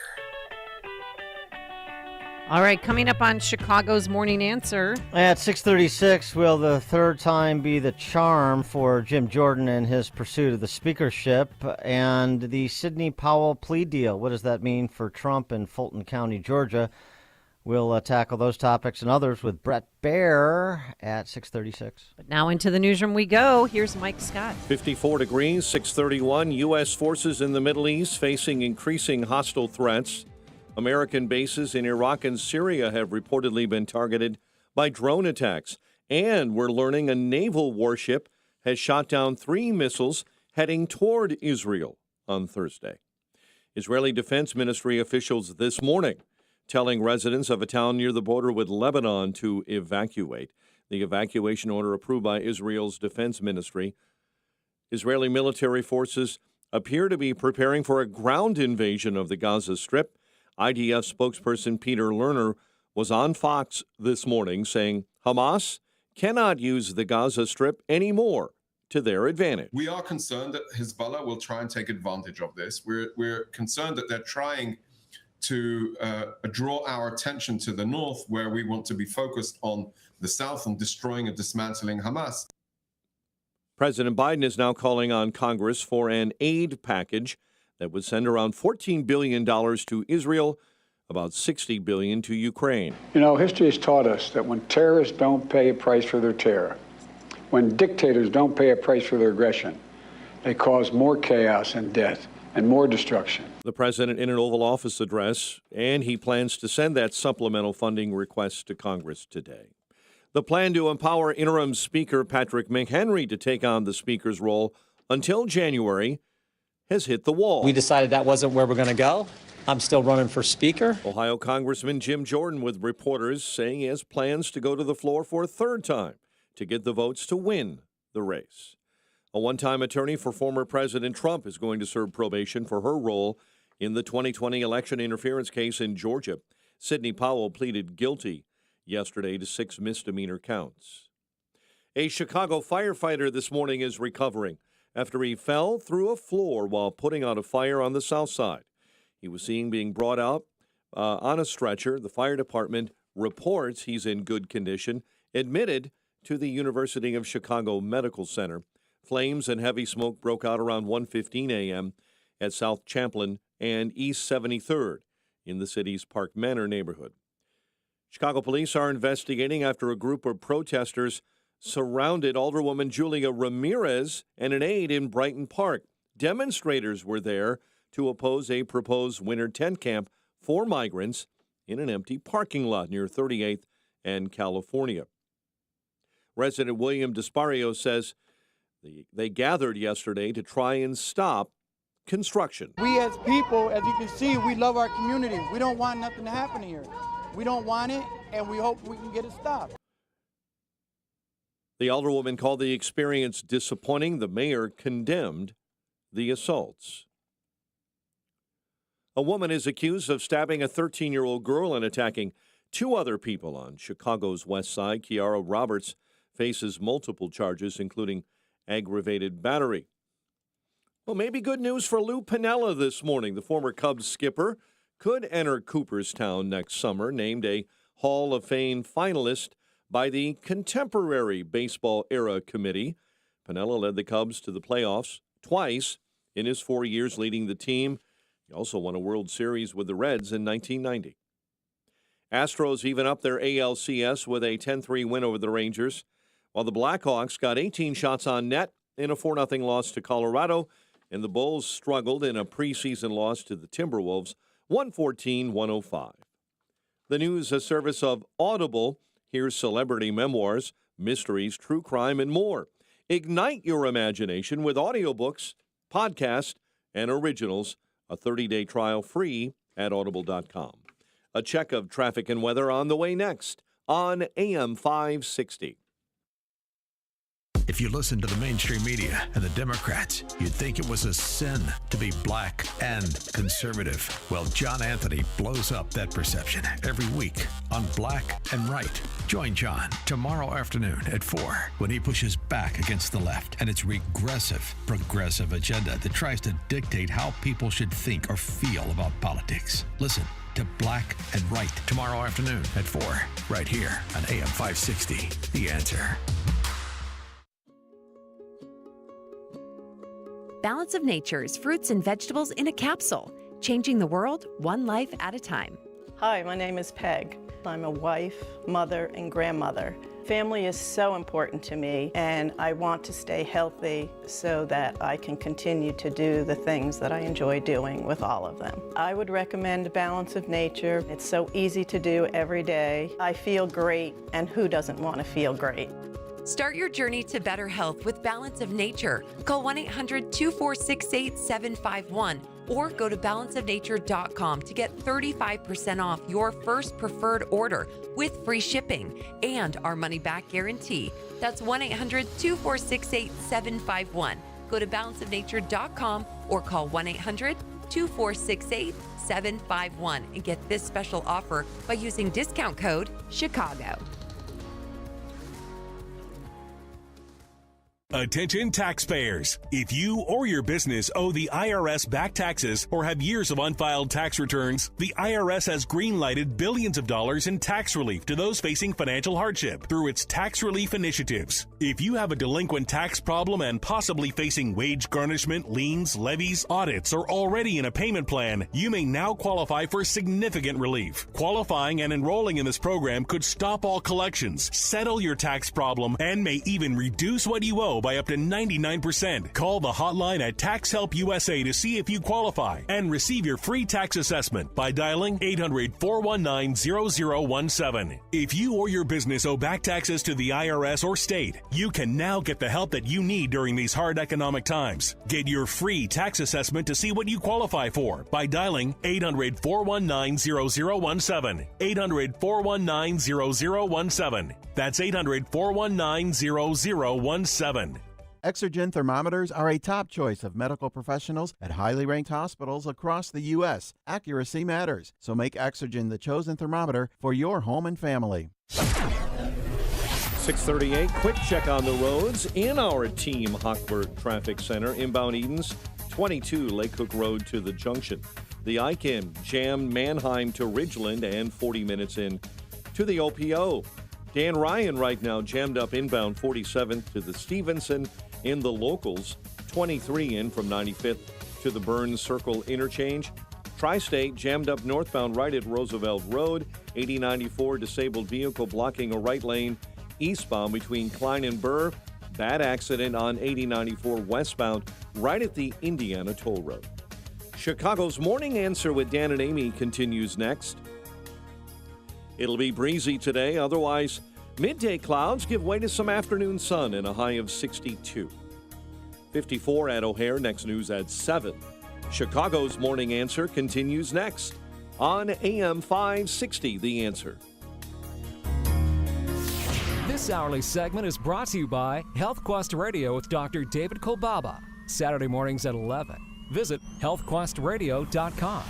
All right, coming up on Chicago's Morning Answer. At 6:36, will the third time be the charm for Jim Jordan in his pursuit of the speakership? And the Sidney Powell plea deal, what does that mean for Trump in Fulton County, Georgia? We'll tackle those topics and others with Brett Baer at 6:36. But now into the newsroom we go. Here's Mike Scott. 54 degrees, 6:31. U.S. forces in the Middle East facing increasing hostile threats. American bases in Iraq and Syria have reportedly been targeted by drone attacks. And we're learning a naval warship has shot down 3 missiles heading toward Israel on Thursday. Israeli Defense Ministry officials this morning telling residents of a town near the border with Lebanon to evacuate. The evacuation order approved by Israel's Defense Ministry. Israeli military forces appear to be preparing for a ground invasion of the Gaza Strip. IDF spokesperson Peter Lerner was on Fox this morning saying Hamas cannot use the Gaza Strip anymore to their advantage. We are concerned that Hezbollah will try and take advantage of this. We're concerned that they're trying to draw our attention to the north, where we want to be focused on the south and destroying and dismantling Hamas. President Biden is now calling on Congress for an aid package that would send around $14 billion to Israel, about $60 billion to Ukraine. You know, history has taught us that when terrorists don't pay a price for their terror, when dictators don't pay a price for their aggression, they cause more chaos and death and more destruction. The president in an Oval Office address, and he plans to send that supplemental funding request to Congress today. The plan to empower interim Speaker Patrick McHenry to take on the Speaker's role until January has hit the wall. We decided that wasn't where we're going to go. I'm still running for Speaker. Ohio Congressman Jim Jordan with reporters saying he has plans to go to the floor for a third time to get the votes to win the race. A one-time attorney for former President Trump is going to serve probation for her role in the 2020 election interference case in Georgia. Sidney Powell pleaded guilty yesterday to 6 misdemeanor counts. A Chicago firefighter this morning is recovering after he fell through a floor while putting out a fire on the south side. He was seen being brought out on a stretcher. The fire department reports he's in good condition, admitted to the University of Chicago Medical Center. Flames and heavy smoke broke out around 1:15 a.m. at South Champlain and East 73rd in the city's Park Manor neighborhood. Chicago police are investigating after a group of protesters surrounded Alderwoman Julia Ramirez and an aide in Brighton Park. Demonstrators were there to oppose a proposed winter tent camp for migrants in an empty parking lot near 38th and California. Resident William Despario says they gathered yesterday to try and stop construction. We as people, as you can see, we love our community. We don't want nothing to happen here. We don't want it, and we hope we can get it stopped. The alderwoman called the experience disappointing. The mayor condemned the assaults. A woman is accused of stabbing a 13-year-old girl and attacking two other people on Chicago's West Side. Kiara Roberts faces multiple charges, including aggravated battery. Well, maybe good news for Lou Piniella this morning. The former Cubs skipper could enter Cooperstown next summer, named a Hall of Fame finalist by the Contemporary Baseball Era Committee. Piniella led the Cubs to the playoffs twice in his 4 years leading the team. He also won a World Series with the Reds in 1990. Astros even up their ALCS with a 10-3 win over the Rangers, while the Blackhawks got 18 shots on net in a 4-0 loss to Colorado, and the Bulls struggled in a preseason loss to the Timberwolves, 114-105. The news, a service of Audible. Here's celebrity memoirs, mysteries, true crime, and more. Ignite your imagination with audiobooks, podcasts, and originals. A 30-day trial free at audible.com. A check of traffic and weather on the way next on AM 560. If you listen to the mainstream media and the Democrats, you'd think it was a sin to be black and conservative. Well, John Anthony blows up that perception every week on Black and Right. Join John tomorrow afternoon at 4 when he pushes back against the left and its regressive, progressive agenda that tries to dictate how people should think or feel about politics. Listen to Black and Right tomorrow afternoon at 4, right here on AM 560. The Answer. Balance of Nature's fruits and vegetables in a capsule, changing the world one life at a time. Hi, my name is Peg. I'm a wife, mother, and grandmother. Family is so important to me, and I want to stay healthy so that I can continue to do the things that I enjoy doing with all of them. I would recommend Balance of Nature. It's so easy to do every day. I feel great, and who doesn't want to feel great? Start your journey to better health with Balance of Nature. Call 1-800-246-8751 or go to balanceofnature.com to get 35% off your first preferred order with free shipping and our money-back guarantee. That's 1-800-246-8751. Go to balanceofnature.com or call 1-800-246-8751 and get this special offer by using discount code CHICAGO. Attention taxpayers. If you or your business owe the IRS back taxes or have years of unfiled tax returns, the IRS has green-lighted billions of dollars in tax relief to those facing financial hardship through its tax relief initiatives. If you have a delinquent tax problem and possibly facing wage garnishment, liens, levies, audits, or already in a payment plan, you may now qualify for significant relief. Qualifying and enrolling in this program could stop all collections, settle your tax problem, and may even reduce what you owe by up to 99%. Call the hotline at Tax Help USA to see if you qualify and receive your free tax assessment by dialing 800-419-0017. If you or your business owe back taxes to the IRS or state, you can now get the help that you need during these hard economic times. Get your free tax assessment to see what you qualify for by dialing 800-419-0017. 800-419-0017. That's 800-419-0017. Exergen thermometers are a top choice of medical professionals at highly ranked hospitals across the U.S. Accuracy matters, so make Exergen the chosen thermometer for your home and family. 6:38, quick check on the roads in our Team Hochberg Traffic Center. Inbound Edens, 22 Lake Hook Road to the junction. The ICAM jammed Manheim to Ridgeland and 40 minutes in to the OPO. Dan Ryan right now jammed up inbound 47th to the Stevenson in the locals, 23 in from 95th to the Burns Circle interchange. Tri-State jammed up northbound right at Roosevelt Road, 8094 disabled vehicle blocking a right lane eastbound between Klein and Burr. Bad accident on 8094 westbound right at the Indiana Toll Road. Chicago's Morning Answer with Dan and Amy continues next. It'll be breezy today. Otherwise, midday clouds give way to some afternoon sun and a high of 62. 54 at O'Hare. Next news at 7. Chicago's Morning Answer continues next on AM 560, The Answer. This hourly segment is brought to you by HealthQuest Radio with Dr. David Kolbaba. Saturday mornings at 11. Visit healthquestradio.com.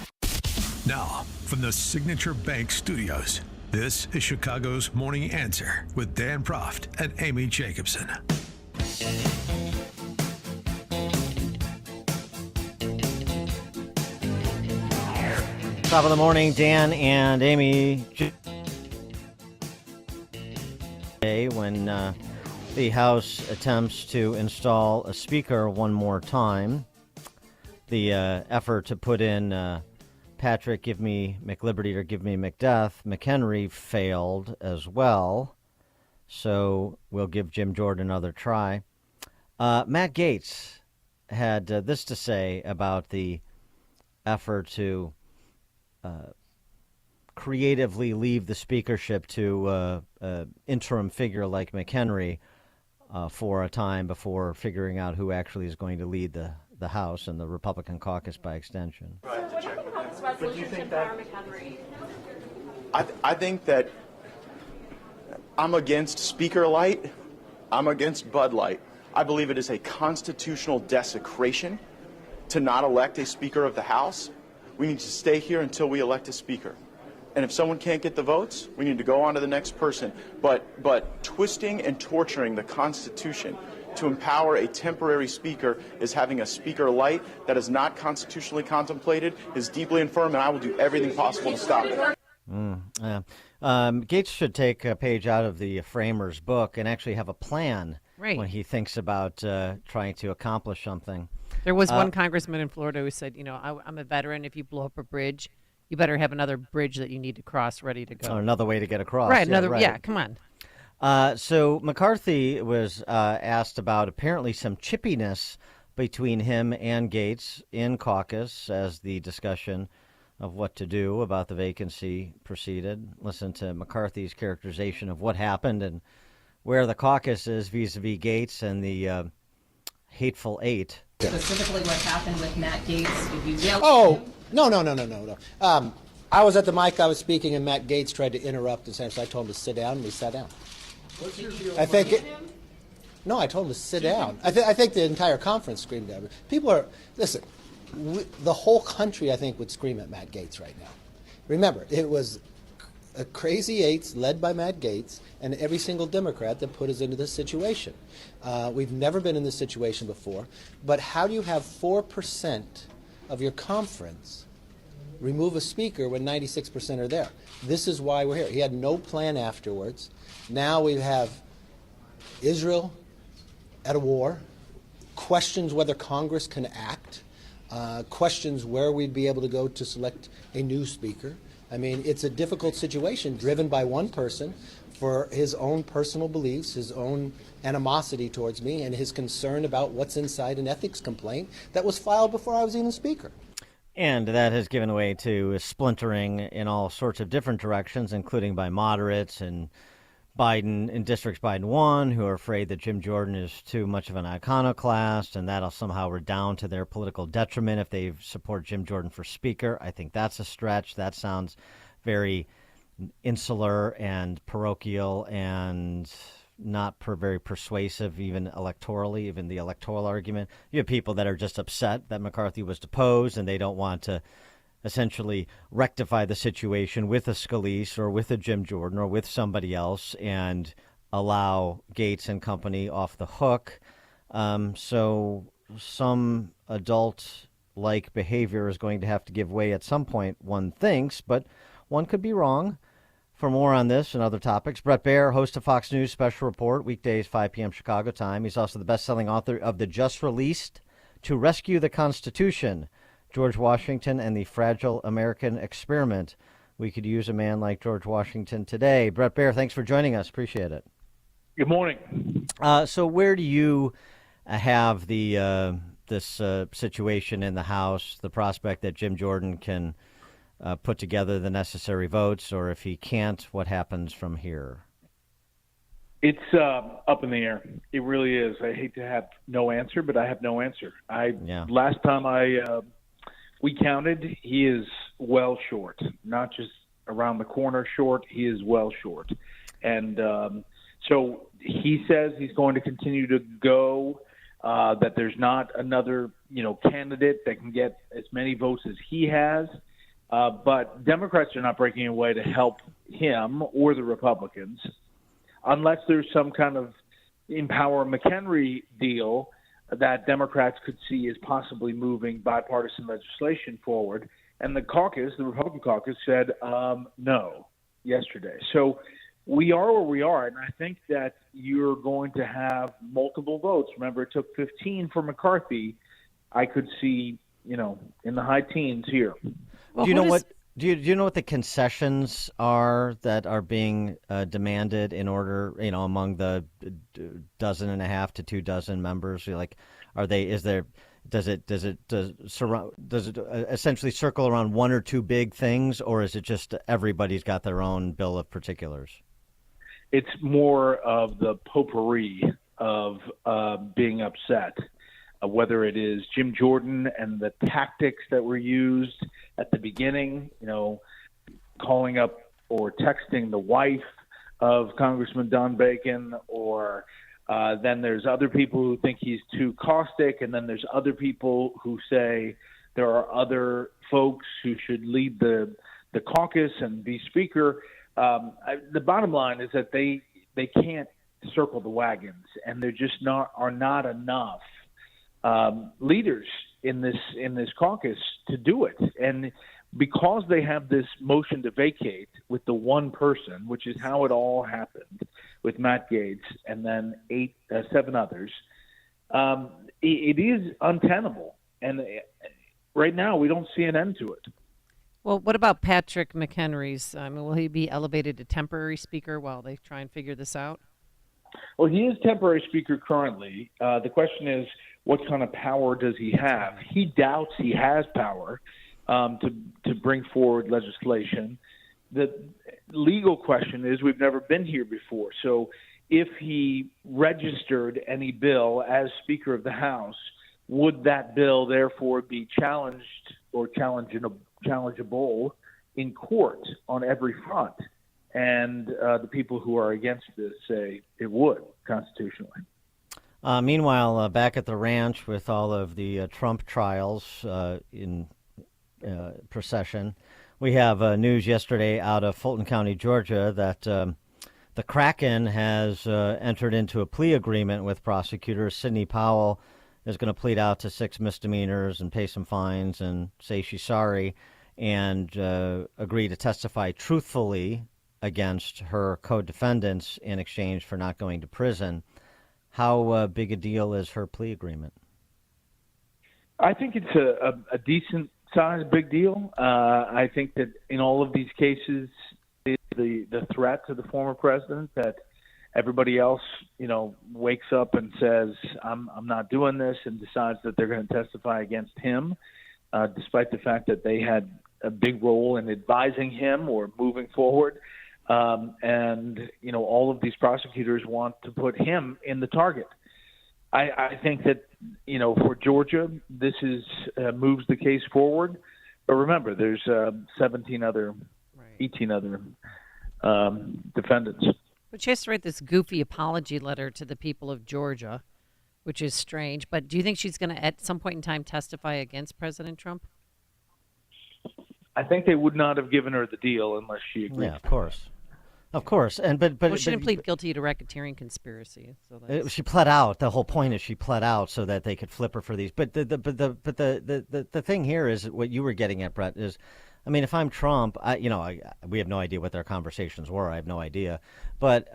Now, from the Signature Bank Studios, this is Chicago's Morning Answer with Dan Proft and Amy Jacobson. Top of the morning, Dan and Amy. When the House attempts to install a speaker one more time, the effort to put in Patrick, give me McLiberty or give me McDeath, McHenry failed as well. So we'll give Jim Jordan another try. Matt Gaetz had this to say about the effort to creatively leave the speakership to interim figure like McHenry for a time before figuring out who actually is going to lead the House and the Republican caucus by extension. But do you think that I think that I'm against Speaker Light. I'm against Bud Light. I believe it is a constitutional desecration to not elect a Speaker of the House. We need to stay here until we elect a Speaker. And if someone can't get the votes, we need to go on to the next person. But twisting and torturing the Constitution to empower a temporary speaker is having a Speaker Light that is not constitutionally contemplated, is deeply infirm, and I will do everything possible to stop it. Gaetz should take a page out of the Framers' book and actually have a plan when he thinks about trying to accomplish something. There was one congressman in Florida who said, I'm a veteran. If you blow up a bridge, you better have another bridge that you need to cross ready to go. Or another way to get across. Right, come on. So McCarthy was asked about apparently some chippiness between him and Gaetz in caucus as the discussion of what to do about the vacancy proceeded. Listen to McCarthy's characterization of what happened and where the caucus is vis-a-vis Gaetz and the hateful eight. Specifically what happened with Matt Gaetz? Did you yell? Oh, no. I was at the mic, I was speaking, and Matt Gaetz tried to interrupt and so I told him to sit down, and we sat down. What's your deal? I told him to sit down. I think the entire conference screamed at him. People are, listen, the whole country, I think, would scream at Matt Gaetz right now. Remember, it was a crazy eights led by Matt Gaetz and every single Democrat that put us into this situation. We've never been in this situation before, but how do you have 4% of your conference remove a speaker when 96% are there? This is why we're here. He had no plan afterwards. Now we have Israel at a war, questions whether Congress can act, questions where we'd be able to go to select a new speaker. I mean, it's a difficult situation driven by one person for his own personal beliefs, his own animosity towards me, and his concern about what's inside an ethics complaint that was filed before I was even Speaker. And that has given way to splintering in all sorts of different directions, including by moderates and Biden in districts Biden won, who are afraid that Jim Jordan is too much of an iconoclast, and that'll somehow redound to their political detriment if they support Jim Jordan for Speaker. I think that's a stretch. That sounds very insular and parochial and not very persuasive, even electorally, even the electoral argument. You have people that are just upset that McCarthy was deposed, and they don't want to essentially rectify the situation with a Scalise or with a Jim Jordan or with somebody else and allow Gaetz and company off the hook. So some adult-like behavior is going to have to give way at some point, one thinks, but one could be wrong. For more on this and other topics, Bret Baier, host of Fox News Special Report, weekdays 5 p.m. Chicago time. He's also the best-selling author of the just-released To Rescue the Constitution, George Washington and the Fragile American Experiment. We could use a man like George Washington today. Bret Baier, thanks for joining us. Appreciate it. Good morning. So where do you have the this situation in the House, the prospect that Jim Jordan can put together the necessary votes, or if he can't, what happens from here? It's up in the air. It really is. I hate to have no answer, but I have no answer. Last time we counted, he is well short. Not just around the corner short, he is well short. And so he says he's going to continue to go, that there's not another, candidate that can get as many votes as he has. But Democrats are not breaking away to help him or the Republicans unless there's some kind of Empower McHenry deal that Democrats could see as possibly moving bipartisan legislation forward. And the Republican caucus said no yesterday. So we are where we are, and I think that you're going to have multiple votes. Remember, it took 15 for McCarthy. I could see, in the high teens here. Well, do you know what the concessions are that are being demanded in order, among the dozen and a half to 2 dozen members? Does it essentially circle around one or two big things, or is it just everybody's got their own bill of particulars? It's more of the potpourri of being upset, whether it is Jim Jordan and the tactics that were used at the beginning, calling up or texting the wife of Congressman Don Bacon, or then there's other people who think he's too caustic, and then there's other people who say there are other folks who should lead the caucus and be speaker. The bottom line is that they can't circle the wagons, and there just are not enough leaders in this caucus to do it. And because they have this motion to vacate with the one person, which is how it all happened with Matt Gaetz and then 7 others, it is untenable. And right now we don't see an end to it. Well, what about Patrick McHenry's? Will he be elevated to temporary speaker while they try and figure this out? Well, he is temporary speaker currently. The question is, what kind of power does he have? He doubts he has power to bring forward legislation. The legal question is, we've never been here before. So if he registered any bill as Speaker of the House, would that bill therefore be challenged or challengeable in court on every front? And the people who are against this say it would constitutionally. Meanwhile, back at the ranch with all of the Trump trials in procession, we have news yesterday out of Fulton County, Georgia, that the Kraken has entered into a plea agreement with prosecutors. Sidney Powell is going to plead out to 6 misdemeanors and pay some fines and say she's sorry, and agree to testify truthfully against her co-defendants in exchange for not going to prison. How big a deal is her plea agreement? I think it's a decent size, big deal. I think that in all of these cases, the threat to the former president that everybody else, wakes up and says, I'm not doing this, and decides that they're going to testify against him, despite the fact that they had a big role in advising him or moving forward. And all of these prosecutors want to put him in the target. I think that, for Georgia, this moves the case forward. But remember, there's 18 other defendants. But she has to write this goofy apology letter to the people of Georgia, which is strange. But do you think she's going to, at some point in time, testify against President Trump? I think they would not have given her the deal unless she agreed. Yeah, of course. Of course, but she didn't plead guilty to racketeering conspiracy. So she pled out. The whole point is she pled out so that they could flip her for these. But the thing here is what you were getting at, Brett. Is, I mean, if I'm Trump, we have no idea what their conversations were. I have no idea. But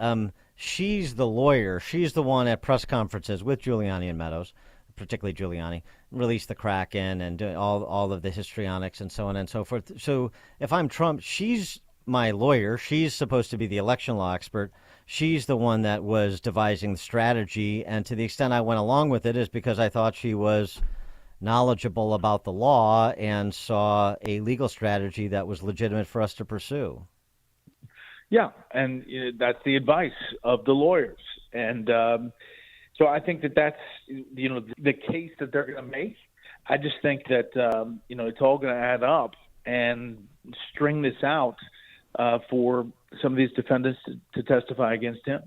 she's the lawyer. She's the one at press conferences with Giuliani and Meadows, particularly Giuliani, released the Kraken and all of the histrionics and so on and so forth. So if I'm Trump, she's my lawyer. She's supposed to be the election law expert. she's the one that was devising the strategy. And to the extent I went along with it is because I thought she was knowledgeable about the law and saw a legal strategy that was legitimate for us to pursue. Yeah, and that's the advice of the lawyers. And so I think that's, the case that they're going to make. I just think that, it's all going to add up and string this out for some of these defendants to testify against him.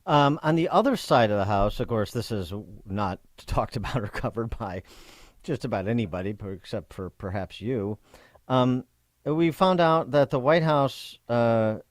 On the other side of the House, of course, this is not talked about or covered by just about anybody except for perhaps you. We found out that the White House, that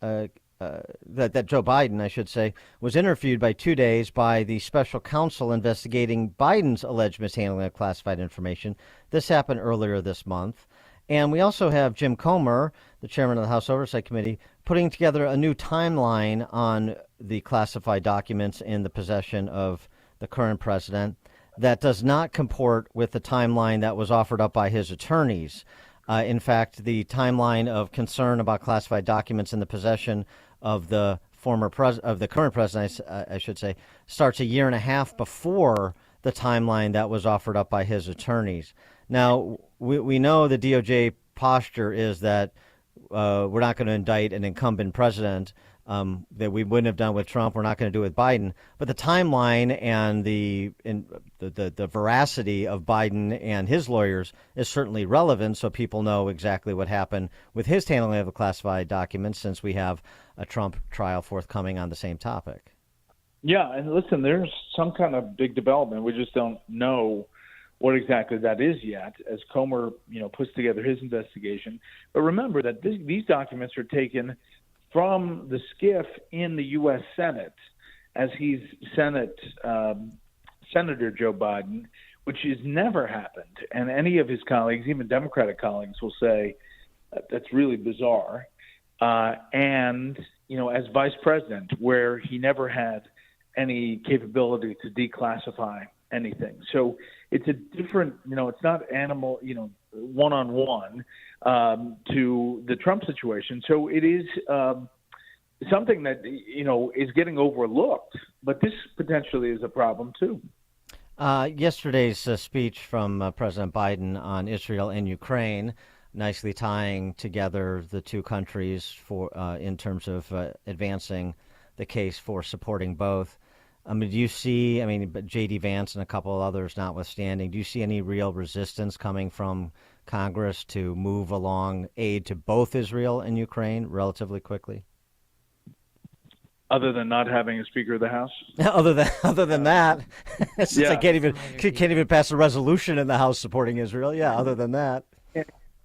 Joe Biden, I should say, was interviewed by 2 days by the special counsel investigating Biden's alleged mishandling of classified information. This happened earlier this month. And we also have Jim Comer, the chairman of the House Oversight Committee, putting together a new timeline on the classified documents in the possession of the current president that does not comport with the timeline that was offered up by his attorneys. In fact, the timeline of concern about classified documents in the possession of the current president, I should say, starts a year and a half before the timeline that was offered up by his attorneys. Now, we know the DOJ posture is that we're not going to indict an incumbent president, that we wouldn't have done with Trump. We're not going to do it with Biden. But the timeline and the veracity of Biden and his lawyers is certainly relevant, so people know exactly what happened with his handling of the classified documents, since we have a Trump trial forthcoming on the same topic. Yeah, and listen, there's some kind of big development. We just don't know what exactly that is yet, as Comer, puts together his investigation. But remember that these documents are taken from the SCIF in the U.S. Senate, as he's Senator Joe Biden, which has never happened. And any of his colleagues, even Democratic colleagues, will say that's really bizarre. And, as vice president, where he never had any capability to declassify anything. So it's a different, it's not animal, one-on-one to the Trump situation. So it is something that, is getting overlooked. But this potentially is a problem, too. Yesterday's speech from President Biden on Israel and Ukraine, nicely tying together the two countries for in terms of advancing the case for supporting both. Do you see, but J.D. Vance and a couple of others notwithstanding, do you see any real resistance coming from Congress to move along aid to both Israel and Ukraine relatively quickly? Other than not having a Speaker of the House? other than that, since I can't even pass a resolution in the House supporting Israel. Yeah, other than that.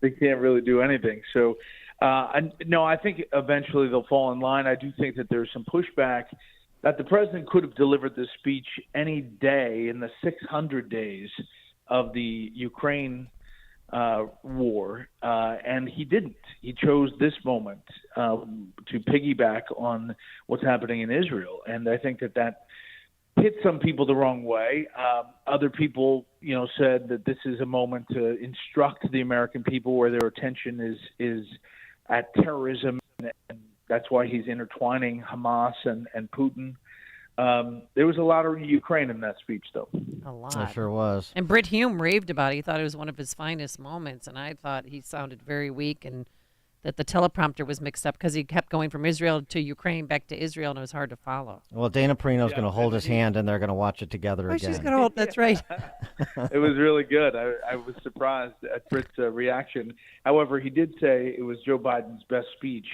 They can't really do anything. So, no, I think eventually they'll fall in line. I do think that there's some pushback that the president could have delivered this speech any day in the 600 days of the Ukraine war, and he didn't. He chose this moment to piggyback on what's happening in Israel, and I think that hit some people the wrong way. Other people, said that this is a moment to instruct the American people where their attention is at terrorism, and that's why he's intertwining Hamas and Putin. There was a lot of Ukraine in that speech, though. A lot. There sure was. And Britt Hume raved about it. He thought it was one of his finest moments, and I thought he sounded very weak and that the teleprompter was mixed up because he kept going from Israel to Ukraine back to Israel, and it was hard to follow. Well, Dana Perino's going to hold his hand, and they're going to watch it together again. She's going to hold. That's right. It was really good. I was surprised at Britt's reaction. However, he did say it was Joe Biden's best speech.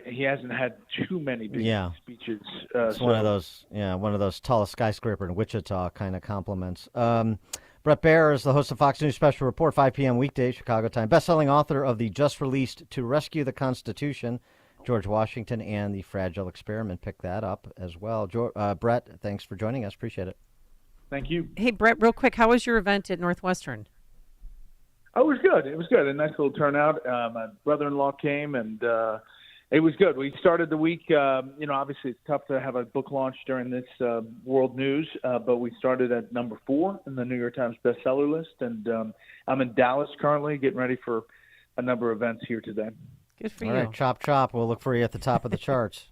He hasn't had too many big speeches. It's one of those tallest skyscraper in Wichita kind of compliments. Brett Baer is the host of Fox News Special Report, 5 p.m. weekdays, Chicago time. Best-selling author of the just-released To Rescue the Constitution, George Washington, and The Fragile Experiment. Pick that up as well. Brett, thanks for joining us. Appreciate it. Thank you. Hey, Brett, real quick, how was your event at Northwestern? Oh, it was good. It was good. A nice little turnout. My brother-in-law came, and it was good. We started the week, obviously it's tough to have a book launch during this world news, but we started at number 4 in the New York Times bestseller list. And I'm in Dallas currently getting ready for a number of events here today. Good for you. All right, chop, chop. We'll look for you at the top of the charts.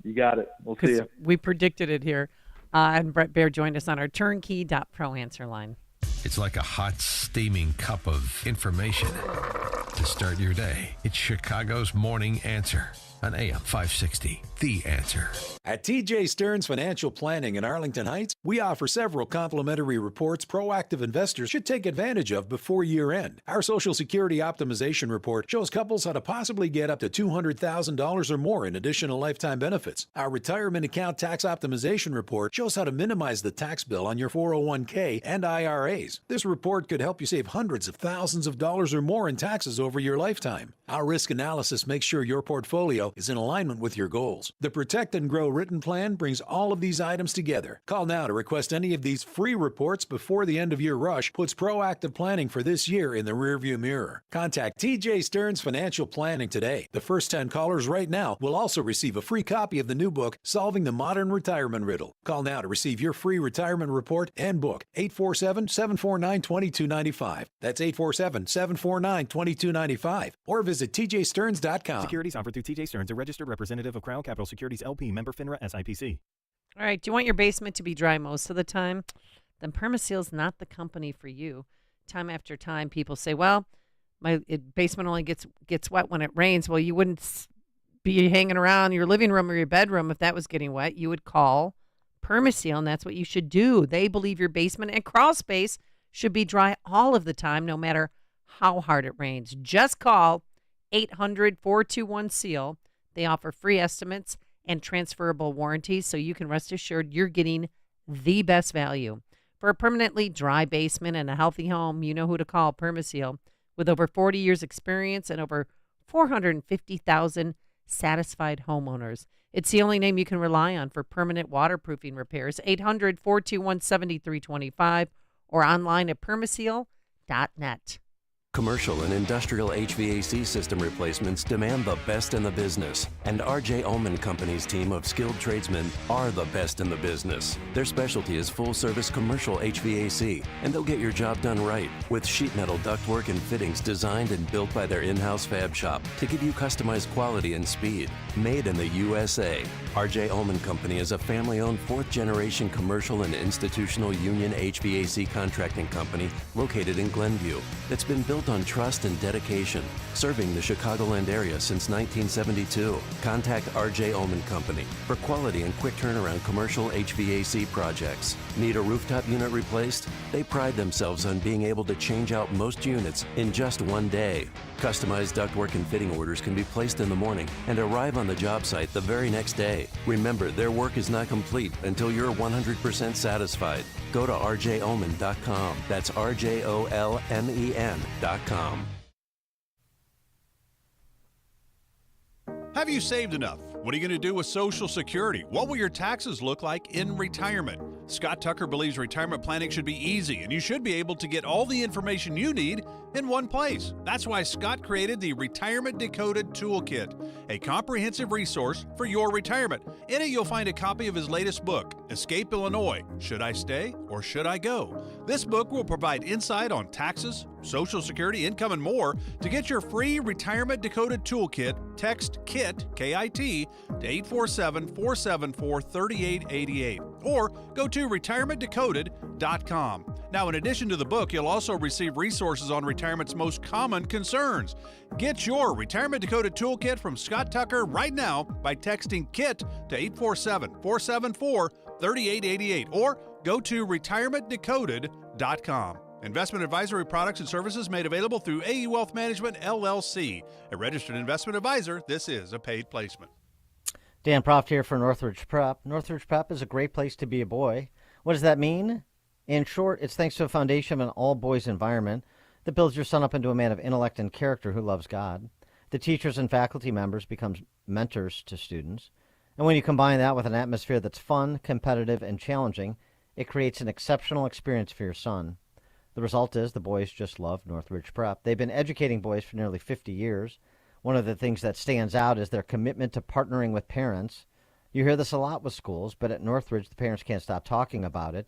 You got it. We'll see you. We predicted it here. And Brett Baer joined us on our turnkey.pro answer line. It's like a hot, steaming cup of information to start your day. It's Chicago's Morning Answer on AM 560. The Answer. At TJ Stearns Financial Planning in Arlington Heights, we offer several complimentary reports proactive investors should take advantage of before year end. Our Social Security Optimization Report shows couples how to possibly get up to $200,000 or more in additional lifetime benefits. Our Retirement Account Tax Optimization Report shows how to minimize the tax bill on your 401k and IRAs. This report could help you save hundreds of thousands of dollars or more in taxes over your lifetime. Our risk analysis makes sure your portfolio is in alignment with your goals. The Protect and Grow written plan brings all of these items together. Call now to request any of these free reports before the end of year rush puts proactive planning for this year in the rearview mirror. Contact TJ Stearns Financial Planning today. The first 10 callers right now will also receive a free copy of the new book, Solving the Modern Retirement Riddle. Call now to receive your free retirement report and book. 847-749-2295. That's 847-749-2295. Or visit tjstearns.com. Securities offered through TJ Stearns, a registered representative of Crown Capital Securities LP, member FINRA SIPC. All right. Do you want your basement to be dry most of the time? Then Permaseal's not the company for you. Time after time, people say, well, my basement only gets wet when it rains. Well, you wouldn't be hanging around your living room or your bedroom if that was getting wet. You would call Permaseal, and that's what you should do. They believe your basement and crawl space should be dry all of the time, no matter how hard it rains. Just call 800-421-SEAL. They offer free estimates and transferable warranties, so you can rest assured you're getting the best value. For a permanently dry basement and a healthy home, you know who to call. Permaseal. With over 40 years experience and over 450,000 satisfied homeowners. It's the only name you can rely on for permanent waterproofing repairs. 800-421-7325 or online at permaseal.net. Commercial and industrial HVAC system replacements demand the best in the business, and R.J. Ullman Company's team of skilled tradesmen are the best in the business. Their specialty is full-service commercial HVAC, and they'll get your job done right with sheet metal ductwork and fittings designed and built by their in-house fab shop to give you customized quality and speed. Made in the USA, R.J. Ullman Company is a family-owned fourth-generation commercial and institutional union HVAC contracting company located in Glenview that's been built on trust and dedication, serving the Chicagoland area since 1972. Contact R.J. Ullman Company for quality and quick turnaround commercial HVAC projects. Need a rooftop unit replaced? They pride themselves on being able to change out most units in just one day. Customized ductwork and fitting orders can be placed in the morning and arrive on the job site the very next day. Remember, their work is not complete until you're 100% satisfied. Go to rjullman.com. That's rjullmen.com. Have you saved enough? What are you going to do with Social Security? What will your taxes look like in retirement? Scott Tucker believes retirement planning should be easy, and you should be able to get all the information you need in one place. That's why Scott created the Retirement Decoded Toolkit, a comprehensive resource for your retirement. In it, you'll find a copy of his latest book, Escape Illinois: Should I Stay or Should I Go? This book will provide insight on taxes, Social Security, income, and more. To get your free Retirement Decoded Toolkit, text KIT, K-I-T, to 847-474-3888 or go to retirementdecoded.com. Now, in addition to the book, you'll also receive resources on retirement's most common concerns. Get your Retirement Decoded Toolkit from Scott Tucker right now by texting KIT to 847-474-3888 or go to retirementdecoded.com. Investment advisory products and services made available through AE Wealth Management, LLC. A registered investment advisor, this is a paid placement. Dan Proft here for Northridge Prep. Northridge Prep is a great place to be a boy. What does that mean? In short, it's thanks to a foundation of an all-boys environment that builds your son up into a man of intellect and character who loves God. The teachers and faculty members become mentors to students. And when you combine that with an atmosphere that's fun, competitive, and challenging, it creates an exceptional experience for your son. The result is the boys just love Northridge Prep. They've been educating boys for nearly 50 years. One of the things that stands out is their commitment to partnering with parents. You hear this a lot with schools, but at Northridge, the parents can't stop talking about it.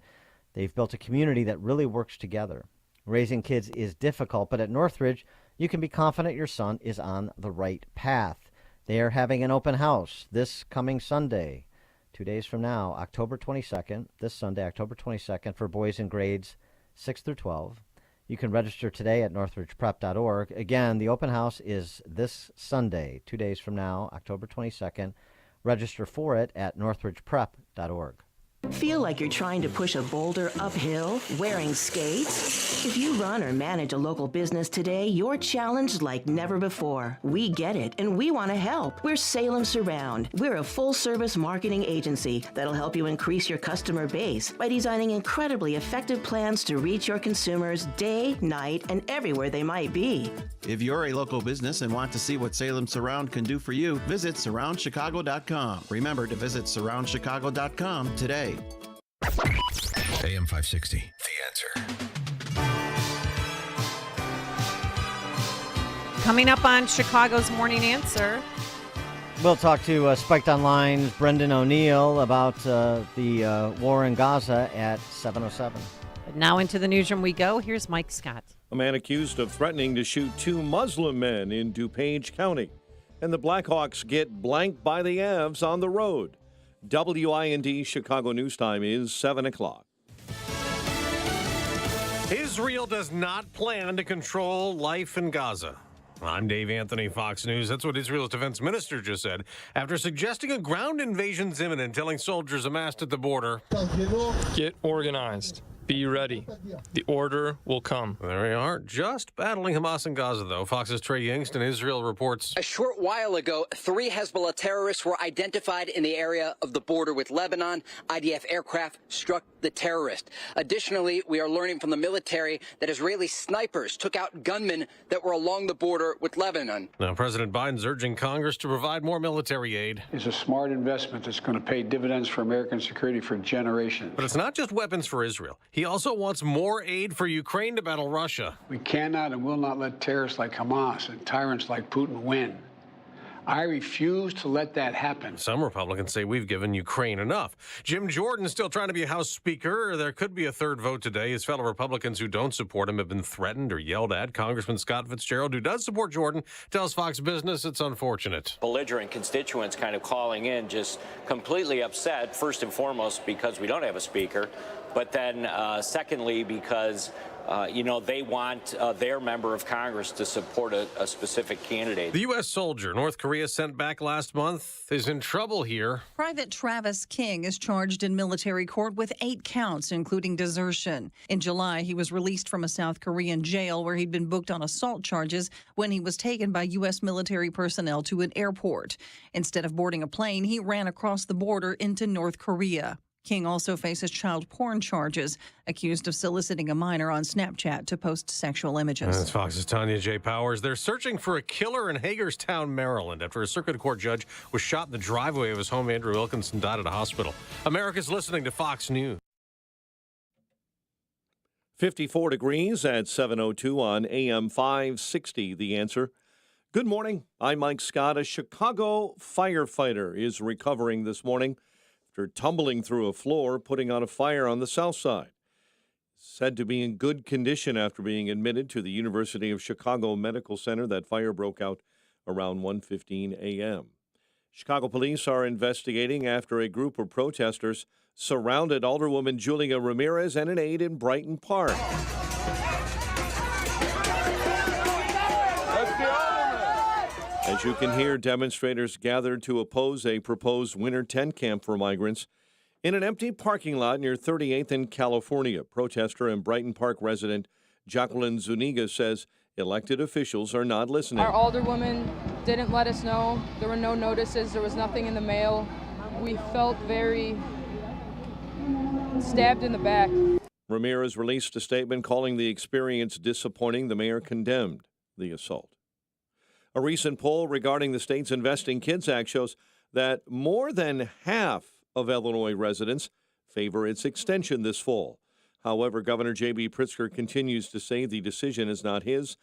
They've built a community that really works together. Raising kids is difficult, but at Northridge, you can be confident your son is on the right path. They are having an open house this coming Sunday, 2 days from now, October 22nd, this Sunday, October 22nd, for boys in grades 6 through 12. You can register today at northridgeprep.org. Again, the open house is this Sunday, 2 days from now, October 22nd. Register for it at northridgeprep.org. Feel like you're trying to push a boulder uphill wearing skates? If you run or manage a local business today, you're challenged like never before. We get it, and we want to help. We're Salem Surround. We're a full-service marketing agency that'll help you increase your customer base by designing incredibly effective plans to reach your consumers day, night, and everywhere they might be. If you're a local business and want to see what Salem Surround can do for you, visit surroundchicago.com. Remember to visit surroundchicago.com today. AM 560, The Answer. Coming up on Chicago's Morning Answer. We'll talk to Spiked Online's Brendan O'Neill about the war in Gaza at 7:07. But now into the newsroom we go. Here's Mike Scott. A man accused of threatening to shoot 2 Muslim men in DuPage County. And the Blackhawks get blanked by the Avs on the road. WIND Chicago News Time is 7 o'clock. Israel does not plan to control life in Gaza. I'm Dave Anthony, Fox News. That's what Israel's defense minister just said after suggesting a ground invasion's imminent, telling soldiers amassed at the border, "Get organized. Be ready. The order will come." There we are, just battling Hamas in Gaza, though. Fox's Trey Youngston, Israel reports. A short while ago, 3 Hezbollah terrorists were identified in the area of the border with Lebanon. IDF aircraft struck the terrorist. Additionally, we are learning from the military that Israeli snipers took out gunmen that were along the border with Lebanon. Now, President Biden's urging Congress to provide more military aid. It's a smart investment that's going to pay dividends for American security for generations. But it's not just weapons for Israel. He also wants more aid for Ukraine to battle Russia. We cannot and will not let terrorists like Hamas and tyrants like Putin win. I refuse to let that happen. Some Republicans say we've given Ukraine enough. Jim Jordan is still trying to be House Speaker. There could be a third vote today. His fellow Republicans who don't support him have been threatened or yelled at. Congressman Scott Fitzgerald, who does support Jordan, tells Fox Business it's unfortunate. Belligerent constituents kind of calling in, just completely upset, first and foremost, because we don't have a speaker, but then secondly, because they want their member of Congress to support a specific candidate. The U.S. soldier North Korea sent back last month is in trouble here. Private Travis King is charged in military court with 8 counts, including desertion. In July, he was released from a South Korean jail where he'd been booked on assault charges when he was taken by U.S. military personnel to an airport. Instead of boarding a plane, he ran across the border into North Korea. King also faces child porn charges, accused of soliciting a minor on Snapchat to post sexual images. That's Fox's Tanya J. Powers. They're searching for a killer in Hagerstown, Maryland, after a circuit court judge was shot in the driveway of his home. Andrew Wilkinson died at a hospital. America's listening to Fox News. 54 degrees at 7:02 on AM 560, The Answer. Good morning. I'm Mike Scott. A Chicago firefighter is recovering this morning after tumbling through a floor, putting out a fire on the south side. Said to be in good condition after being admitted to the University of Chicago Medical Center. That fire broke out around 1:15 a.m. Chicago police are investigating after a group of protesters surrounded Alderwoman Julia Ramirez and an aide in Brighton Park. As you can hear, demonstrators gathered to oppose a proposed winter tent camp for migrants in an empty parking lot near 38th and California. Protester and Brighton Park resident Jacqueline Zuniga says elected officials are not listening. Our alderwoman didn't let us know. There were no notices. There was nothing in the mail. We felt very stabbed in the back. Ramirez released a statement calling the experience disappointing. The mayor condemned the assault. A recent poll regarding the state's Investing Kids Act shows that more than half of Illinois residents favor its extension this fall. However, Governor J.B. Pritzker continues to say the decision is not his.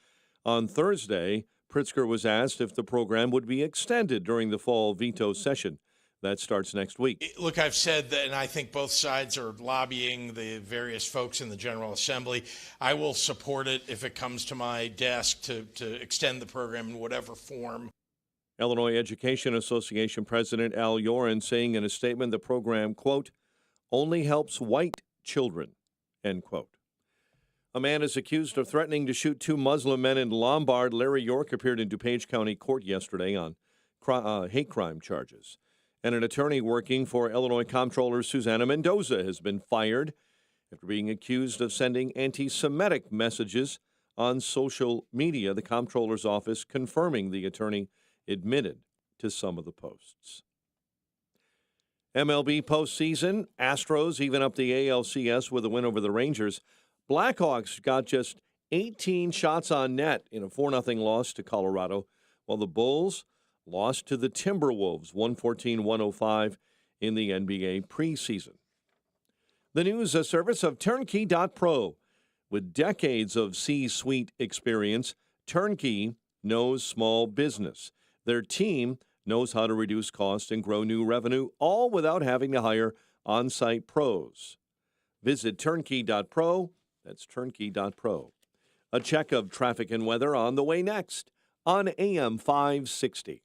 On Thursday, Pritzker was asked if the program would be extended during the fall veto session. That starts next week. Look, I've said that, and I think both sides are lobbying the various folks in the General Assembly. I will support it if it comes to my desk to extend the program in whatever form. Illinois Education Association President Al Yoren saying in a statement the program, quote, only helps white children, end quote. A man is accused of threatening to shoot two Muslim men in Lombard. Larry York appeared in DuPage County Court yesterday on hate crime charges. And an attorney working for Illinois Comptroller Susana Mendoza has been fired after being accused of sending anti-Semitic messages on social media. The Comptroller's office confirming the attorney admitted to some of the posts. MLB postseason, Astros even up the ALCS with a win over the Rangers. Blackhawks got just 18 shots on net in a 4-0 loss to Colorado, while the Bulls lost to the Timberwolves 114-105 in the NBA preseason. The news service of Turnkey.pro. With decades of C-suite experience, Turnkey knows small business. Their team knows how to reduce costs and grow new revenue, all without having to hire on-site pros. Visit Turnkey.pro. That's Turnkey.pro. A check of traffic and weather on the way next on AM 560.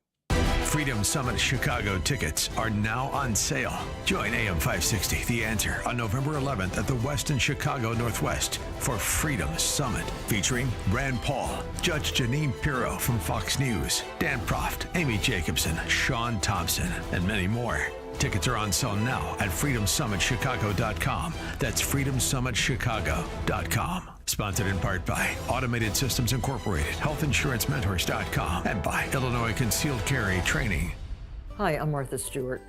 Freedom Summit Chicago tickets are now on sale. Join AM 560, The Answer, on November 11th at the Westin Chicago Northwest for Freedom Summit, featuring Rand Paul, Judge Janine Pirro from Fox News, Dan Proft, Amy Jacobson, Sean Thompson, and many more. Tickets are on sale now at freedomsummitchicago.com. That's freedomsummitchicago.com. Sponsored in part by Automated Systems Incorporated, HealthInsuranceMentors.com, and by Illinois Concealed Carry Training. Hi, I'm Martha Stewart.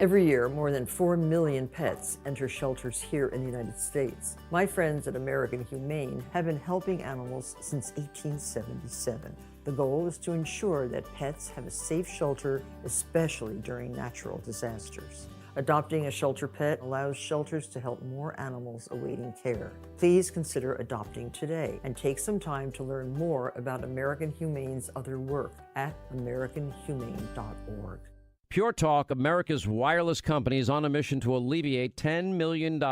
Every year, more than 4 million pets enter shelters here in the United States. My friends at American Humane have been helping animals since 1877. The goal is to ensure that pets have a safe shelter, especially during natural disasters. Adopting a shelter pet allows shelters to help more animals awaiting care. Please consider adopting today and take some time to learn more about American Humane's other work at americanhumane.org. Pure Talk, America's wireless company, is on a mission to alleviate $10 million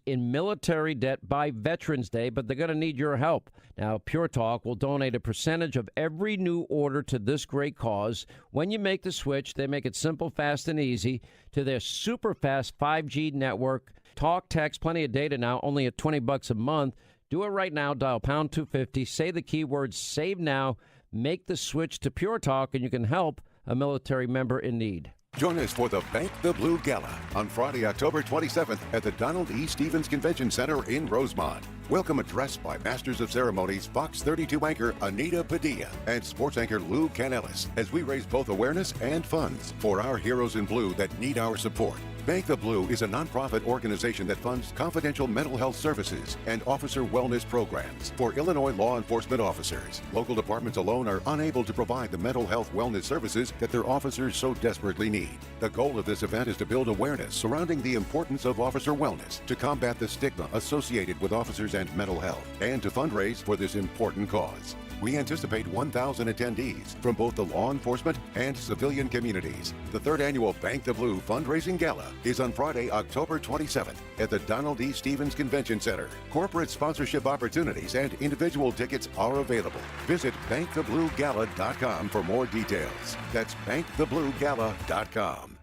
in military debt by Veterans Day, but they're going to need your help. Now, Pure Talk will donate a percentage of every new order to this great cause. When you make the switch, they make it simple, fast, and easy to their super fast 5G network. Talk, text, plenty of data now, only at $20 a month. Do it right now. Dial pound 250. Say the keyword SAVE NOW. Make the switch to Pure Talk, and you can help a military member in need. Join us for the Bank the Blue Gala on Friday, October 27th at the Donald E. Stevens Convention Center in Rosemont. Welcome address by Masters of Ceremonies Fox 32 anchor Anita Padilla and sports anchor Lou Canellis as we raise both awareness and funds for our heroes in blue that need our support. Bank the Blue is a nonprofit organization that funds confidential mental health services and officer wellness programs for Illinois law enforcement officers. Local departments alone are unable to provide the mental health wellness services that their officers so desperately need. The goal of this event is to build awareness surrounding the importance of officer wellness, to combat the stigma associated with officers and mental health, and to fundraise for this important cause. We anticipate 1,000 attendees from both the law enforcement and civilian communities. The third annual Bank the Blue fundraising gala is on Friday, October 27th at the Donald E. Stevens Convention Center. Corporate sponsorship opportunities and individual tickets are available. Visit bankthebluegala.com for more details. That's bankthebluegala.com.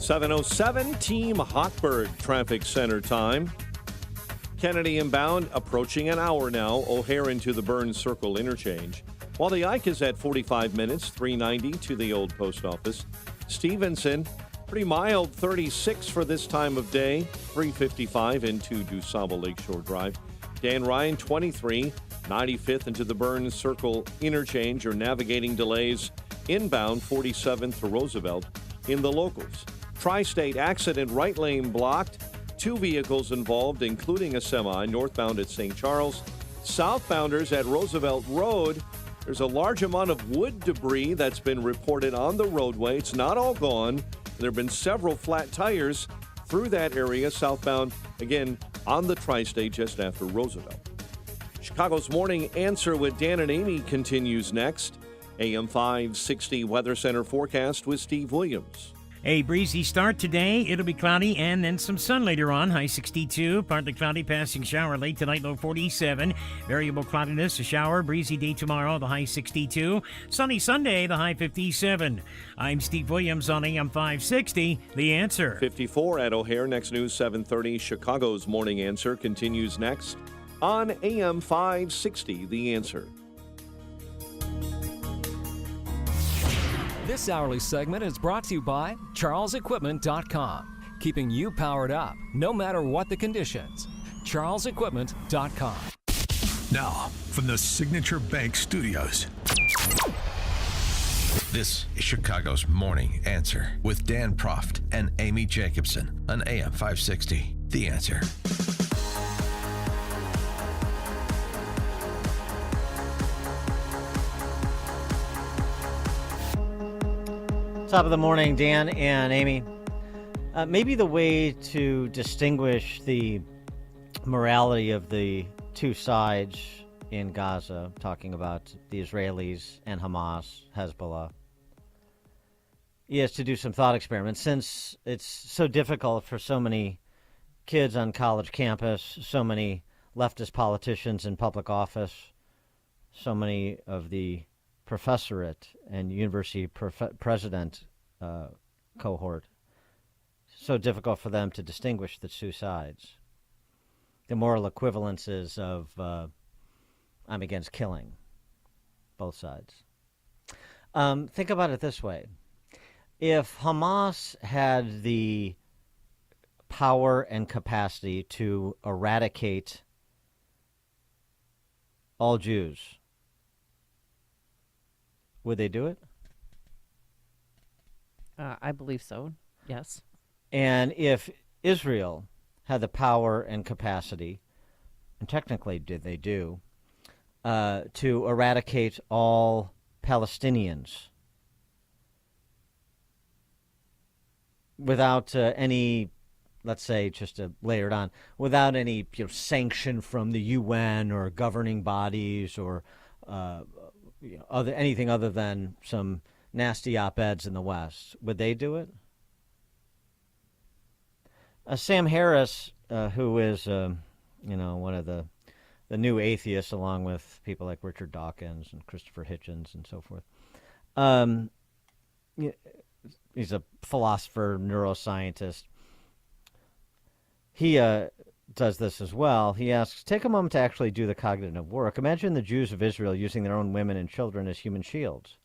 7:07 Team Hochberg Traffic Center time. Kennedy inbound, approaching an hour now. O'Hare into the Burns Circle interchange. While the Ike is at 45 minutes, 390 to the old post office. Stevenson, pretty mild, 36 for this time of day. 355 into DuSable Lakeshore Drive. Dan Ryan, 23, 95th into the Burns Circle interchange. Or navigating delays inbound, 47th to Roosevelt in the locals. Tri-State accident, right lane blocked. 2 vehicles involved, including a semi, northbound at St. Charles. Southbounders at Roosevelt Road. There's a large amount of wood debris that's been reported on the roadway. It's not all gone. There have been several flat tires through that area, southbound, again, on the Tri-State just after Roosevelt. Chicago's Morning Answer with Dan and Amy continues next. AM 560 Weather Center forecast with Steve Williams. A breezy start today. It'll be cloudy and then some sun later on. High 62, partly cloudy, passing shower late tonight, low 47. Variable cloudiness, a shower, breezy day tomorrow, the high 62. Sunny Sunday, the high 57. I'm Steve Williams on AM 560, The Answer. 54 at O'Hare. Next news, 7:30. Chicago's Morning Answer continues next on AM 560, The Answer. This hourly segment is brought to you by CharlesEquipment.com, keeping you powered up no matter what the conditions. CharlesEquipment.com. Now, from the Signature Bank Studios, this is Chicago's Morning Answer with Dan Proft and Amy Jacobson on AM 560. The Answer. Top of the morning, Dan and Amy. Maybe the way to distinguish the morality of the two sides in Gaza, talking about the Israelis and Hamas, Hezbollah, is to do some thought experiments. Since it's so difficult for so many kids on college campus, so many leftist politicians in public office, so many of the professorate and university president cohort, so difficult for them to distinguish the two sides. The moral equivalences of I'm against killing, both sides. Think about it this way. If Hamas had the power and capacity to eradicate all Jews, would they do it? I believe so, yes. And if Israel had the power and capacity, and technically did they do, to eradicate all Palestinians without any, let's say, just to layer it on, without any sanction from the UN or governing bodies or anything other than some nasty op-eds in the West, would they do it? Sam Harris, who is one of the new atheists, along with people like Richard Dawkins and Christopher Hitchens and so forth. He's a philosopher, neuroscientist. He does this as well. He asks, take a moment to actually do the cognitive work. Imagine the Jews of Israel using their own women and children as human shields.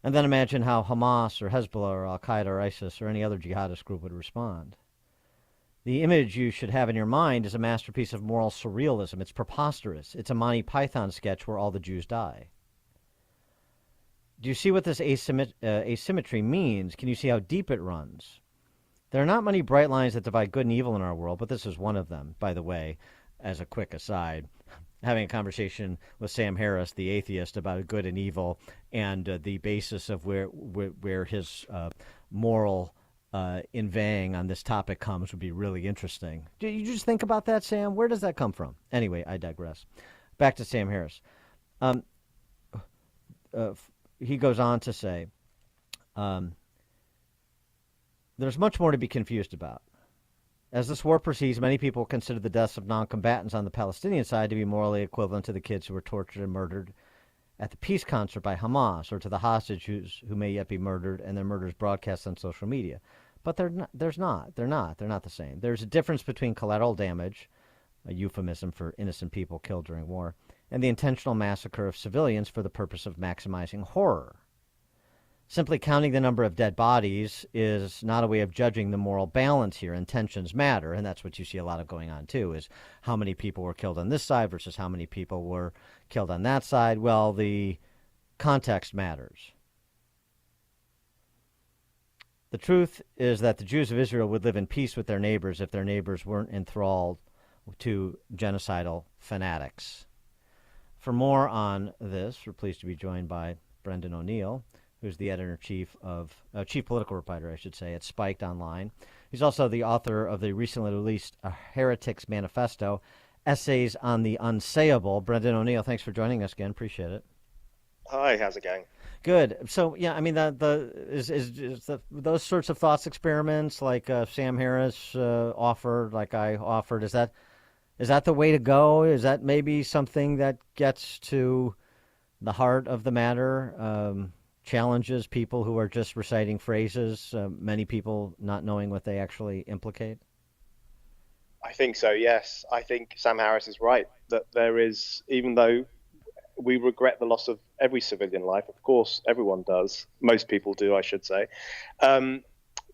And then imagine how Hamas or Hezbollah or Al-Qaeda or ISIS or any other jihadist group would respond. The image you should have in your mind is a masterpiece of moral surrealism. It's preposterous. It's a Monty Python sketch where all the Jews die. Do you see what this asymmetry means? Can you see how deep it runs? There are not many bright lines that divide good and evil in our world, but this is one of them, by the way, as a quick aside. Having a conversation with Sam Harris, the atheist, about good and evil and the basis of where his moral inveighing on this topic comes would be really interesting. Do you just think about that, Sam? Where does that come from? Anyway, I digress. Back to Sam Harris. He goes on to say, there's much more to be confused about. As this war proceeds, many people consider the deaths of non-combatants on the Palestinian side to be morally equivalent to the kids who were tortured and murdered at the peace concert by Hamas, or to the hostages who may yet be murdered and their murders broadcast on social media. But they're not the same. There's a difference between collateral damage, a euphemism for innocent people killed during war, and the intentional massacre of civilians for the purpose of maximizing horror. Simply counting the number of dead bodies is not a way of judging the moral balance here. Intentions matter, and that's what you see a lot of going on, too, is how many people were killed on this side versus how many people were killed on that side. Well, the context matters. The truth is that the Jews of Israel would live in peace with their neighbors if their neighbors weren't enthralled to genocidal fanatics. For more on this, we're pleased to be joined by Brendan O'Neill, who's the editor-in-chief of, chief political writer, I should say, at Spiked Online. He's also the author of the recently released A Heretic's Manifesto, Essays on the Unsayable. Brendan O'Neill, thanks for joining us again. Appreciate it. Hi, how's it going? Good. So yeah, I mean those sorts of thoughts experiments like Sam Harris offered, like I offered, is that the way to go? Is that maybe something that gets to the heart of the matter? Challenges people who are just reciting phrases, many people not knowing what they actually implicate? I think so, yes. I think Sam Harris is right that there is, even though we regret the loss of every civilian life, of course, everyone does, most people do, I should say.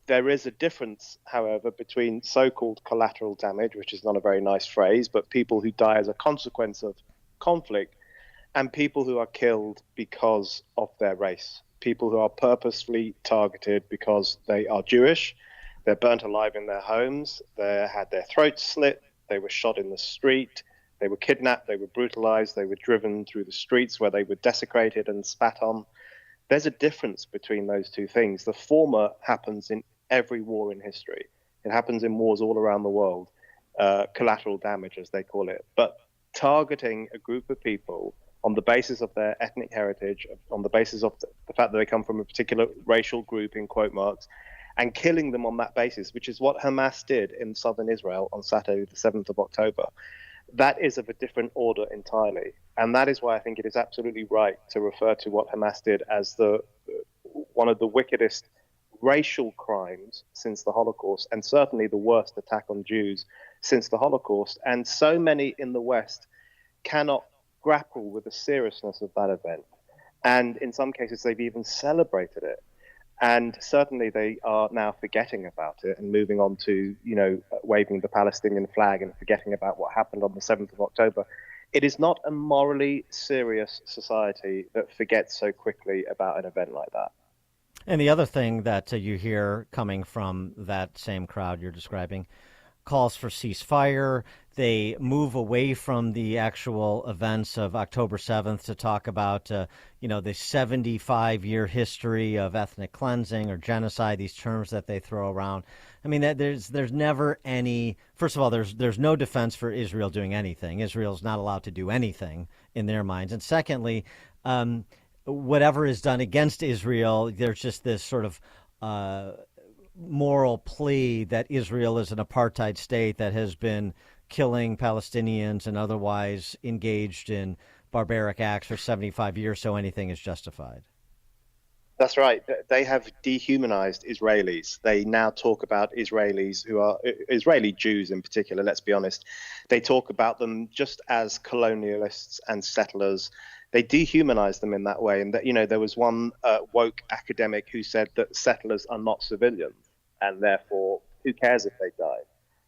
There is a difference, however, between so-called collateral damage, which is not a very nice phrase, but people who die as a consequence of conflict, and people who are killed because of their race, people who are purposefully targeted because they are Jewish, they're burnt alive in their homes, they had their throats slit, they were shot in the street, they were kidnapped, they were brutalized, they were driven through the streets where they were desecrated and spat on. There's a difference between those two things. The former happens in every war in history. It happens in wars all around the world, collateral damage, as they call it. But targeting a group of people on the basis of their ethnic heritage, on the basis of the fact that they come from a particular racial group, in quote marks, and killing them on that basis, which is what Hamas did in southern Israel on Saturday, the 7th of October. That is of a different order entirely. And that is why I think it is absolutely right to refer to what Hamas did as one of the wickedest racial crimes since the Holocaust, and certainly the worst attack on Jews since the Holocaust. And so many in the West cannot grapple with the seriousness of that event. And in some cases, they've even celebrated it. And certainly they are now forgetting about it and moving on to, waving the Palestinian flag and forgetting about what happened on the 7th of October. It is not a morally serious society that forgets so quickly about an event like that. And the other thing that you hear coming from that same crowd you're describing, calls for ceasefire. They move away from the actual events of October 7th to talk about, the 75-year history of ethnic cleansing or genocide, these terms that they throw around. I mean, there's never any, first of all, there's no defense for Israel doing anything. Israel's not allowed to do anything in their minds. And secondly, whatever is done against Israel, there's just this sort of moral plea that Israel is an apartheid state that has been killing Palestinians and otherwise engaged in barbaric acts for 75 years, so anything is justified. That's right. They have dehumanized Israelis. They now talk about Israelis who are Israeli Jews in particular, let's be honest. They talk about them just as colonialists and settlers. They dehumanize them in that way. And that, there was one woke academic who said that settlers are not civilians. And therefore, who cares if they die?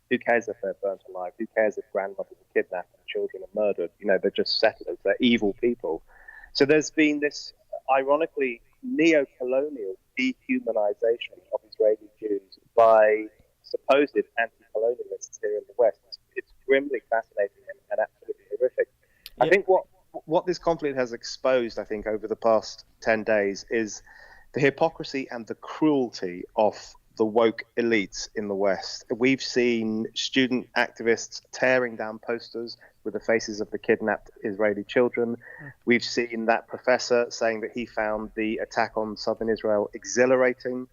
Who cares if they're burnt alive? Who cares if grandmothers are kidnapped and children are murdered? They're just settlers. They're evil people. So there's been this, ironically, neo-colonial dehumanization of Israeli Jews by supposed anti-colonialists here in the West. It's grimly fascinating and absolutely horrific. Yeah. I think what this conflict has exposed, I think, over the past 10 days is the hypocrisy and the cruelty of the woke elites in the West. We've seen student activists tearing down posters with the faces of the kidnapped Israeli children. We've seen that professor saying that he found the attack on southern Israel exhilarating.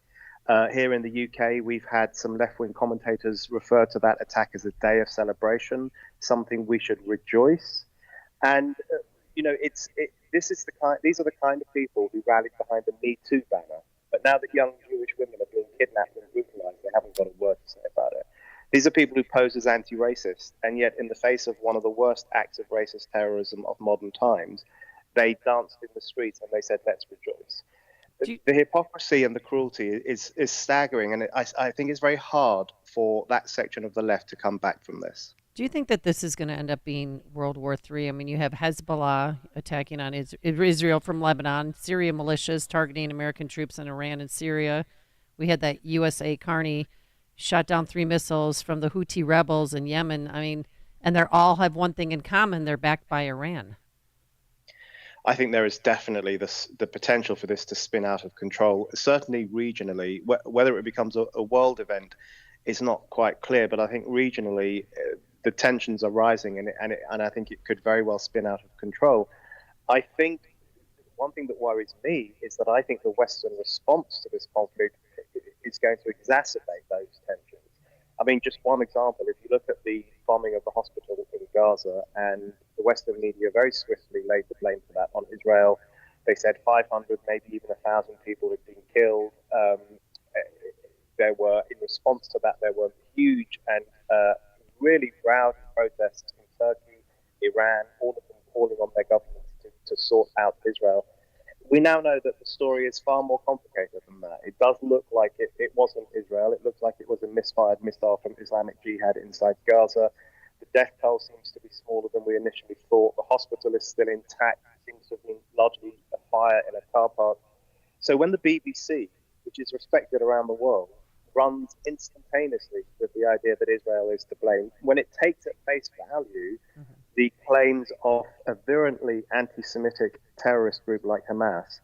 Here in the UK, we've had some left-wing commentators refer to that attack as a day of celebration, something we should rejoice. And these are the kind of people who rallied behind the Me Too banner. But now that young Jewish women are being kidnapped and brutalized, they haven't got a word to say about it. These are people who pose as anti-racist, and yet in the face of one of the worst acts of racist terrorism of modern times, they danced in the streets and they said, let's rejoice. The hypocrisy and the cruelty is staggering, and I think it's very hard for that section of the left to come back from this. Do you think that this is going to end up being World War III? I mean, you have Hezbollah attacking on Israel from Lebanon, Syria militias targeting American troops in Iran and Syria. We had that USA Carney shot down 3 missiles from the Houthi rebels in Yemen. I mean, and they all have one thing in common. They're backed by Iran. I think there is definitely the potential for this to spin out of control, certainly regionally. Whether it becomes a world event is not quite clear, but I think regionally the tensions are rising, and I think it could very well spin out of control. I think one thing that worries me is that I think the Western response to this conflict is going to exacerbate those tensions. I mean, just one example, if you look at the bombing of the hospital in Gaza, and the Western media very swiftly laid the blame for that on Israel. They said 500, maybe even 1,000 people had been killed. In response to that, there were huge and really rowdy protests in Turkey, Iran, all of them calling on their governments to sort out Israel. We now know that the story is far more complicated than that. It does look like it wasn't Israel. It looks like it was a misfired missile from Islamic Jihad inside Gaza. The death toll seems to be smaller than we initially thought. The hospital is still intact. It seems to have been largely a fire in a car park. So when the BBC, which is respected around the world, runs instantaneously with the idea that Israel is to blame, when it takes at face value the claims of a virulently anti-Semitic terrorist group like Hamas,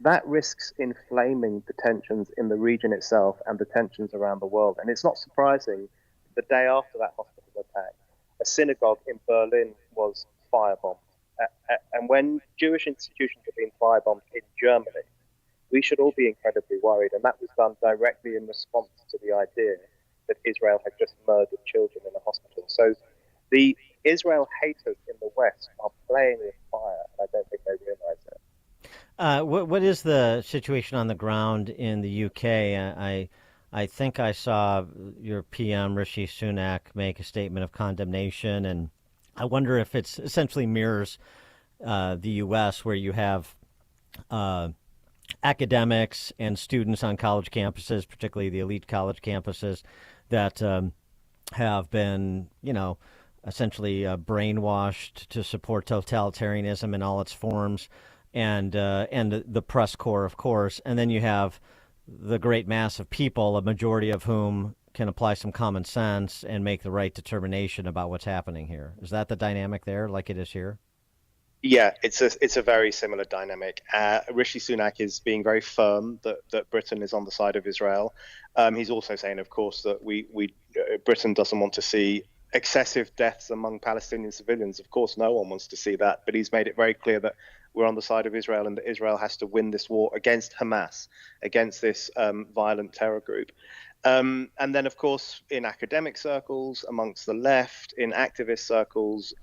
that risks inflaming the tensions in the region itself and the tensions around the world. And it's not surprising, the day after that hospital attack, a synagogue in Berlin was firebombed. And when Jewish institutions are being firebombed in Germany, we should all be incredibly worried. And that was done directly in response to the idea that Israel had just murdered children in a hospital. So the Israel haters in the West are playing with fire, and I don't think they realize it. What is the situation on the ground in the UK? I think I saw your PM, Rishi Sunak, make a statement of condemnation, and I wonder if it essentially mirrors the U.S., where you have academics and students on college campuses, particularly the elite college campuses, that have been, essentially brainwashed to support totalitarianism in all its forms, and the press corps, of course. And then you have the great mass of people, a majority of whom can apply some common sense and make the right determination about what's happening here. Is that the dynamic there, like it is here? Yeah, it's a very similar dynamic. Rishi Sunak is being very firm that Britain is on the side of Israel. He's also saying, of course, that Britain doesn't want to see excessive deaths among Palestinian civilians. Of course, no one wants to see that, but he's made it very clear that we're on the side of Israel and that Israel has to win this war against Hamas, against this violent terror group. And then, of course, in academic circles, amongst the left, in activist circles,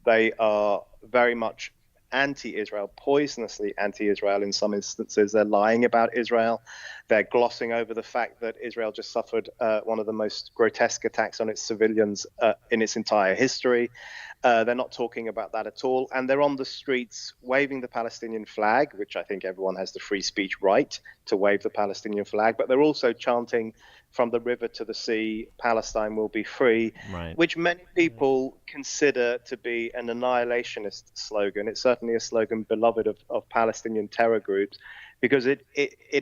they are very much anti-Israel, poisonously anti-Israel in some instances. They're lying about Israel. They're glossing over the fact that Israel just suffered one of the most grotesque attacks on its civilians in its entire history. They're not talking about that at all. And they're on the streets waving the Palestinian flag, which I think everyone has the free speech right to wave the Palestinian flag. But they're also chanting, from the river to the sea, Palestine will be free, right, which many people consider to be an annihilationist slogan. It's certainly a slogan beloved of Palestinian terror groups, because it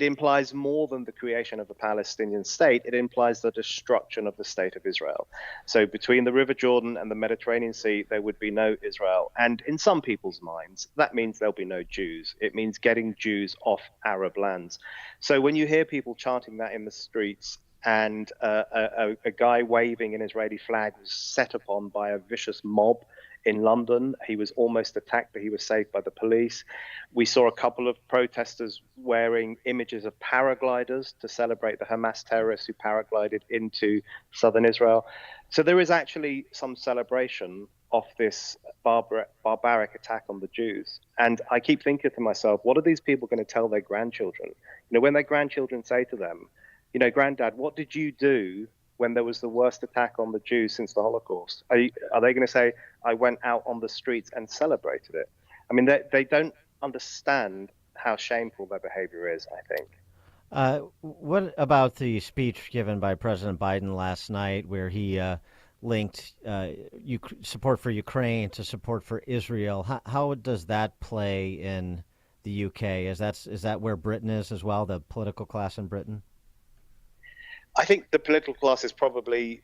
implies more than the creation of a Palestinian state. It implies the destruction of the state of Israel. So between the River Jordan and the Mediterranean Sea, there would be no Israel. And in some people's minds, that means there'll be no Jews. It means getting Jews off Arab lands. So when you hear people chanting that in the streets, and a guy waving an Israeli flag was set upon by a vicious mob in London. He was almost attacked, but he was saved by the police. We saw a couple of protesters wearing images of paragliders to celebrate the Hamas terrorists who paraglided into southern Israel. So there is actually some celebration of this barbaric attack on the Jews. And I keep thinking to myself, what are these people going to tell their grandchildren? When their grandchildren say to them, Granddad, what did you do when there was the worst attack on the Jews since the Holocaust? Are they going to say, I went out on the streets and celebrated it? I mean, they don't understand how shameful their behavior is, I think. What about the speech given by President Biden last night, where he linked support for Ukraine to support for Israel? How does that play in the UK? Is that where Britain is as well, the political class in Britain? I think the political class is probably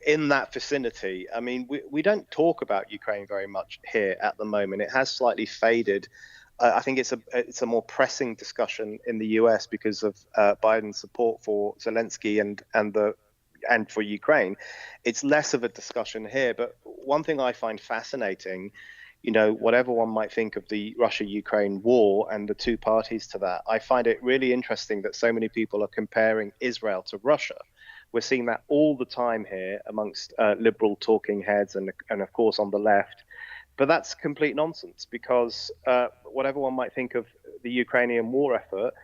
in that vicinity. I mean, we don't talk about Ukraine very much here at the moment. It has slightly faded. I think it's a more pressing discussion in the US because of Biden's support for Zelensky and for Ukraine. It's less of a discussion here. But one thing I find fascinating whatever one might think of the Russia-Ukraine war and the two parties to that, I find it really interesting that so many people are comparing Israel to Russia. We're seeing that all the time here amongst liberal talking heads and of course on the left. But that's complete nonsense because whatever one might think of the Ukrainian war effort,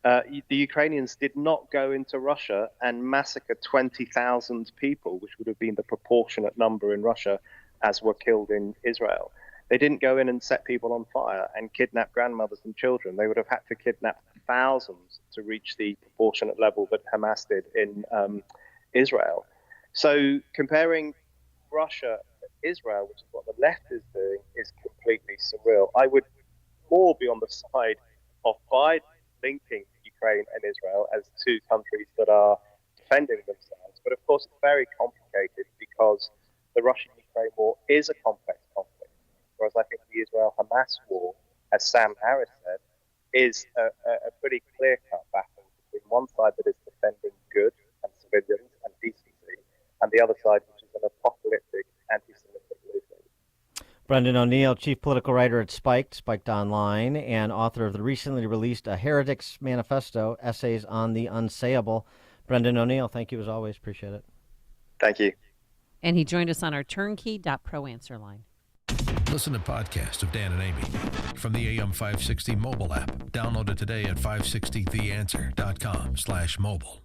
the Ukrainians did not go into Russia and massacre 20,000 people, which would have been the proportionate number in Russia as were killed in Israel. They didn't go in and set people on fire and kidnap grandmothers and children. They would have had to kidnap thousands to reach the proportionate level that Hamas did in Israel. So comparing Russia to Israel, which is what the left is doing, is completely surreal. I would more be on the side of Biden linking Ukraine and Israel as two countries that are defending themselves. But of course, it's very complicated because the Russian-Ukraine war is a complex conflict. Whereas I think the Israel-Hamas war, as Sam Harris said, is a pretty clear-cut battle between one side that is defending good and civilians and decency, and the other side which is an apocalyptic anti-Semitic movement. Brendan O'Neill, chief political writer at Spiked Online, and author of the recently released A Heretic's Manifesto, Essays on the Unsayable. Brendan O'Neill, thank you as always. Appreciate it. Thank you. And he joined us on our turnkey.pro answer line. Listen to podcasts of Dan and Amy from the AM 560 mobile app. Download it today at 560theanswer.com/mobile.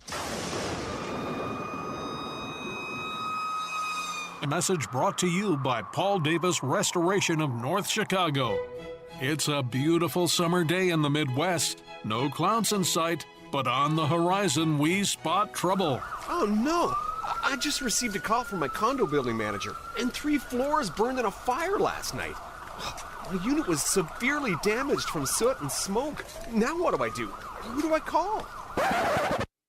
A message brought to you by Paul Davis Restoration of North Chicago. It's a beautiful summer day in the Midwest. No clouds in sight, but on the horizon we spot trouble. Oh no! I just received a call from my condo building manager, and 3 floors burned in a fire last night. My unit was severely damaged from soot and smoke. Now what do I do? Who do I call?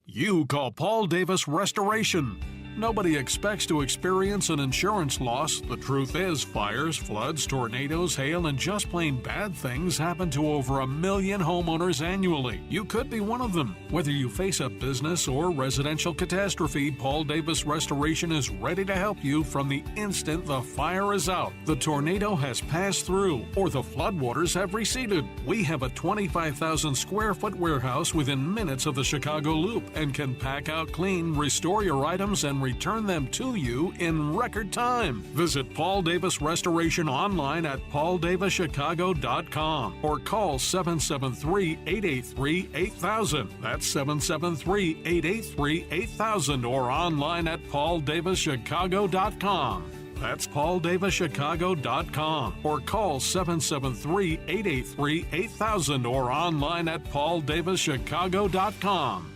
You call Paul Davis Restoration. Nobody expects to experience an insurance loss. The truth is, fires, floods, tornadoes, hail, and just plain bad things happen to over 1 million homeowners annually. You could be one of them. Whether you face a business or residential catastrophe, Paul Davis Restoration is ready to help you from the instant the fire is out, the tornado has passed through, or the floodwaters have receded. We have a 25,000 square foot warehouse within minutes of the Chicago Loop and can pack out clean, restore your items, and return them to you in record time. Visit Paul Davis Restoration online at pauldavischicago.com or call 773-883-8000. That's 773-883-8000 or online at pauldavischicago.com. That's pauldavischicago.com or call 773-883-8000 or online at pauldavischicago.com.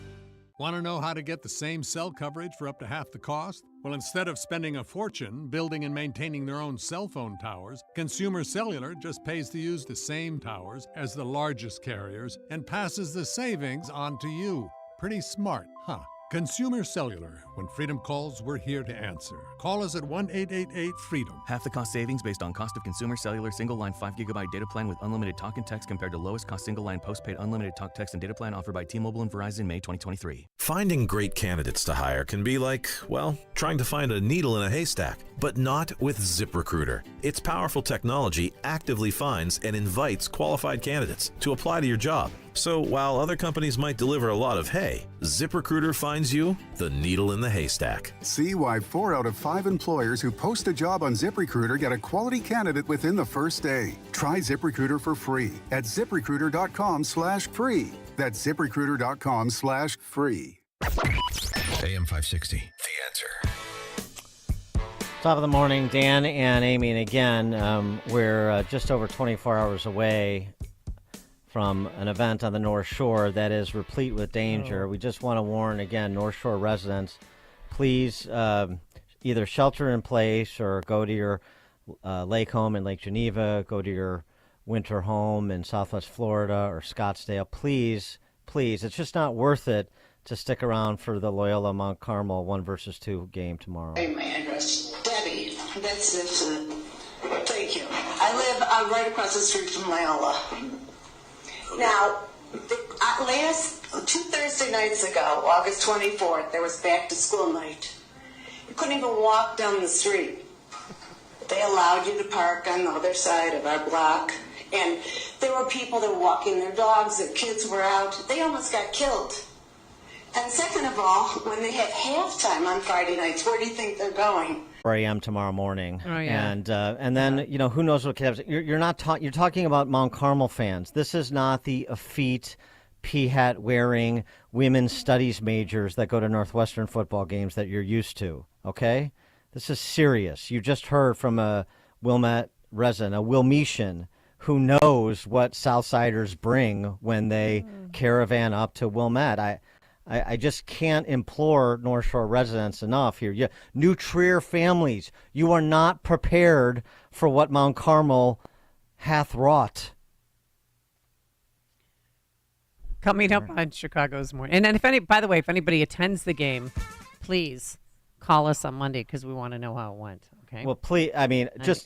Want to know how to get the same cell coverage for up to half the cost? Well, instead of spending a fortune building and maintaining their own cell phone towers, Consumer Cellular just pays to use the same towers as the largest carriers and passes the savings on to you. Pretty smart, huh? Consumer Cellular. When freedom calls, we're here to answer. Call us at 1-888-FREEDOM. Half the cost savings based on cost of Consumer Cellular single-line 5GB data plan with unlimited talk and text compared to lowest cost single-line postpaid unlimited talk, text, and data plan offered by T-Mobile and Verizon May 2023. Finding great candidates to hire can be like, well, trying to find a needle in a haystack, but not with ZipRecruiter. Its powerful technology actively finds and invites qualified candidates to apply to your job. So while other companies might deliver a lot of hay, ZipRecruiter finds you the needle in the haystack. See why 4 out of 5 employers who post a job on ZipRecruiter get a quality candidate within the first day. Try ZipRecruiter for free at ZipRecruiter.com/free. That's ZipRecruiter.com/free. AM 560, The Answer. Top of the morning, Dan and Amy. And again, we're just over 24 hours away from an event on the North Shore that is replete with danger. We just want to warn, again, North Shore residents, please either shelter in place or go to your lake home in Lake Geneva, go to your winter home in Southwest Florida or Scottsdale. Please, it's just not worth it to stick around for the Loyola Mount Carmel 1-2 game tomorrow. Hey, my address, Debbie. That's it. Thank you. I live right across the street from Loyola. Now, last 2 Thursday nights ago, August 24th, there was back to school night. You couldn't even walk down the street. They allowed you to park on the other side of our block. And there were people that were walking their dogs, their kids were out. They almost got killed. And second of all, when they have halftime on Friday nights, where do you think they're going? 4 a.m. tomorrow morning. Oh, yeah. And then, who knows what could happen. You're talking about Mount Carmel fans. This is not the effete, pea hat wearing women's studies majors that go to Northwestern football games that you're used to, okay? This is serious. You just heard from a Wilmette resident, a Wilmetian, who knows what Southsiders bring when they caravan up to Wilmette. I just can't implore North Shore residents enough here. New Trier families, you are not prepared for what Mount Carmel hath wrought. Coming up on Chicago's Morning. And then if anybody attends the game, please call us on Monday because we want to know how it went. Okay. Well, please,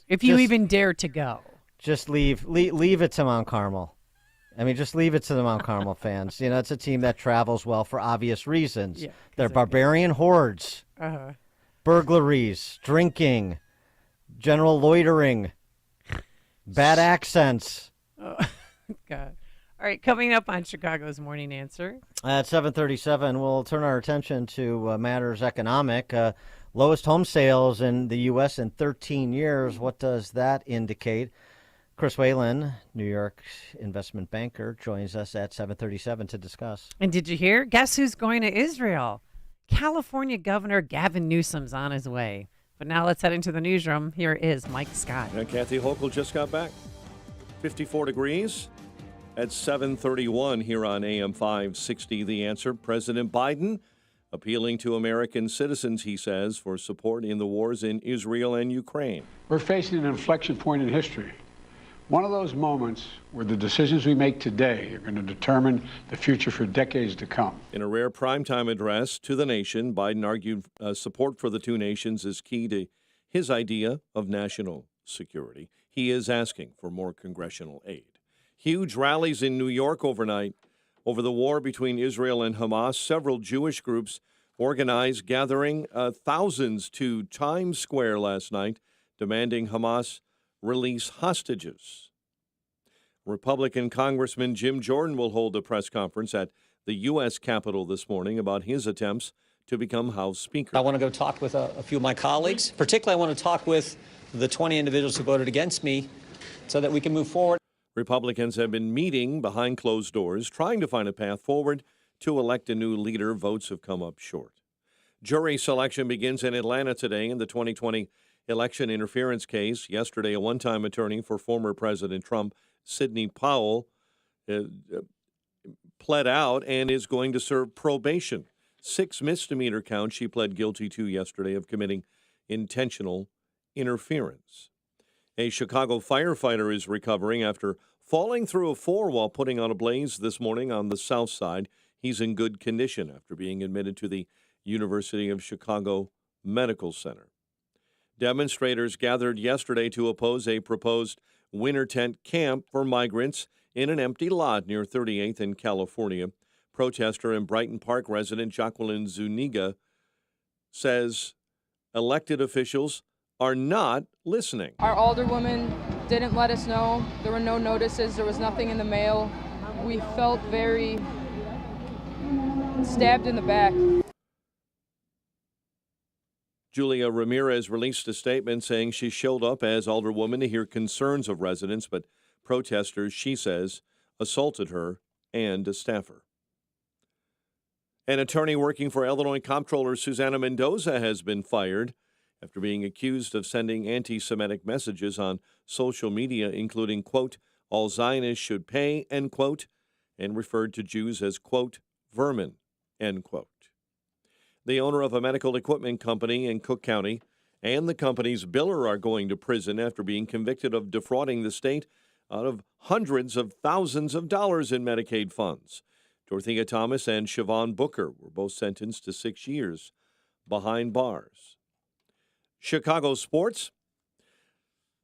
if you even dare to go. Just leave it to Mount Carmel. Just leave it to the Mount Carmel fans. It's a team that travels well for obvious reasons. Yeah, they're barbarian hordes, burglaries, drinking, general loitering, bad accents. Oh, God. All right, coming up on Chicago's Morning Answer. At 7:37, we'll turn our attention to matters economic. Lowest home sales in the U.S. in 13 years. What does that indicate? Chris Whalen, New York investment banker, joins us at 7:37 to discuss. And did you hear? Guess who's going to Israel? California Governor Gavin Newsom's on his way. But now let's head into the newsroom. Here is Mike Scott. And Kathy Hochul just got back. 54 degrees at 7:31 here on AM 560. The Answer. President Biden appealing to American citizens, he says, for support in the wars in Israel and Ukraine. We're facing an inflection point in history. One of those moments where the decisions we make today are going to determine the future for decades to come. In a rare primetime address to the nation, Biden argued support for the two nations is key to his idea of national security. He is asking for more congressional aid. Huge rallies in New York overnight over the war between Israel and Hamas. Several Jewish groups organized, gathering thousands to Times Square last night, demanding Hamas release hostages. Republican Congressman Jim Jordan will hold a press conference at the U.S. Capitol this morning about his attempts to become House Speaker. I want to go talk with a few of my colleagues. Particularly, I want to talk with the 20 individuals who voted against me so that we can move forward. Republicans have been meeting behind closed doors, trying to find a path forward to elect a new leader. Votes have come up short. Jury selection begins in Atlanta today in the 2020 election interference case. Yesterday, a one-time attorney for former President Trump, Sidney Powell, pled out and is going to serve probation. 6 misdemeanor counts she pled guilty to yesterday of committing intentional interference. A Chicago firefighter is recovering after falling through a floor while putting out a blaze this morning on the south side. He's in good condition after being admitted to the University of Chicago Medical Center. Demonstrators gathered yesterday to oppose a proposed winter tent camp for migrants in an empty lot near 38th in California. Protester and Brighton Park resident Jacqueline Zuniga says elected officials are not listening. Our alderwoman didn't let us know. There were no notices. There was nothing in the mail. We felt very stabbed in the back. Julia Ramirez released a statement saying she showed up as alderwoman to hear concerns of residents, but protesters, she says, assaulted her and a staffer. An attorney working for Illinois Comptroller Susana Mendoza has been fired after being accused of sending anti-Semitic messages on social media, including, quote, all Zionists should pay, end quote, and referred to Jews as, quote, vermin, end quote. The owner of a medical equipment company in Cook County and the company's biller are going to prison after being convicted of defrauding the state out of hundreds of thousands of dollars in Medicaid funds. Dorothea Thomas and Siobhan Booker were both sentenced to 6 years behind bars. Chicago sports.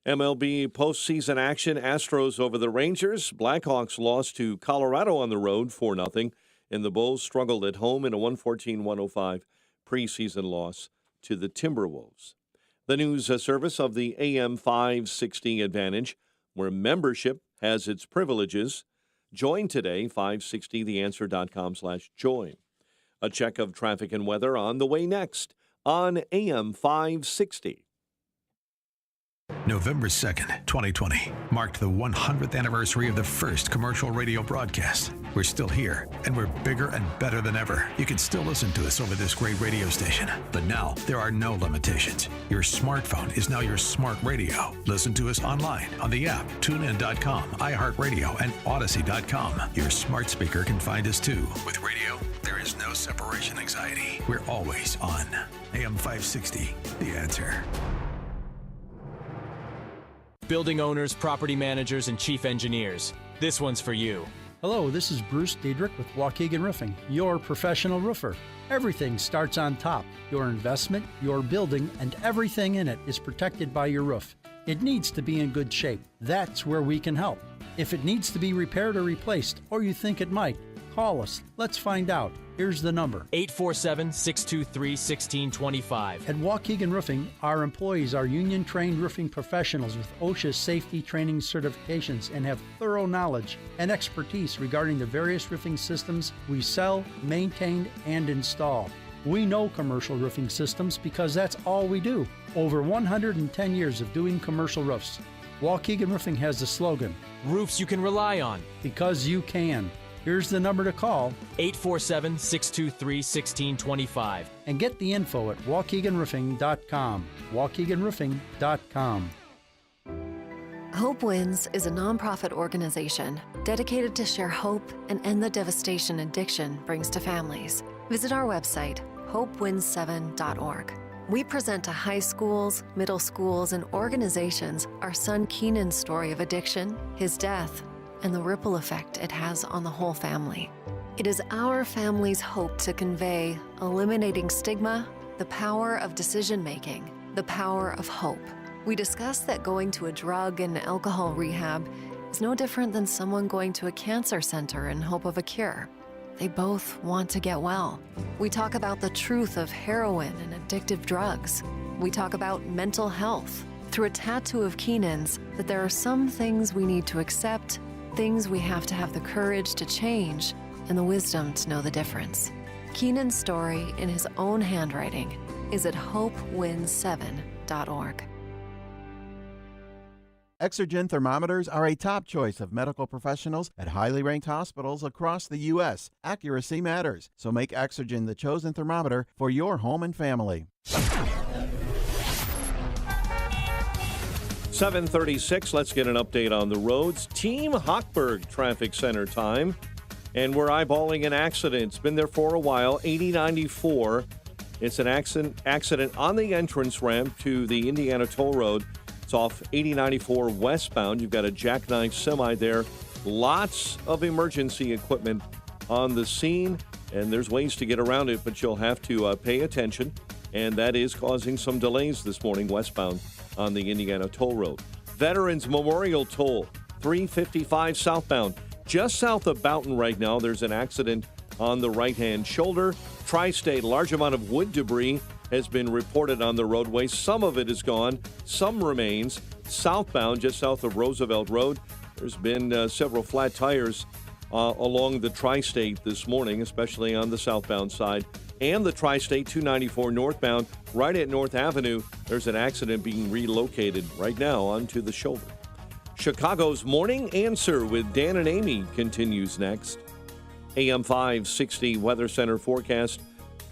MLB postseason action. Astros over the Rangers. Blackhawks lost to Colorado on the road 4-0. And the Bulls struggled at home in a 114-105 preseason loss to the Timberwolves. The news service of the AM 560 Advantage, where membership has its privileges. Join today, 560theanswer.com/join. A check of traffic and weather on the way next on AM 560. November 2nd, 2020, marked the 100th anniversary of the first commercial radio broadcast. We're still here, and we're bigger and better than ever. You can still listen to us over this great radio station, but now there are no limitations. Your smartphone is now your smart radio. Listen to us online on the app, tunein.com, iHeartRadio, and Odyssey.com. Your smart speaker can find us too. With radio, there is no separation anxiety. We're always on. AM 560, The Answer. Building owners, property managers, and chief engineers. This one's for you. Hello, this is Bruce Diedrich with Waukegan Roofing, your professional roofer. Everything starts on top. Your investment, your building, and everything in it is protected by your roof. It needs to be in good shape. That's where we can help. If it needs to be repaired or replaced, or you think it might, call us. Let's find out. Here's the number. 847-623-1625. At Waukegan Roofing, our employees are union-trained roofing professionals with OSHA safety training certifications and have thorough knowledge and expertise regarding the various roofing systems we sell, maintain, and install. We know commercial roofing systems because that's all we do. Over 110 years of doing commercial roofs. Waukegan Roofing has the slogan, Roofs you can rely on. Because you can. Here's the number to call, 847-623-1625. And get the info at waukeganroofing.com. waukeganroofing.com. Hope Wins is a nonprofit organization dedicated to share hope and end the devastation addiction brings to families. Visit our website, hopewins7.org. We present to high schools, middle schools, and organizations our son Keenan's story of addiction, his death, and the ripple effect it has on the whole family. It is our family's hope to convey eliminating stigma, the power of decision-making, the power of hope. We discuss that going to a drug and alcohol rehab is no different than someone going to a cancer center in hope of a cure. They both want to get well. We talk about the truth of heroin and addictive drugs. We talk about mental health through a tattoo of Keenan's, that there are some things we need to accept, things we have to have the courage to change, and the wisdom to know the difference. Keenan's story in his own handwriting is at hopewins7.org. Exergen thermometers are a top choice of medical professionals at highly ranked hospitals across the U.S. Accuracy matters, so make Exergen the chosen thermometer for your home and family. 7:36, let's get an update on the roads. Team Hochberg Traffic Center time. And we're eyeballing an accident. It's been there for a while, 8094. It's an accident on the entrance ramp to the Indiana Toll Road. It's off 8094 westbound. You've got a jackknife semi there. Lots of emergency equipment on the scene, and there's ways to get around it, but you'll have to pay attention. And that is causing some delays this morning westbound on the Indiana Toll Road. Veterans Memorial Toll, 355 southbound. Just south of Boughton right now, there's an accident on the right-hand shoulder. Tri-State, large amount of wood debris has been reported on the roadway. Some of it is gone, some remains. Southbound, just south of Roosevelt Road, there's been several flat tires along the Tri-State this morning, especially on the southbound side. And the Tri-State 294 northbound, right at North Avenue, there's an accident being relocated right now onto the shoulder. Chicago's Morning Answer with Dan and Amy continues next. AM 560 Weather Center forecast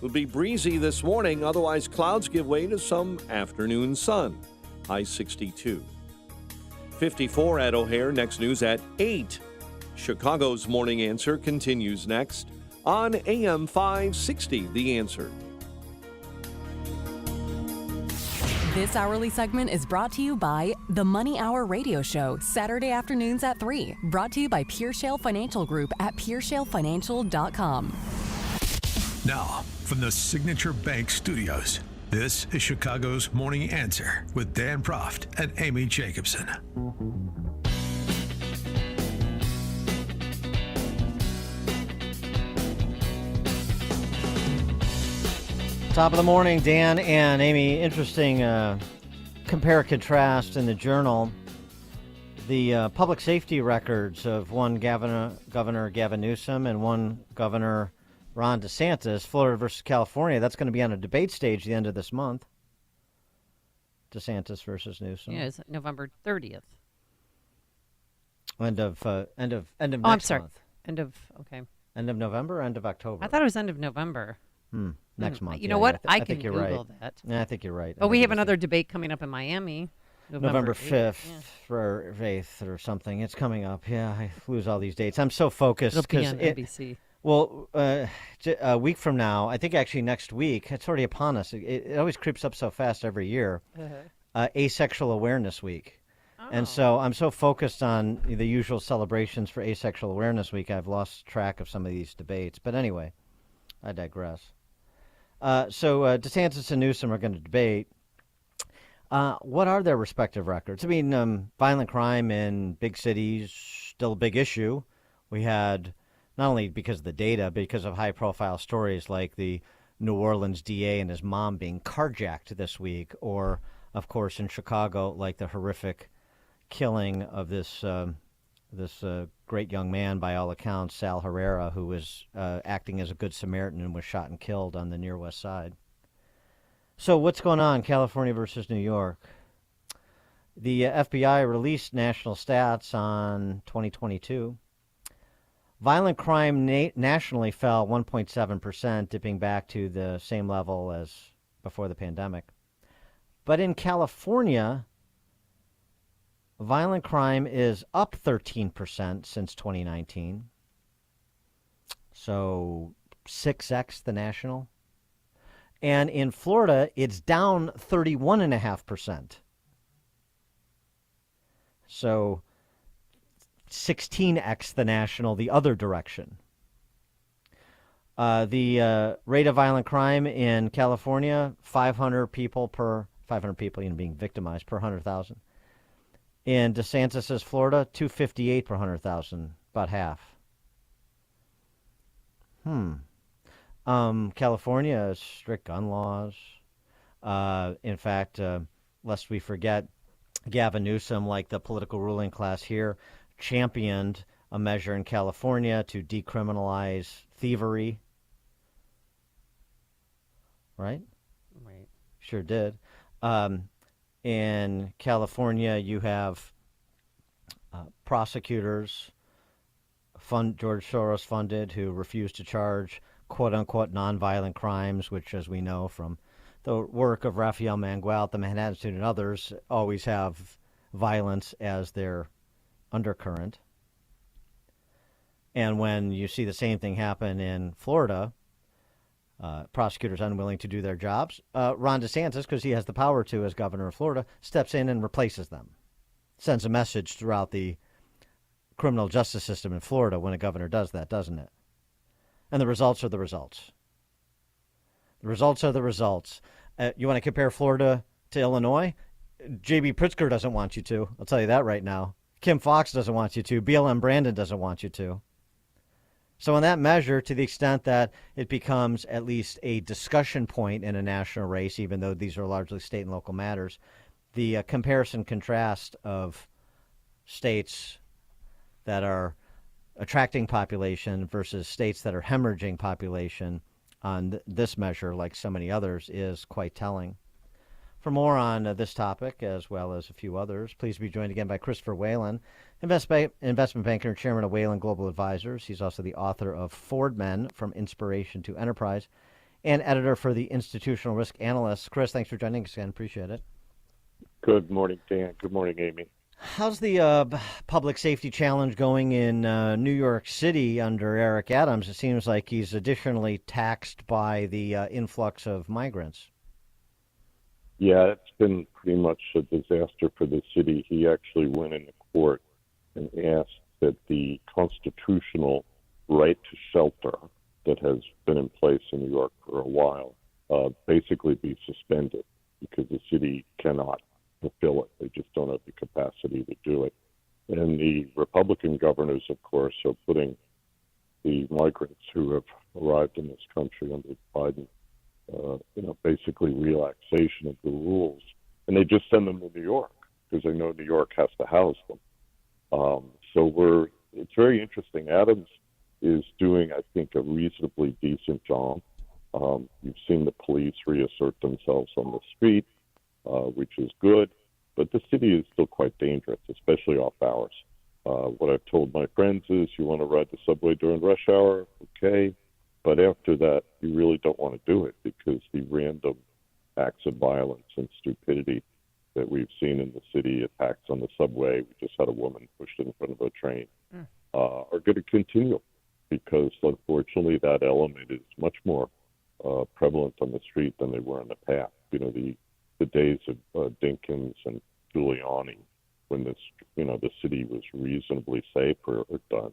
will be breezy this morning. Otherwise, clouds give way to some afternoon sun. High 62. 54 at O'Hare. Next news at 8. Chicago's Morning Answer continues next on AM 560 The Answer. This hourly segment is brought to you by the Money Hour Radio Show, Saturday afternoons at 3. Brought to you by Pure Shale Financial Group at PureShaleFinancial.com. Now, from the Signature Bank Studios, this is Chicago's Morning Answer with Dan Proft and Amy Jacobson. Top of the morning, Dan and Amy. Interesting compare contrast in the Journal the public safety records of one Governor Gavin Newsom and one Governor Ron DeSantis, Florida versus California. That's going to be on a debate stage at the end of this month. DeSantis versus Newsom. Yeah, it's November 30th. End of next I'm sorry. month. End of November or end of October? I thought it was end of November. Next month. You know what? I can think you're Google right. that. Yeah, I think you're right. But we have another debate coming up in Miami. November 5th Yeah. or 8th or something. It's coming up. Yeah, I lose all these dates. I'm so focused. It'll be on NBC. Well, a week from now, I think actually next week, it's already upon us. It always creeps up so fast every year. Asexual Awareness Week. And so I'm so focused on the usual celebrations for Asexual Awareness Week, I've lost track of some of these debates. But anyway, I digress. So DeSantis and Newsom are going to debate. What are their respective records? I mean, violent crime in big cities, still a big issue. We had, not only because of the data, but because of high-profile stories like the New Orleans DA and his mom being carjacked this week, or, of course, in Chicago, like the horrific killing of this great young man, by all accounts, Sal Herrera, who was acting as a good Samaritan and was shot and killed on the near west side. So what's going on, California versus New York? The FBI released national stats on 2022. Violent crime nationally fell 1.7%, dipping back to the same level as before the pandemic. But in California, violent crime is up 13% since 2019. So 6x the national. And in Florida, it's down 31.5%. So 16x the national, the other direction. The rate of violent crime in California, 500 people being victimized per 100,000. In DeSantis' Florida, 258 per 100,000, about half. California has strict gun laws. In fact, lest we forget, Gavin Newsom, like the political ruling class here, championed a measure in California to decriminalize thievery. Right? Right. Sure did. In California, you have prosecutors, George Soros funded, who refuse to charge quote-unquote nonviolent crimes, which, as we know from the work of Rafael Mangual at the Manhattan Institute and others, always have violence as their undercurrent. And when you see the same thing happen in Florida, prosecutors unwilling to do their jobs, Ron DeSantis, because he has the power to as governor of Florida, steps in and replaces them. Sends a message throughout the criminal justice system in Florida when a governor does that, doesn't it? And the results are the results. The results are the results. You want to compare Florida to Illinois? J.B. Pritzker doesn't want you to. I'll tell you that right now. Kim Foxx doesn't want you to. BLM Brandon doesn't want you to. So in that measure, to the extent that it becomes at least a discussion point in a national race, even though these are largely state and local matters, the comparison contrast of states that are attracting population versus states that are hemorrhaging population on this measure, like so many others, is quite telling. For more on this topic, as well as a few others, please be joined again by Christopher Whalen, investment banker and chairman of Whalen Global Advisors. He's also the author of Ford Men, From Inspiration to Enterprise, and editor for the Institutional Risk Analyst. Chris, thanks for joining us again. Appreciate it. Good morning, Dan. Good morning, Amy. How's the public safety challenge going in New York City under Eric Adams? It seems like he's additionally taxed by the influx of migrants. Yeah, it's been pretty much a disaster for the city. He actually went into court and asked that the constitutional right to shelter that has been in place in New York for a while basically be suspended because the city cannot fulfill it. They just don't have the capacity to do it. And the Republican governors, of course, are putting the migrants who have arrived in this country under Biden, basically relaxation of the rules and they just send them to New York because they know New York has to house them. It's very interesting. Adams is doing, I think, a reasonably decent job. You've seen the police reassert themselves on the street, which is good, but the city is still quite dangerous, especially off hours. What I've told my friends is you want to ride the subway during rush hour, okay, but after that, you really don't want to do it because the random acts of violence and stupidity that we've seen in the city, attacks on the subway, we just had a woman pushed in front of a train, are going to continue because, unfortunately, that element is much more prevalent on the street than they were in the past. You know, the days of Dinkins and Giuliani, when the city was reasonably safe, are done.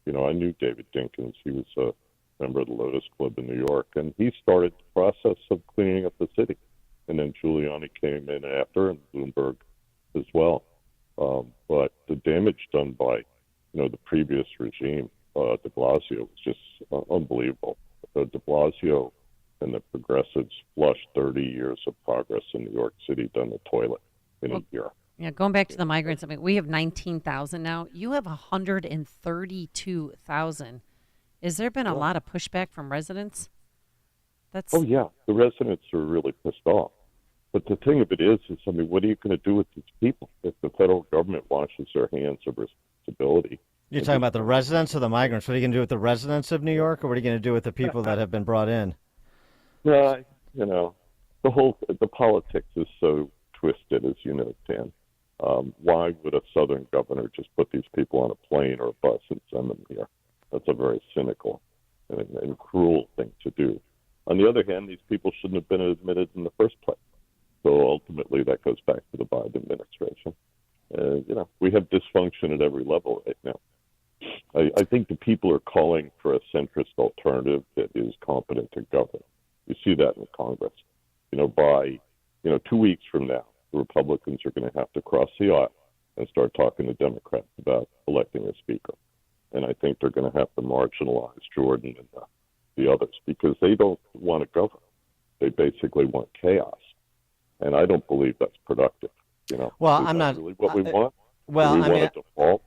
You know, I knew David Dinkins. He was a member of the Lotus Club in New York, and he started the process of cleaning up the city. And then Giuliani came in after, and Bloomberg as well. But the damage done by, the previous regime, de Blasio, was just unbelievable. De Blasio and the progressives flushed 30 years of progress in New York City down the toilet in a year. Yeah, going back to the migrants, I mean, we have 19,000 now. You have 132,000. Has there been a lot of pushback from residents? Oh, yeah. The residents are really pissed off. But the thing of it is, I mean, what are you going to do with these people if the federal government washes their hands of responsibility? You're talking about the residents or the migrants? What are you going to do with the residents of New York, or what are you going to do with the people that have been brought in? The politics is so twisted, as you know, Dan. Why would a southern governor just put these people on a plane or a bus and send them here? That's a very cynical and cruel thing to do. On the other hand, these people shouldn't have been admitted in the first place. So ultimately, that goes back to the Biden administration. We have dysfunction at every level right now. I think the people are calling for a centrist alternative that is competent to govern. You see that in Congress. By 2 weeks from now, the Republicans are going to have to cross the aisle and start talking to Democrats about electing a speaker. And I think they're going to have to marginalize Jordan and the others because they don't want to govern. They basically want chaos. And I don't believe that's productive. Well, is I'm that not really what we want. Well, Do we I want mean, a default.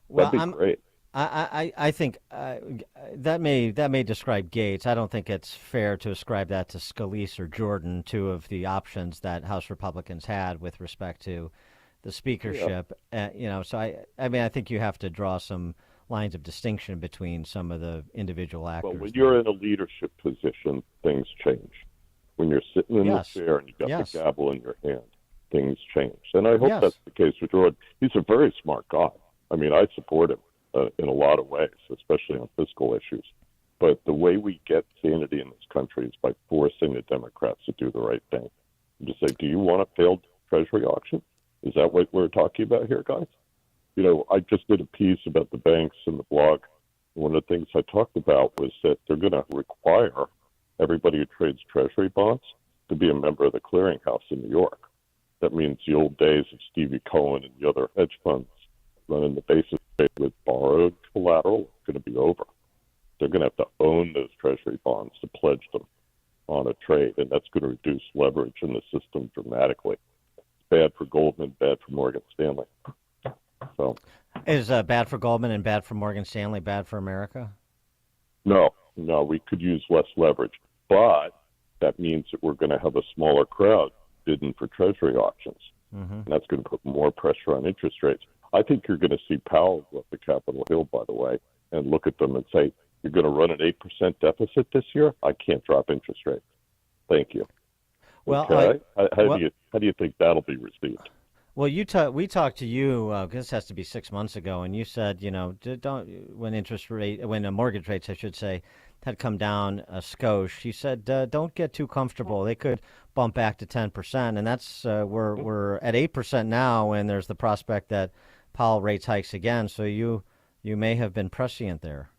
well, That'd be great. I think that may describe Gates. I don't think it's fair to ascribe that to Scalise or Jordan, two of the options that House Republicans had with respect to the speakership. So I think you have to draw some lines of distinction between some of the individual actors. Well, when you're in a leadership position, things change. When you're sitting in the chair and you got the gavel in your hand, things change. And I hope that's the case with Jordan. He's a very smart guy. I mean, I support him in a lot of ways, especially on fiscal issues. But the way we get sanity in this country is by forcing the Democrats to do the right thing. And to say, do you want a failed Treasury auction? Is that what we're talking about here, guys? I just did a piece about the banks in the blog. One of the things I talked about was that they're going to require everybody who trades Treasury bonds to be a member of the clearinghouse in New York. That means the old days of Stevie Cohen and the other hedge funds running the basis trade with borrowed collateral is going to be over. They're going to have to own those Treasury bonds to pledge them on a trade, and that's going to reduce leverage in the system dramatically. It's bad for Goldman, bad for Morgan Stanley. So, is bad for Goldman and bad for Morgan Stanley bad for America? No, we could use less leverage, but that means that we're going to have a smaller crowd bidding for Treasury auctions. And that's going to put more pressure on interest rates. I think you're going to see Powell go up to Capitol Hill, by the way, and look at them and say, you're going to run an 8% deficit this year? I can't drop interest rates. Thank you. Well, okay. How do you think that'll be received? Well, we talked to you. This has to be 6 months ago, and you said, when mortgage rates, I should say, had come down a skosh. You said, don't get too comfortable. They could bump back to 10%, and that's we're at 8% now, and there's the prospect that Powell rates hikes again. So you may have been prescient there.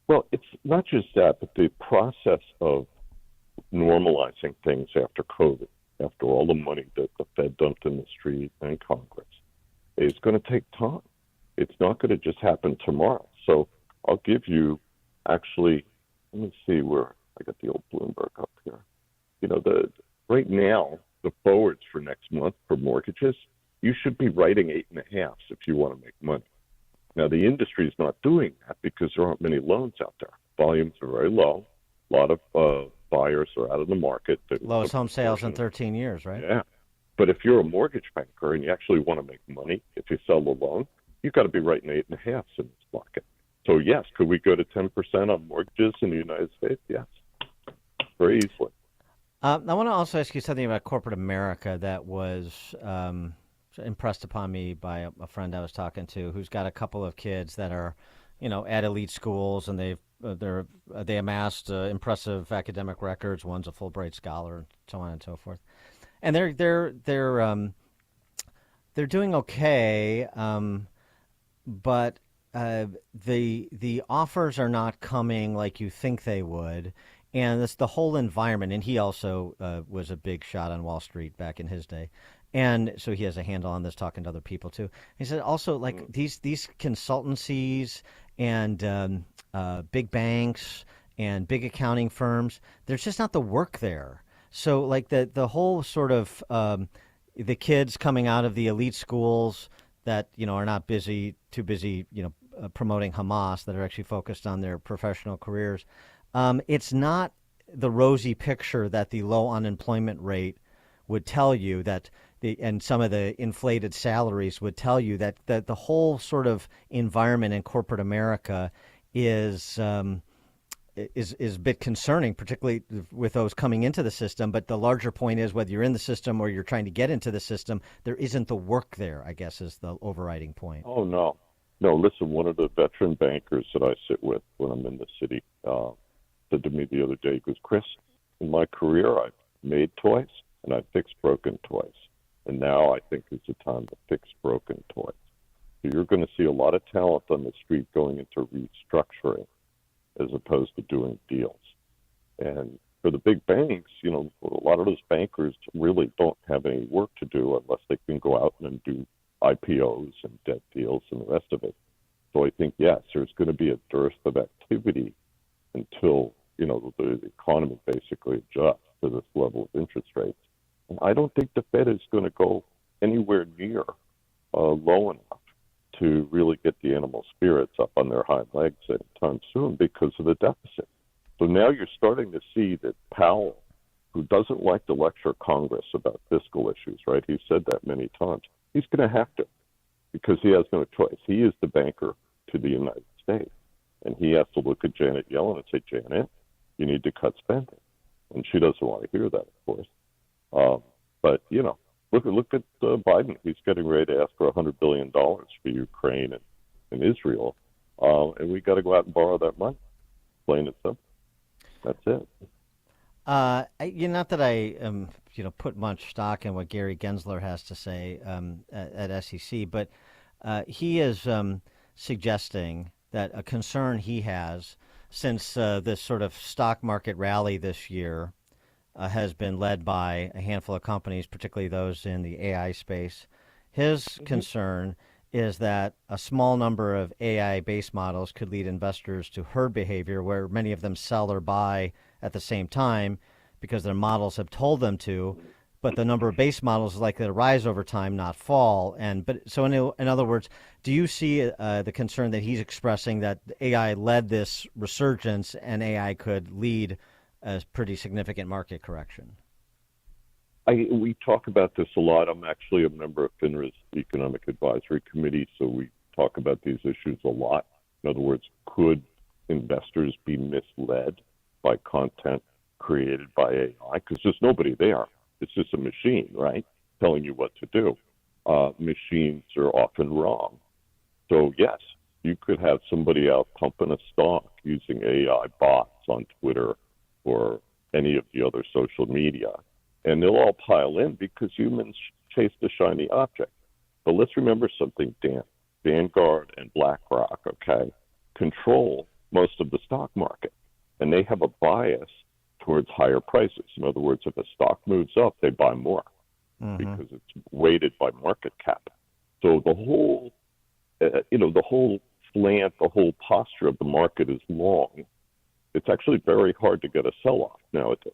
Well, it's not just that, but the process of normalizing things after COVID, after all the money that the Fed dumped in the street and Congress, is going to take time. It's not going to just happen tomorrow. So I'll give you, actually, let me see where I got the old Bloomberg up here. Right now, the forwards for next month for mortgages, you should be writing 8.5s if you want to make money. Now, the industry is not doing that because there aren't many loans out there. Volumes are very low. A lot of buyers are out of the market. Lowest home sales in 13 years, right? Yeah. But if you're a mortgage banker and you actually want to make money, if you sell the loan, you've got to be writing 8.5s in this market. So, yes, could we go to 10% on mortgages in the United States? Yes, very easily. I want to also ask you something about corporate America that was impressed upon me by a friend I was talking to who's got a couple of kids that are, at elite schools, and they amassed impressive academic records. One's a Fulbright scholar, and so on and so forth. And they're doing okay, but the offers are not coming like you think they would. And it's the whole environment. And he also was a big shot on Wall Street back in his day. And so he has a handle on this, talking to other people, too. He said also, like, these consultancies and big banks and big accounting firms, there's just not the work there. So, like, the whole sort of the kids coming out of the elite schools that, are not too busy, promoting Hamas, that are actually focused on their professional careers. It's not the rosy picture that the low unemployment rate would tell you, and some of the inflated salaries would tell you, that the whole sort of environment in corporate America is a bit concerning, particularly with those coming into the system. But the larger point is, whether you're in the system or you're trying to get into the system, there isn't the work there, I guess, is the overriding point. Oh, no. No, listen, one of the veteran bankers that I sit with when I'm in the city said to me the other day, he goes, Chris, in my career, I've made toys and I've fixed broken toys. And now I think is the time to fix broken toys. So you're going to see a lot of talent on the street going into restructuring as opposed to doing deals. And for the big banks, a lot of those bankers really don't have any work to do unless they can go out and do IPOs and debt deals and the rest of it. So I think, yes, there's going to be a dearth of activity until, the economy basically adjusts to this level of interest rates. And I don't think the Fed is going to go anywhere near low enough to really get the animal spirits up on their hind legs anytime soon because of the deficit. So now you're starting to see that Powell, who doesn't like to lecture Congress about fiscal issues, right? He's said that many times. He's going to have to, because he has no choice. He is the banker to the United States. And he has to look at Janet Yellen and say, Janet, you need to cut spending. And she doesn't want to hear that, of course. But, look at Biden. He's getting ready to ask for $100 billion for Ukraine and Israel. And we got to go out and borrow that money. Plain and simple. That's it. Not that I put much stock in what Gary Gensler has to say at SEC, but he is suggesting that a concern he has, since this sort of stock market rally this year has been led by a handful of companies, particularly those in the AI space, his concern is that a small number of AI-based models could lead investors to herd behavior, where many of them sell or buy at the same time because their models have told them to, but the number of base models is likely to rise over time, not fall. So in other words, do you see the concern that he's expressing, that AI led this resurgence and AI could lead a pretty significant market correction? We talk about this a lot. I'm actually a member of FINRA's Economic Advisory Committee, so we talk about these issues a lot. In other words, could investors be misled by content created by AI? Because there's nobody there. It's just a machine, right, telling you what to do. Machines are often wrong. So, yes, you could have somebody out pumping a stock using AI bots on Twitter or any of the other social media, and they'll all pile in because humans chase the shiny object. But let's remember something, Dan. Vanguard and BlackRock, control most of the stock market, and they have a bias towards higher prices. In other words, if a stock moves up, they buy more because it's weighted by market cap. So the whole, the whole slant, the whole posture of the market is long. It's actually very hard to get a sell-off nowadays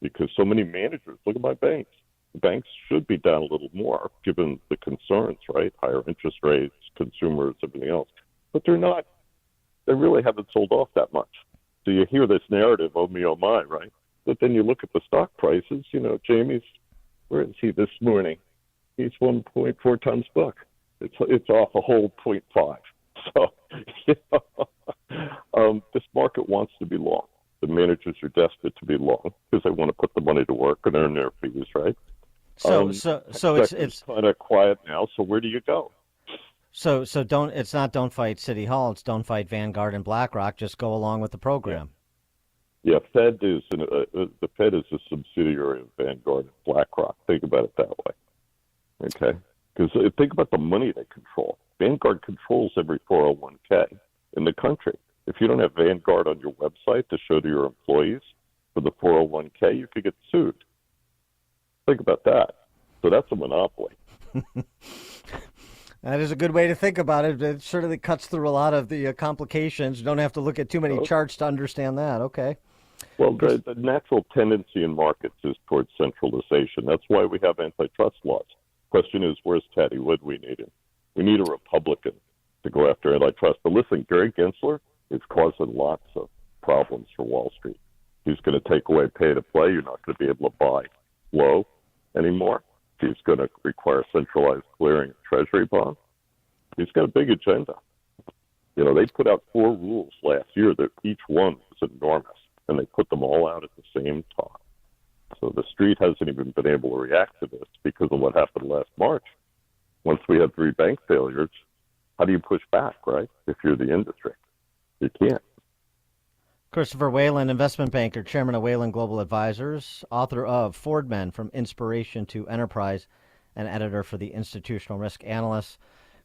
because so many managers, look at my banks, The banks should be down a little more given the concerns, right? Higher interest rates, consumers, everything else. But they're not. They really haven't sold off that much. So you hear this narrative, oh me, oh my, right? But then you look at the stock prices, Jamie's, where is he this morning? He's 1.4 times book. It's off a whole 0.5. So, this market wants to be long. The managers are desperate to be long because they want to put the money to work and earn their fees, right? So it's kind of quiet now. So where do you go? So don't fight City Hall. It's don't fight Vanguard and BlackRock. Just go along with the program. Yeah, the Fed is a subsidiary of Vanguard and BlackRock. Think about it that way. Okay, because think about the money they control. Vanguard controls every 401k in the country. If you don't have Vanguard on your website to show to your employees for the 401k, you could get sued. Think about that. So that's a monopoly. That is a good way to think about it. It certainly cuts through a lot of the complications. You don't have to look at too many charts to understand that. Okay. Well, the natural tendency in markets is towards centralization. That's why we have antitrust laws. Question is, where's Teddy? What do we need him? We need a Republican to go after antitrust. But listen, Gary Gensler is causing lots of problems for Wall Street. He's going to take away pay to play. You're not going to be able to buy low anymore. He's going to require centralized clearing of treasury bonds. He's got a big agenda. They put out 4 rules last year that each one was enormous, and they put them all out at the same time. So the street hasn't even been able to react to this because of what happened last March. Once we had 3 bank failures, how do you push back, right, if you're the industry? You can't. Christopher Whalen, investment banker, chairman of Whalen Global Advisors, author of Ford Men, From Inspiration to Enterprise, and editor for the Institutional Risk Analyst.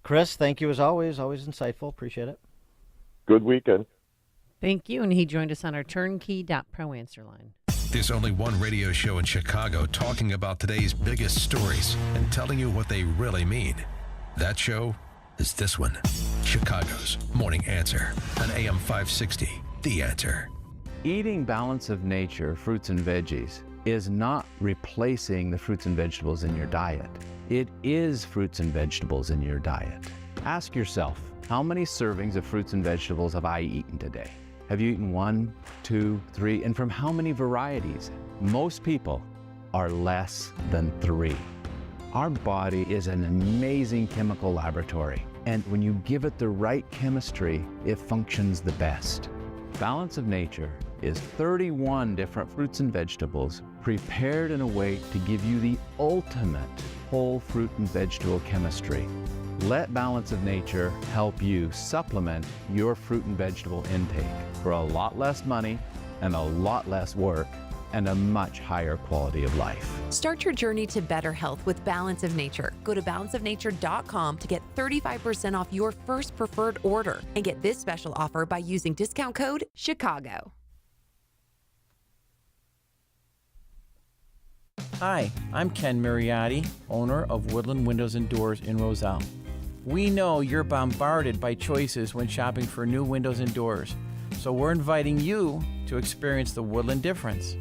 Chris, thank you as always. Always insightful. Appreciate it. Good weekend. Thank you. And he joined us on our turnkey.pro answer line. There's only one radio show in Chicago talking about today's biggest stories and telling you what they really mean. That show is this one, Chicago's Morning Answer on AM 560. The Answer. Eating balance of nature, fruits and veggies, is not replacing the fruits and vegetables in your diet. It is fruits and vegetables in your diet. Ask yourself, how many servings of fruits and vegetables have I eaten today? Have you eaten 1, 2, 3, and from how many varieties? Most people are less than 3. Our body is an amazing chemical laboratory, and when you give it the right chemistry, it functions the best. Balance of Nature is 31 different fruits and vegetables prepared in a way to give you the ultimate whole fruit and vegetable chemistry. Let Balance of Nature help you supplement your fruit and vegetable intake for a lot less money and a lot less work and a much higher quality of life. Start your journey to better health with Balance of Nature. Go to balanceofnature.com to get 35% off your first preferred order and get this special offer by using discount code CHICAGO. Hi, I'm Ken Mariotti, owner of Woodland Windows and Doors in Roselle. We know you're bombarded by choices when shopping for new windows and doors, so we're inviting you to experience the Woodland difference.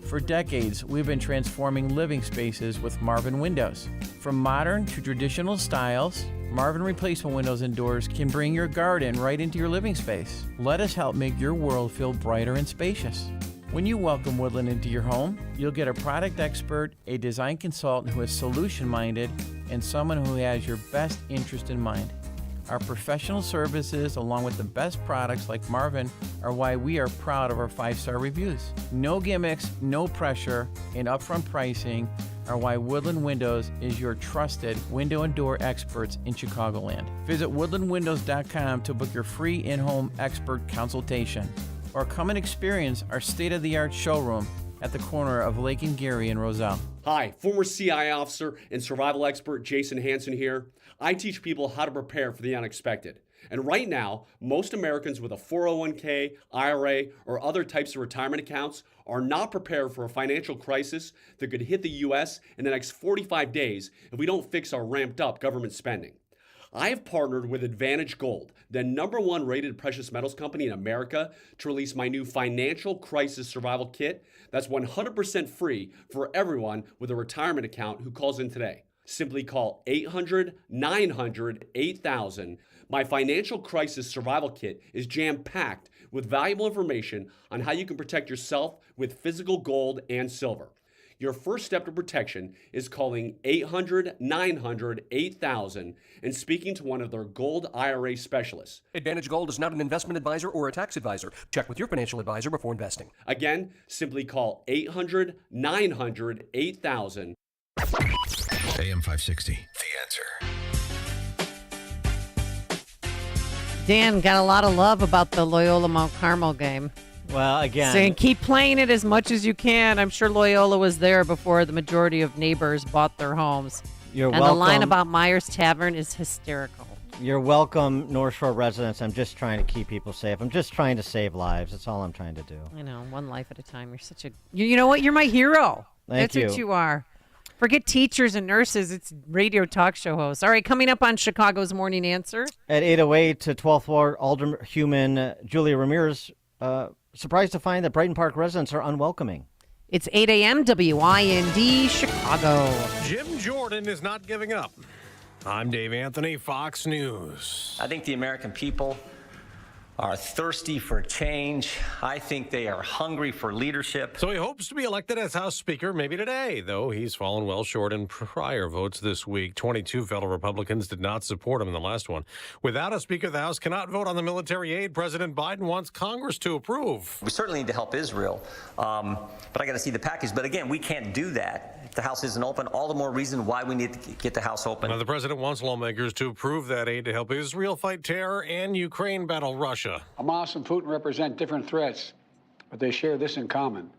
For decades, we've been transforming living spaces with Marvin Windows. From modern to traditional styles, Marvin replacement windows and doors can bring your garden right into your living space. Let us help make your world feel brighter and spacious. When you welcome Woodland into your home, you'll get a product expert, a design consultant who is solution-minded, and someone who has your best interest in mind. Our professional services, along with the best products like Marvin, are why we are proud of our 5-star reviews. No gimmicks, no pressure, and upfront pricing are why Woodland Windows is your trusted window and door experts in Chicagoland. Visit woodlandwindows.com to book your free in-home expert consultation, or come and experience our state-of-the-art showroom at the corner of Lake and Geary in Roselle. Hi, former CIA officer and survival expert Jason Hansen here. I teach people how to prepare for the unexpected. And right now, most Americans with a 401k, IRA, or other types of retirement accounts are not prepared for a financial crisis that could hit the U.S. in the next 45 days if we don't fix our ramped up government spending. I have partnered with Advantage Gold, the #1 rated precious metals company in America, to release my new Financial Crisis Survival Kit that's 100% free for everyone with a retirement account who calls in today. Simply call 800-900-8000. My Financial Crisis Survival Kit is jam-packed with valuable information on how you can protect yourself with physical gold and silver. Your first step to protection is calling 800-900-8000 and speaking to one of their gold IRA specialists. Advantage Gold is not an investment advisor or a tax advisor. Check with your financial advisor before investing. Again, simply call 800-900-8000. AM 560, The Answer. Dan got a lot of love about the Loyola Mount Carmel game. Well, again, saying keep playing it as much as you can. I'm sure Loyola was there before the majority of neighbors bought their homes. You're and welcome. The line about Myers Tavern is hysterical. You're welcome, North Shore residents. I'm just trying to keep people safe. I'm just trying to save lives. That's all I'm trying to do. I know, one life at a time. You're such a... You know what? You're my hero. Thank you. That's what you are. Forget teachers and nurses. It's radio talk show hosts. All right, coming up on Chicago's Morning Answer. At 8:08 to 12th Ward, Alderman Julia Ramirez surprised to find that Brighton Park residents are unwelcoming. It's 8 a.m. WIND Chicago. Jim Jordan is not giving up. I'm Dave Anthony, Fox News. I think the American people are thirsty for change. I think they are hungry for leadership. So he hopes to be elected as House Speaker maybe today, though he's fallen well short in prior votes this week. 22 fellow Republicans did not support him in the last one. Without a Speaker, the House cannot vote on the military aid President Biden wants Congress to approve. We certainly need to help Israel, but I got to see the package. But again, we can't do that if the House isn't open. All the more reason why we need to get the House open. Now, the president wants lawmakers to approve that aid to help Israel fight terror and Ukraine battle Russia. Hamas and Putin represent different threats, but they share this in common.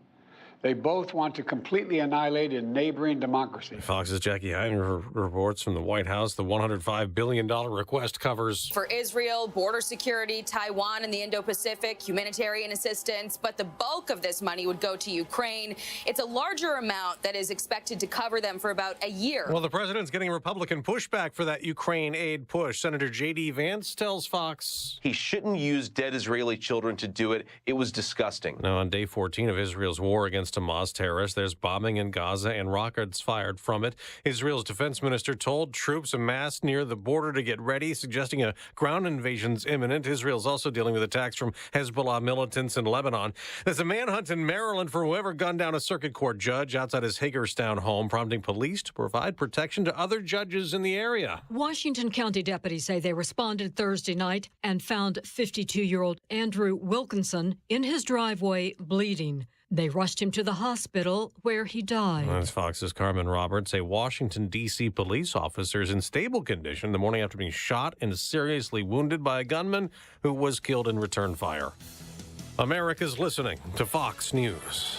They both want to completely annihilate a neighboring democracy. Fox's Jackie Heiner reports from the White House. The $105 billion request covers for Israel, border security, Taiwan, and the Indo-Pacific, humanitarian assistance, but the bulk of this money would go to Ukraine. It's a larger amount that is expected to cover them for about a year. Well, the president's getting Republican pushback for that Ukraine aid push. Senator J.D. Vance tells Fox he shouldn't use dead Israeli children to do it. It was disgusting. Now, on day 14 of Israel's war against Hamas terrorists, there's bombing in Gaza and rockets fired from it. Israel's defense minister told troops amassed near the border to get ready, suggesting a ground invasion's imminent. Israel's also dealing with attacks from Hezbollah militants in Lebanon. There's a manhunt in Maryland for whoever gunned down a circuit court judge outside his Hagerstown home, prompting police to provide protection to other judges in the area. Washington County deputies say they responded Thursday night and found 52-year-old Andrew Wilkinson in his driveway bleeding. They rushed him to the hospital where he died. That's Fox's Carmen Roberts. A Washington, D.C. police officer is in stable condition the morning after being shot and seriously wounded by a gunman who was killed in return fire. America's listening to Fox News.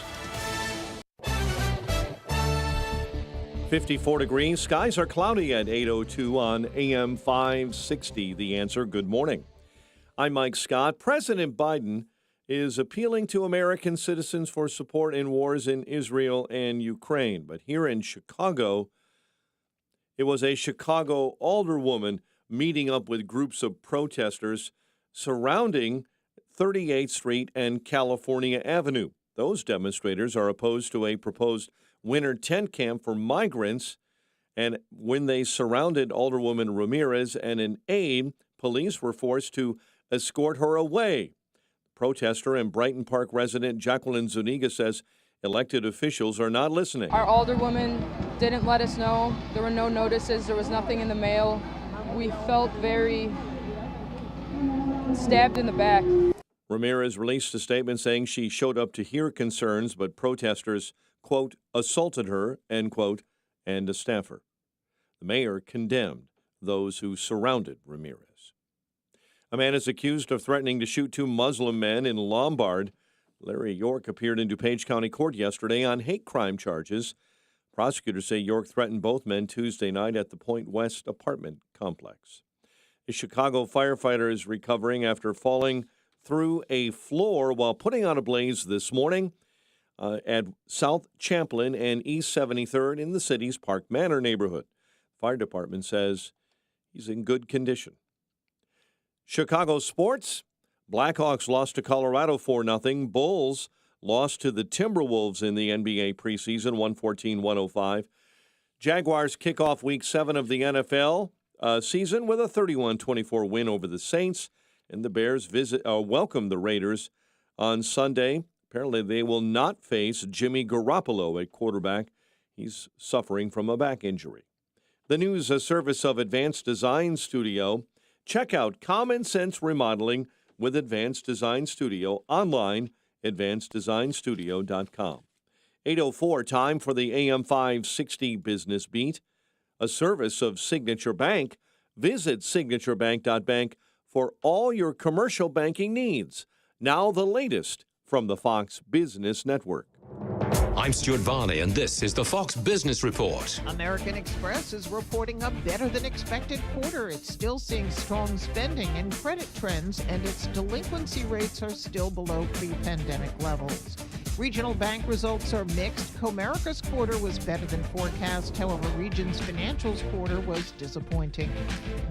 54 degrees. Skies are cloudy at 8:02 on AM 560. The Answer. Good morning. I'm Mike Scott. President Biden is appealing to American citizens for support in wars in Israel and Ukraine. But here in Chicago, it was a Chicago alderwoman meeting up with groups of protesters surrounding 38th Street and California Avenue. Those demonstrators are opposed to a proposed winter tent camp for migrants. And when they surrounded Alderwoman Ramirez and an aide, police were forced to escort her away. Protester and Brighton Park resident Jacqueline Zuniga says elected officials are not listening. Our alderwoman didn't let us know. There were no notices. There was nothing in the mail. We felt very stabbed in the back. Ramirez released a statement saying she showed up to hear concerns, but protesters, quote, assaulted her, end quote, and a staffer. The mayor condemned those who surrounded Ramirez. A man is accused of threatening to shoot two Muslim men in Lombard. Larry York appeared in DuPage County Court yesterday on hate crime charges. Prosecutors say York threatened both men Tuesday night at the Point West apartment complex. A Chicago firefighter is recovering after falling through a floor while putting out a blaze this morning at South Champlin and East 73rd in the city's Park Manor neighborhood. Fire department says He's in good condition. Chicago sports. Blackhawks lost to Colorado 4-0. Bulls lost to the Timberwolves in the NBA preseason, 114-105. Jaguars kick off Week 7 of the NFL season with a 31-24 win over the Saints. And the Bears welcome the Raiders on Sunday. Apparently they will not face Jimmy Garoppolo at quarterback. He's suffering from a back injury. The news, a service of Advanced Design Studio. Check out Common Sense Remodeling with Advanced Design Studio online, advanceddesignstudio.com. 8:04, time for the AM 560 Business Beat, a service of Signature Bank. Visit signaturebank.bank for all your commercial banking needs. Now the latest from the Fox Business Network. I'm Stuart Varney, and this is the Fox Business Report. American Express is reporting a better-than-expected quarter. It's still seeing strong spending and credit trends, and its delinquency rates are still below pre-pandemic levels. Regional bank results are mixed. Comerica's quarter was better than forecast. However, Regions Financial's quarter was disappointing.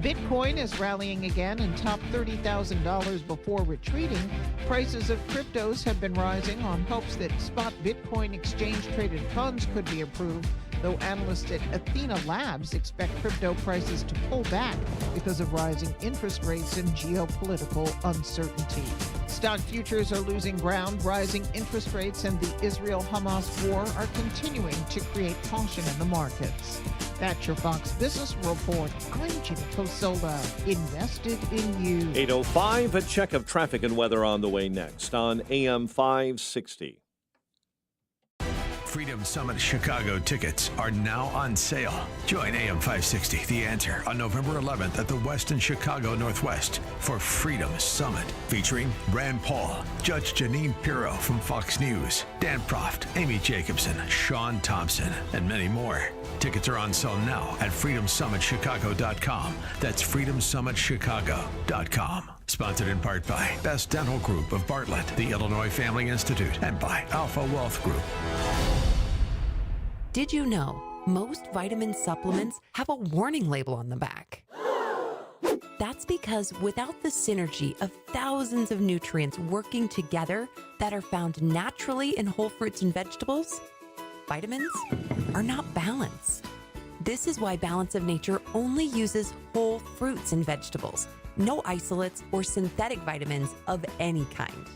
Bitcoin is rallying again and topped $30,000 before retreating. Prices of cryptos have been rising on hopes that spot Bitcoin exchange-traded funds could be approved, though analysts at Athena Labs expect crypto prices to pull back because of rising interest rates and geopolitical uncertainty. Stock futures are losing ground. Rising interest rates and the Israel-Hamas war are continuing to create caution in the markets. That's your Fox Business Report. I'm Jimmy Cosola, invested in you. 8:05, a check of traffic and weather on the way next on AM 560. Freedom Summit Chicago tickets are now on sale. Join AM 560, The Answer, on November 11th at the Westin Chicago Northwest for Freedom Summit, featuring Rand Paul, Judge Janine Pirro from Fox News, Dan Proft, Amy Jacobson, Sean Thompson, and many more. Tickets are on sale now at freedomsummitchicago.com. That's freedomsummitchicago.com. Sponsored in part by Best Dental Group of Bartlett, the Illinois Family Institute, and by Alpha Wealth Group. Did you know most vitamin supplements have a warning label on the back? That's because without the synergy of thousands of nutrients working together that are found naturally in whole fruits and vegetables, vitamins are not balanced. This is why Balance of Nature only uses whole fruits and vegetables, no isolates or synthetic vitamins of any kind.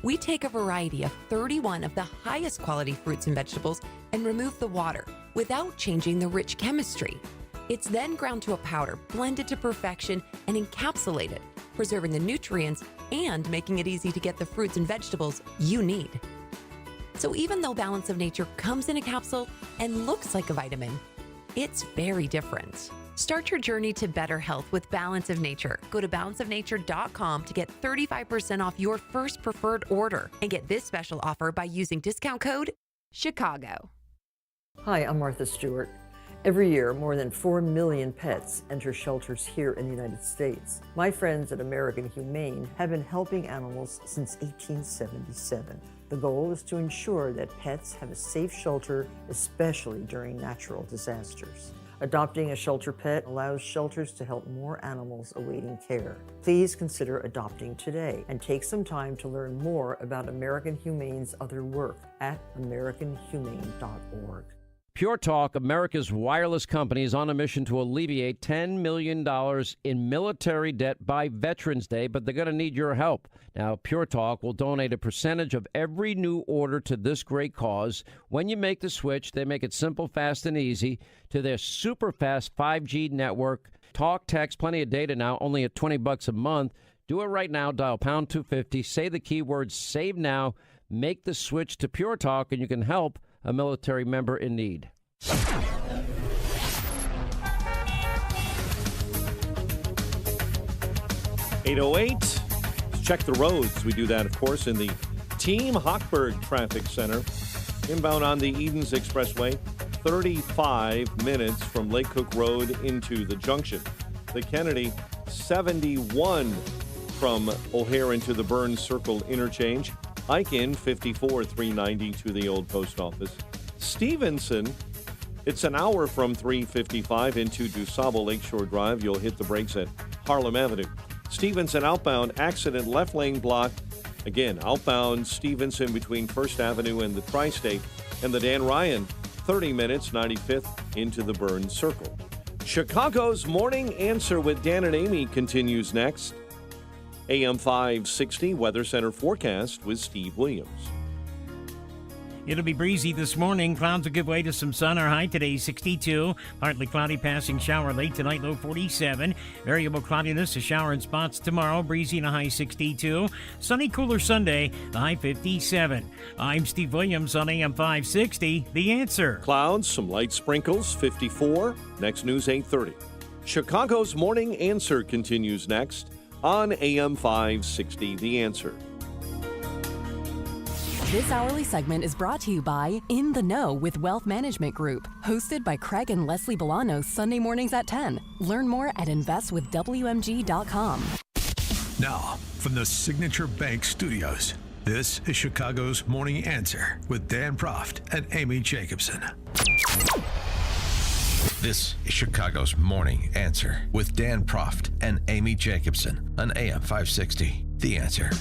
We take a variety of 31 of the highest quality fruits and vegetables and remove the water without changing the rich chemistry. It's then ground to a powder, blended to perfection, and encapsulated, preserving the nutrients and making it easy to get the fruits and vegetables you need. So even though Balance of Nature comes in a capsule and looks like a vitamin, it's very different. Start your journey to better health with Balance of Nature. Go to balanceofnature.com to get 35% off your first preferred order and get this special offer by using discount code CHICAGO. Hi, I'm Martha Stewart. Every year, more than 4 million pets enter shelters here in the United States. My friends at American Humane have been helping animals since 1877. The goal is to ensure that pets have a safe shelter, especially during natural disasters. Adopting a shelter pet allows shelters to help more animals awaiting care. Please consider adopting today and take some time to learn more about American Humane's other work at americanhumane.org. Pure Talk, America's wireless company, is on a mission to alleviate $10 million in military debt by Veterans Day, but they're going to need your help. Now, Pure Talk will donate a percentage of every new order to this great cause. When you make the switch, they make it simple, fast, and easy to their super fast 5G network. Talk, text, plenty of data now, only at $20 a month. Do it right now. Dial pound 250. Say the keyword SAVE NOW. Make the switch to Pure Talk, and you can help a military member in need. 8:08. Let's check the roads. We do that, of course, in the Team Hochberg Traffic Center. Inbound on the Edens Expressway, 35 minutes from Lake Cook Road into the junction. The Kennedy, 71 from O'Hare into the Burns Circle interchange. Ike in 54, 390 to the old post office. Stevenson, It's an hour from 355 into DuSable Lakeshore Drive. You'll hit the brakes at Harlem Avenue. Stevenson outbound accident, left lane blocked. Again, outbound Stevenson between First Avenue and the Tri-State. And the Dan Ryan, 30 minutes, 95th into the Burn Circle. Chicago's Morning Answer with Dan and Amy continues next. AM 560 Weather Center forecast with Steve Williams. It'll be breezy this morning. Clouds will give way to some sun. Our high today, 62. Partly cloudy, passing shower late tonight, low 47. Variable cloudiness, a shower in spots tomorrow. Breezy and a high 62. Sunny, cooler Sunday, the high 57. I'm Steve Williams on AM 560. The Answer. Clouds, some light sprinkles, 54. Next news, 8:30. Chicago's Morning Answer continues next on AM 560. The Answer. This hourly segment is brought to you by In the Know with Wealth Management Group, hosted by Craig and Leslie Bolano Sunday mornings at 10. Learn more at investwithwmg.com. Now, from the Signature Bank Studios, this is Chicago's Morning Answer with Dan Proft and Amy Jacobson. This is Chicago's Morning Answer with Dan Proft and Amy Jacobson on AM 560. The Answer.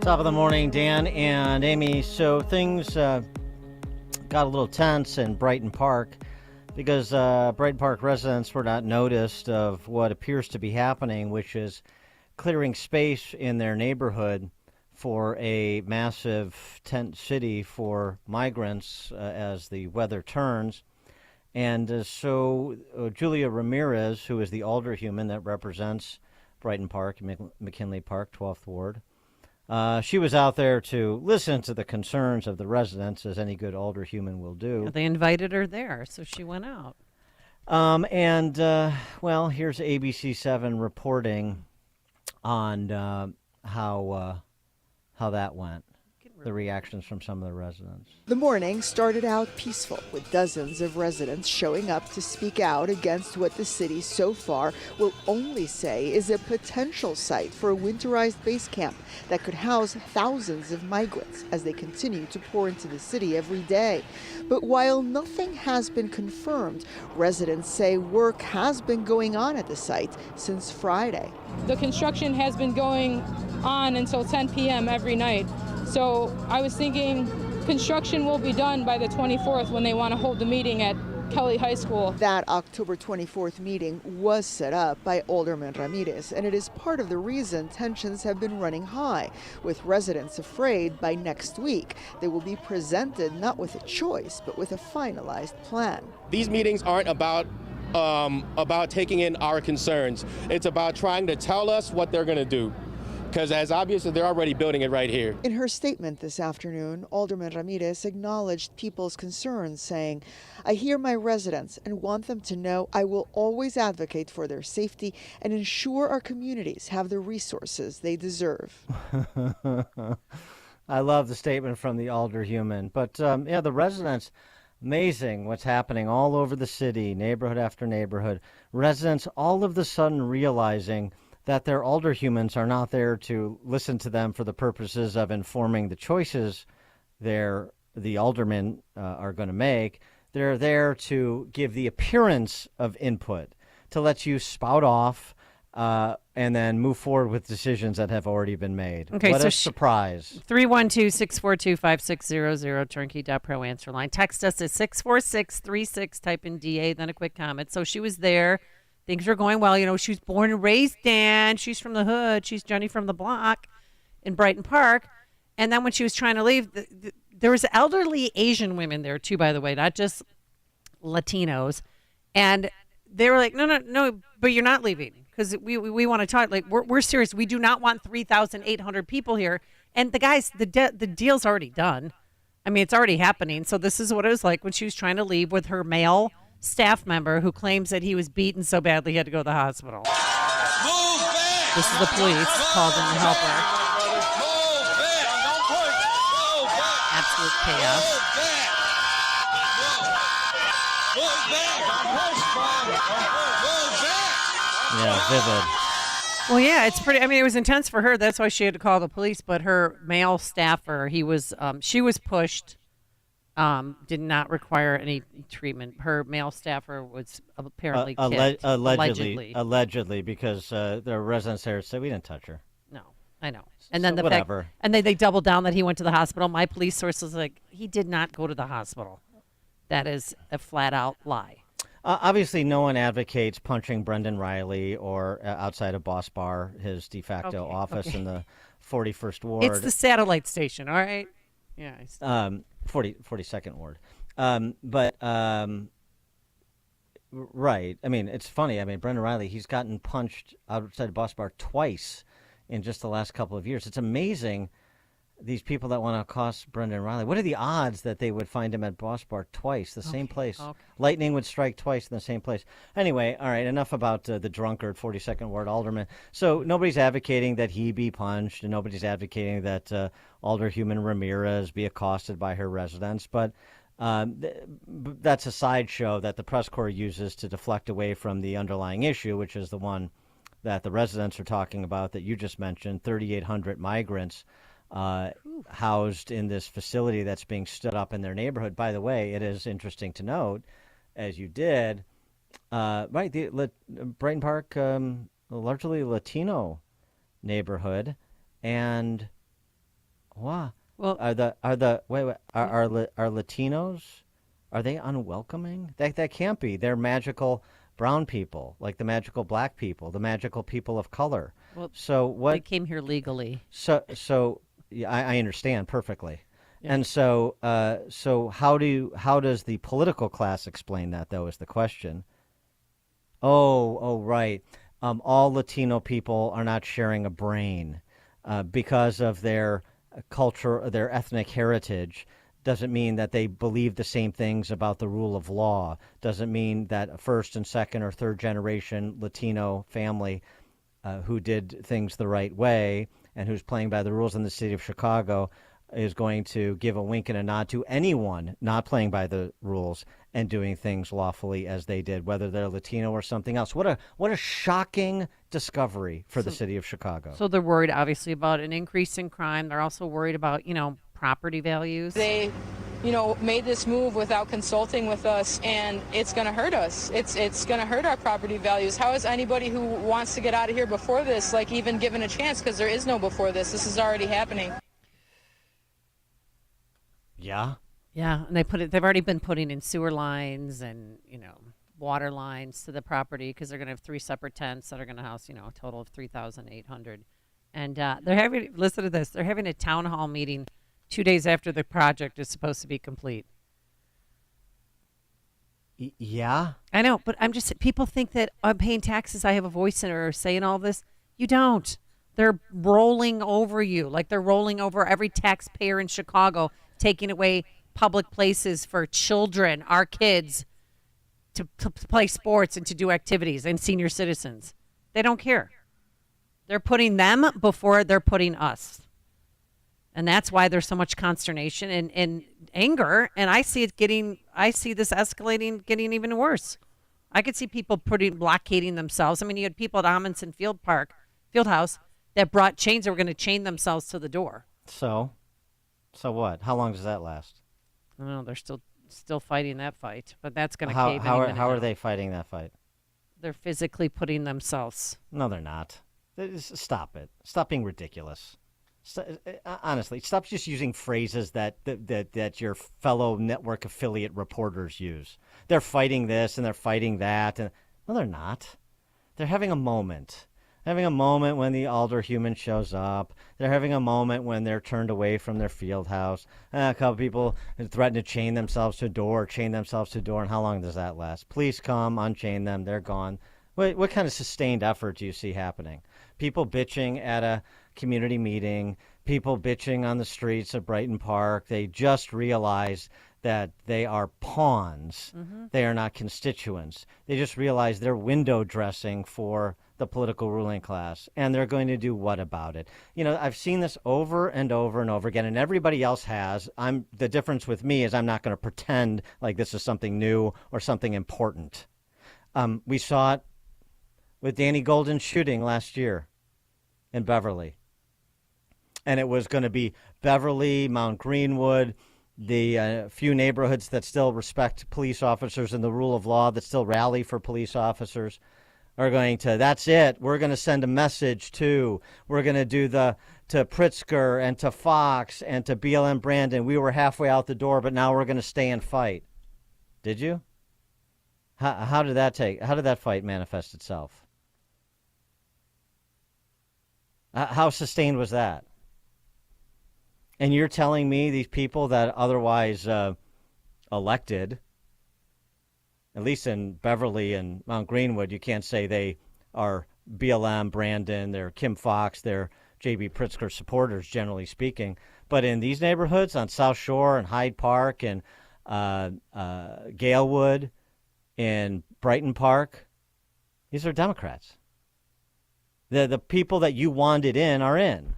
Top of the morning, Dan and Amy. So things got a little tense in Brighton Park because Brighton Park residents were not noticed of what appears to be happening, which is clearing space in their neighborhood for a massive tent city for migrants as the weather turns. And so Julia Ramirez, who is the alderhuman that represents Brighton Park, McKinley Park, 12th Ward, she was out there to listen to the concerns of the residents, as any good alderhuman will do. Yeah, they invited her there, so she went out. Well, here's ABC7 reporting on how that went. The reactions from some of the residents. The morning started out peaceful, with dozens of residents showing up to speak out against what the city so far will only say is a potential site for a winterized base camp that could house thousands of migrants as they continue to pour into the city every day. But while nothing has been confirmed, residents say work has been going on at the site since Friday. The construction has been going on until 10 p.m. every night. So I was thinking construction will be done by the 24th when they want to hold the meeting at Kelly High School. That October 24th meeting was set up by Alderman Ramirez, and it is part of the reason tensions have been running high, with residents afraid by next week they will be presented not with a choice, but with a finalized plan. These meetings aren't about taking in our concerns. It's about trying to tell us what they're going to do. Because as obvious as they're already building it right here. In her statement this afternoon, Alderman Ramirez acknowledged people's concerns, saying, "I hear my residents and want them to know I will always advocate for their safety and ensure our communities have the resources they deserve." I love the statement from the alderhuman. But the residents, amazing what's happening all over the city, neighborhood after neighborhood. Residents all of a sudden realizing that their alderhumans are not there to listen to them for the purposes of informing the choices the aldermen are going to make. They're there to give the appearance of input, to let you spout off and then move forward with decisions that have already been made. Okay, what so a surprise. 312-642-5600, turnkey.pro answer line. Text us at 64636, type in DA, then a quick comment. So she was there. Things were going well. You know, she was born and raised, Dan. She's from the hood. She's Johnny from the block in Brighton Park. And then when she was trying to leave, there was elderly Asian women there, too, by the way, not just Latinos. And they were like, no, but you're not leaving because we want to talk. Like, we're serious. We do not want 3,800 people here. And the guys, the deal's already done. I mean, it's already happening. So this is what it was like when she was trying to leave with her male staff member who claims that he was beaten so badly he had to go to the hospital. This is the police called in to help her. Absolute chaos. Yeah, vivid. Well, yeah, it's pretty. I mean, it was intense for her. That's why she had to call the police. But her male staffer, she was pushed. Did not require any treatment. Her male staffer was apparently kicked. Allegedly, because the residents there said we didn't touch her. No, I know. And then whatever. They doubled down that he went to the hospital. My police source was like, he did not go to the hospital. That is a flat out lie. Obviously, no one advocates punching Brendan Riley or outside of Boss Bar, his de facto office in the 41st Ward. It's the satellite station, all right? Yeah. 42nd Ward. Right. I mean, it's funny. I mean, Brendan Riley, he's gotten punched outside of Boss Bar twice in just the last couple of years. It's amazing. These people that want to accost Brendan Riley, what are the odds that they would find him at Boss Bar twice, the same place? Okay. Lightning would strike twice in the same place. Anyway, all right, enough about the drunkard 42nd Ward alderman. So nobody's advocating that he be punched, and nobody's advocating that Alderhuman Ramirez be accosted by her residents. But that's a sideshow that the press corps uses to deflect away from the underlying issue, which is the one that the residents are talking about that you just mentioned, 3,800 migrants housed in this facility that's being stood up in their neighborhood. By the way, it is interesting to note, as you did, the Brighton Park, largely Latino neighborhood, and wow, well, are Latinos, are they unwelcoming? That can't be. They're magical brown people, like the magical black people, the magical people of color. Well, so what? They came here legally. So. Yeah, I understand perfectly, yeah. And so how does the political class explain that, though, is the question. Oh, right. All Latino people are not sharing a brain because of their culture, their ethnic heritage. Doesn't mean that they believe the same things about the rule of law. Doesn't mean that a first and second or third generation Latino family who did things the right way and who's playing by the rules in the city of Chicago is going to give a wink and a nod to anyone not playing by the rules and doing things lawfully as they did, whether they're Latino or something else. What a shocking discovery for the city of Chicago. So they're worried, obviously, about an increase in crime. They're also worried about, property values. They, made this move without consulting with us, and it's going to hurt us. It's going to hurt our property values. How is anybody who wants to get out of here before this, even given a chance? Because there is no before this. This is already happening. Yeah. Yeah, and they've already been putting in sewer lines and, water lines to the property because they're going to have 3 separate tents that are going to house, a total of 3,800. And listen to this, they're having a town hall meeting 2 days after the project is supposed to be complete. Yeah. I know, but people think that I'm paying taxes, I have a voice in or say in all this. You don't. They're rolling over you like they're rolling over every taxpayer in Chicago, taking away public places for children, our kids, to play sports and to do activities, and senior citizens. They don't care. They're putting them before they're putting us. And that's why there's so much consternation and anger. And I see this escalating, getting even worse. I could see people blockading themselves. I mean, you had people at Amundsen Fieldhouse that brought chains that were going to chain themselves to the door. So what? How long does that last? I don't know. They're still fighting that fight, but that's going to cave in. How are they fighting that fight? They're physically putting themselves. No, they're not. Stop it. Stop being ridiculous. Honestly, stop just using phrases that your fellow network affiliate reporters use. They're fighting this and they're fighting that. No, they're not. They're having a moment. Having a moment when the alderhuman shows up. They're having a moment when they're turned away from their field house. A couple people threaten to chain themselves to a door. And how long does that last? Police come, unchain them, they're gone. What kind of sustained effort do you see happening? People bitching at a community meeting, people bitching on the streets of Brighton Park. They just realize that they are pawns. Mm-hmm. They are not constituents. They just realize they're window dressing for the political ruling class, and they're going to do what about it? You know, I've seen this over and over and over again, and everybody else has. The difference with me is I'm not going to pretend like this is something new or something important. We saw it with Danny Golden's shooting last year in Beverly. And it was going to be Beverly, Mount Greenwood, the few neighborhoods that still respect police officers and the rule of law, that still rally for police officers, are going to, that's it. We're going to send a message to, we're going to do to Pritzker and to Fox and to BLM Brandon. We were halfway out the door, but now we're going to stay and fight. Did you? How did that fight manifest itself? How sustained was that? And you're telling me these people that otherwise elected, at least in Beverly and Mount Greenwood, you can't say they are BLM, Brandon, they're Kim Fox, they're J.B. Pritzker supporters, generally speaking. But in these neighborhoods on South Shore and Hyde Park and Galewood, in Brighton Park, these are Democrats. The people that you wanted in are in.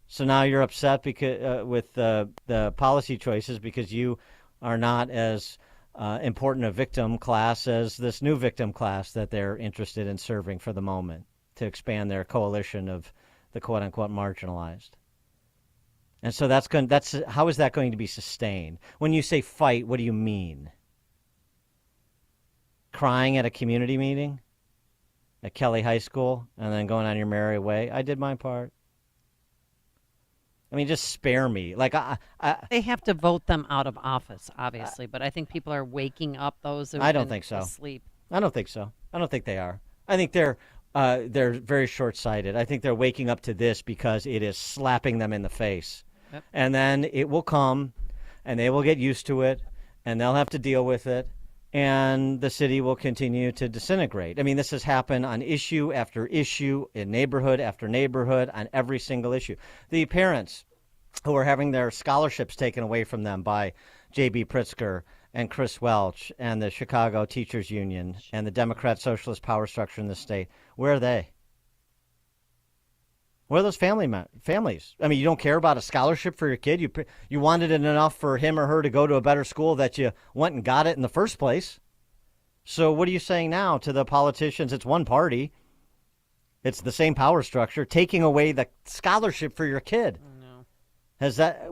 So now you're upset because with the policy choices because you are not as important a victim class as this new victim class that they're interested in serving for the moment to expand their coalition of the quote-unquote marginalized. And so how is that going to be sustained? When you say fight, what do you mean? Crying at a community meeting at Kelly High School and then going on your merry way? I did my part. I mean, just spare me. Like they have to vote them out of office, obviously, but I think people are waking up those who I don't think so. asleep. I don't think so. I don't think they are. I think they're very short-sighted. I think they're waking up to this because it is slapping them in the face. Yep. And then it will come, and they will get used to it, and they'll have to deal with it, and the city will continue to disintegrate. I mean, this has happened on issue after issue, in neighborhood after neighborhood, on every single issue. The parents who are having their scholarships taken away from them by J.B. Pritzker and Chris Welch and the Chicago Teachers Union and the Democrat Socialist power structure in the state, where are they? Where are those families? I mean, you don't care about a scholarship for your kid? You wanted it enough for him or her to go to a better school that you went and got it in the first place. So what are you saying now to the politicians? It's one party. It's the same power structure taking away the scholarship for your kid. No.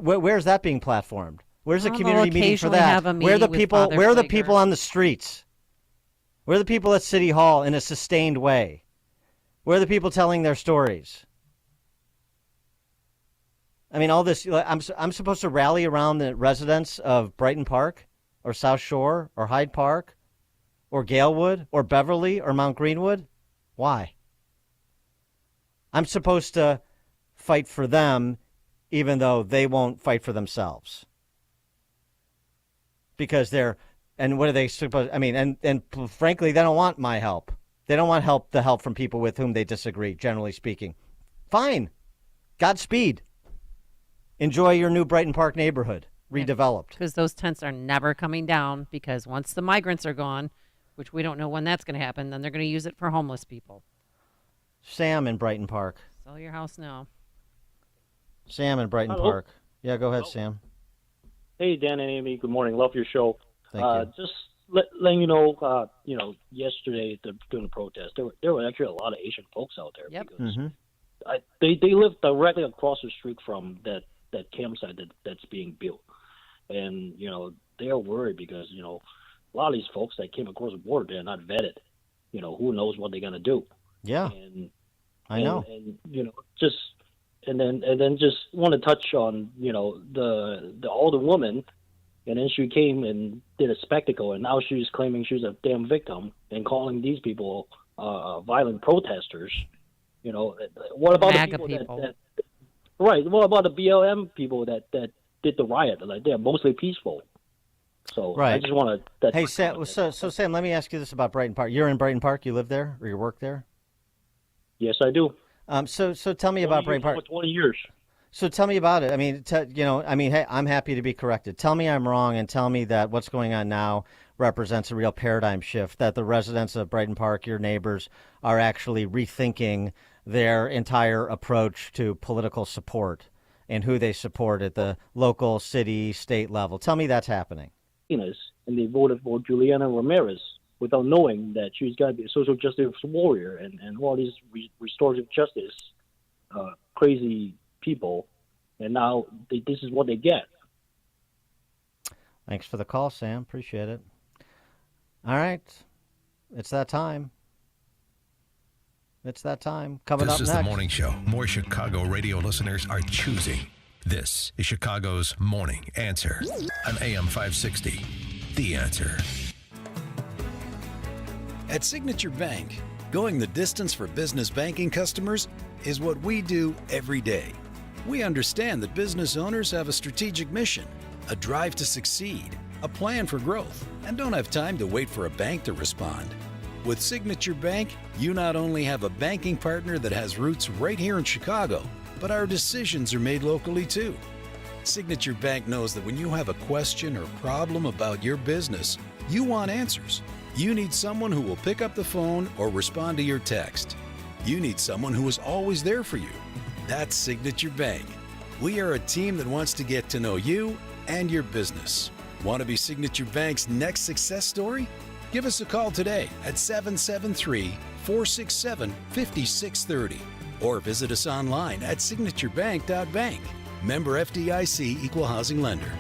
Where's that being platformed? Where's the community meeting for that? Where are the people on the streets? Where are the people at City Hall in a sustained way? Where are the people telling their stories? I mean, all this, I'm supposed to rally around the residents of Brighton Park or South Shore or Hyde Park or Galewood or Beverly or Mount Greenwood? Why? I'm supposed to fight for them even though they won't fight for themselves. Because and what are they supposed, I mean, and frankly, they don't want my help. They don't want the help from people with whom they disagree, generally speaking. Fine. Godspeed. Enjoy your new Brighton Park neighborhood, redeveloped. Because those tents are never coming down, because once the migrants are gone, which we don't know when that's going to happen, then they're going to use it for homeless people. Sam in Brighton Park. Sell your house now. Sam in Brighton Park. Yeah, go ahead, Sam. Hey, Dan and Amy. Good morning. Love your show. Thank you. Just letting you know, yesterday during the protest, there were actually a lot of Asian folks out there. Yep. Because they live directly across the street from that campsite that's being built. And, they're worried because, a lot of these folks that came across the border, they're not vetted. Who knows what they're going to do. Yeah. I know. And then just want to touch on, the older woman, and then she came and did a spectacle, and now she's claiming she's a damn victim and calling these people violent protesters. What about MAGA the people? people. Right. What about the BLM people that did the riot? Like, they're mostly peaceful. So right. I just want to. Hey, Sam. So Sam, let me ask you this about Brighton Park. You're in Brighton Park. You live there, or you work there? Yes, I do. So tell me about Brighton Park. For 20 years. So tell me about it. I mean, hey, I'm happy to be corrected. Tell me I'm wrong, and tell me that what's going on now represents a real paradigm shift, that the residents of Brighton Park, your neighbors, are actually rethinking their entire approach to political support and who they support at the local, city, state level. Tell me that's happening. And they voted for Juliana Ramirez without knowing that she's got to be a social justice warrior and all these restorative justice crazy people. And now this is what they get. Thanks for the call, Sam. Appreciate it. All right. It's that time. It's that time. Coming This up is next. the morning show more Chicago radio listeners are choosing. This is Chicago's Morning Answer on AM 560. The Answer. At Signature Bank, going the distance for business banking customers is what we do every day. We understand that business owners have a strategic mission, a drive to succeed, a plan for growth, and don't have time to wait for a bank to respond. With Signature Bank, you not only have a banking partner that has roots right here in Chicago, but our decisions are made locally too. Signature Bank knows that when you have a question or problem about your business, you want answers. You need someone who will pick up the phone or respond to your text. You need someone who is always there for you. That's Signature Bank. We are a team that wants to get to know you and your business. Want to be Signature Bank's next success story? Give us a call today at 773-467-5630 or visit us online at signaturebank.bank. Member FDIC Equal Housing Lender.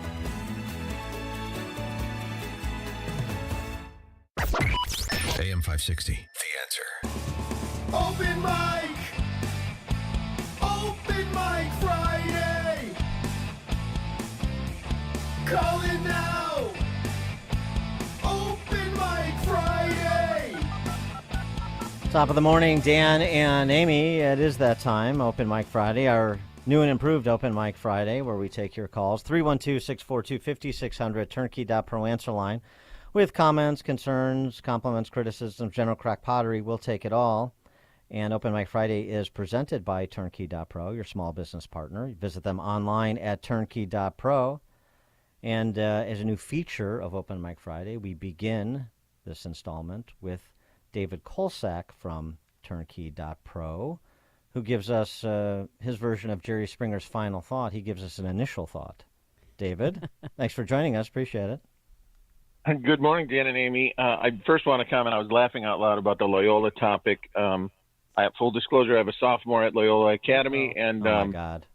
AM 560. The Answer. Open mic! Open mic Friday! Call it now! Open mic Friday! Top of the morning, Dan and Amy. It is that time, Open Mic Friday, our new and improved Open Mic Friday, where we take your calls. 312-642-5600, turnkey.pro answer line. With comments, concerns, compliments, criticisms, general crack pottery, we'll take it all. And Open Mic Friday is presented by turnkey.pro, your small business partner. Visit them online at turnkey.pro. And as a new feature of Open Mic Friday, we begin this installment with David Kolsak from turnkey.pro, who gives us his version of Jerry Springer's final thought. He gives us an initial thought. David, thanks for joining us. Appreciate it. Good morning, Dan and Amy. I first want to comment, I was laughing out loud about the Loyola topic. I have full disclosure, I have a sophomore at Loyola Academy, and oh my God.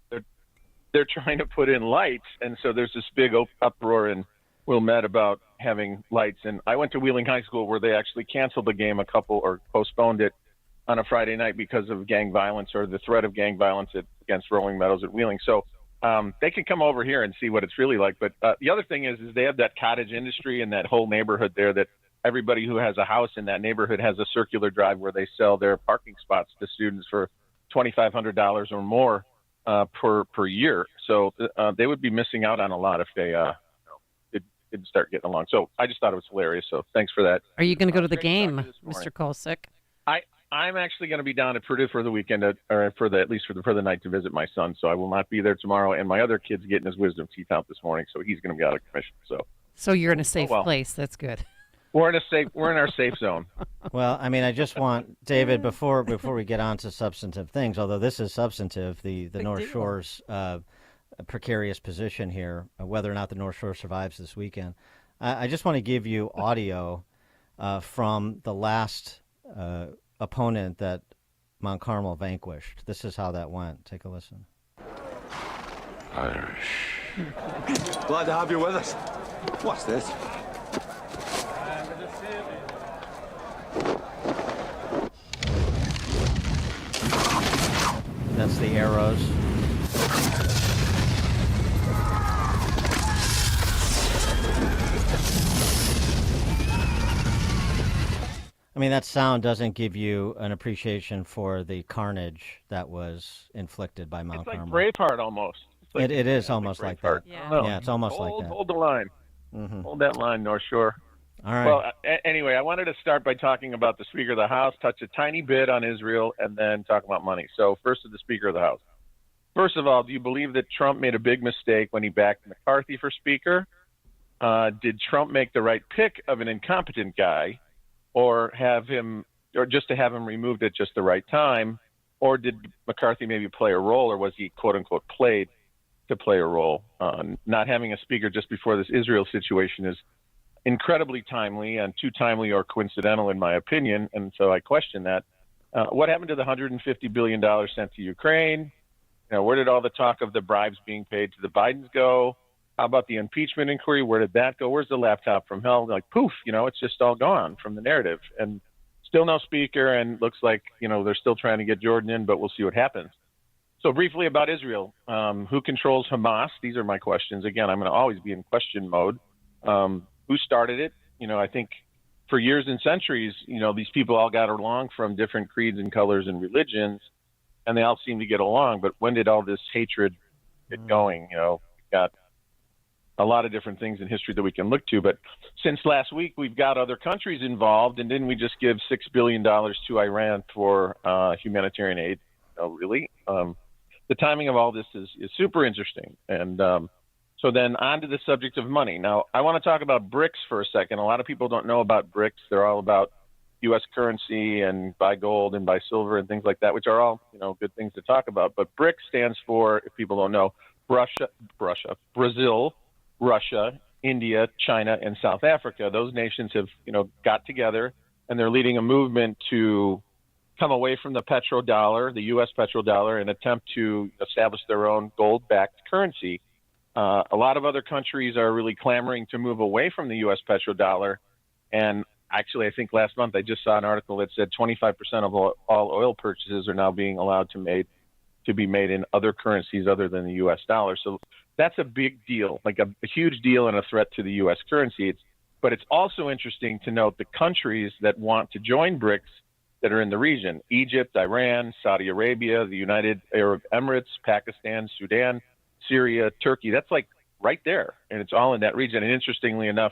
They're trying to put in lights, and so there's this big uproar in Wilmette about having lights. And I went to Wheeling High School, where they actually canceled the game or postponed it on a Friday night because of gang violence or the threat of gang violence against Rolling Meadows at Wheeling. So they can come over here and see what it's really like. But the other thing is they have that cottage industry in that whole neighborhood there, that everybody who has a house in that neighborhood has a circular drive where they sell their parking spots to students for $2,500 or more per year. So they would be missing out on a lot if they didn't start getting along. So I just thought it was hilarious. So thanks for that. Are you going to go to the game, Mr. Kolsak? I'm actually going to be down at Purdue for the weekend, at least for the night, to visit my son. So I will not be there tomorrow. And my other kid's getting his wisdom teeth out this morning, so he's going to be out of commission. So you're in a safe place. That's good. We're in our safe zone. Well, I mean, I just want, David, before we get on to substantive things, although this is substantive, the North Shore's precarious position here, whether or not the North Shore survives this weekend. I just want to give you audio from the last opponent that Mount Carmel vanquished. This is how that went. Take a listen. Irish. Glad to have you with us. What's this? That's the arrows. I mean, that sound doesn't give you an appreciation for the carnage that was inflicted by Mount Carmel. It's like Braveheart almost. It is almost like that. Yeah, it's almost like that. Hold the line. Mm-hmm. Hold that line, North Shore. All right. Well, anyway, I wanted to start by talking about the Speaker of the House, touch a tiny bit on Israel, and then talk about money. So first to the Speaker of the House. First of all, do you believe that Trump made a big mistake when he backed McCarthy for Speaker? Did Trump make the right pick of an incompetent guy, or just to have him removed at just the right time? Or did McCarthy maybe play a role, or was he, quote unquote, played to play a role? Not having a speaker just before this Israel situation is incredibly timely, and too timely or coincidental in my opinion. And so I question that. What happened to the $150 billion sent to Ukraine? Where did all the talk of the bribes being paid to the Bidens go? How about the impeachment inquiry? Where did that go? Where's the laptop from hell? Like, poof, it's just all gone from the narrative. And still no speaker, and looks like, they're still trying to get Jordan in, but we'll see what happens. So briefly about Israel, who controls Hamas? These are my questions. Again, I'm going to always be in question mode. Who started it? I think for years and centuries, these people all got along from different creeds and colors and religions, and they all seem to get along. But when did all this hatred get going? We've got a lot of different things in history that we can look to. But since last week, we've got other countries involved, and didn't we just give $6 billion to Iran for humanitarian aid? Really? The timing of all this is super interesting. And so then on to the subject of money. Now, I want to talk about BRICS for a second. A lot of people don't know about BRICS. They're all about U.S. currency and buy gold and buy silver and things like that, which are all, good things to talk about. But BRICS stands for, if people don't know, Brazil, Russia, India, China, and South Africa. Those nations have, got together, and they're leading a movement to come away from the petrodollar, the U.S. petrodollar, and attempt to establish their own gold-backed currency. A lot of other countries are really clamoring to move away from the U.S. petrodollar. And actually, I think last month I just saw an article that said 25% of all oil purchases are now being allowed to be made in other currencies other than the U.S. dollar. So that's a big deal, like a huge deal and a threat to the U.S. currency. But it's also interesting to note the countries that want to join BRICS that are in the region: Egypt, Iran, Saudi Arabia, the United Arab Emirates, Pakistan, Sudan, Syria, Turkey. That's like right there, and it's all in that region. And interestingly enough,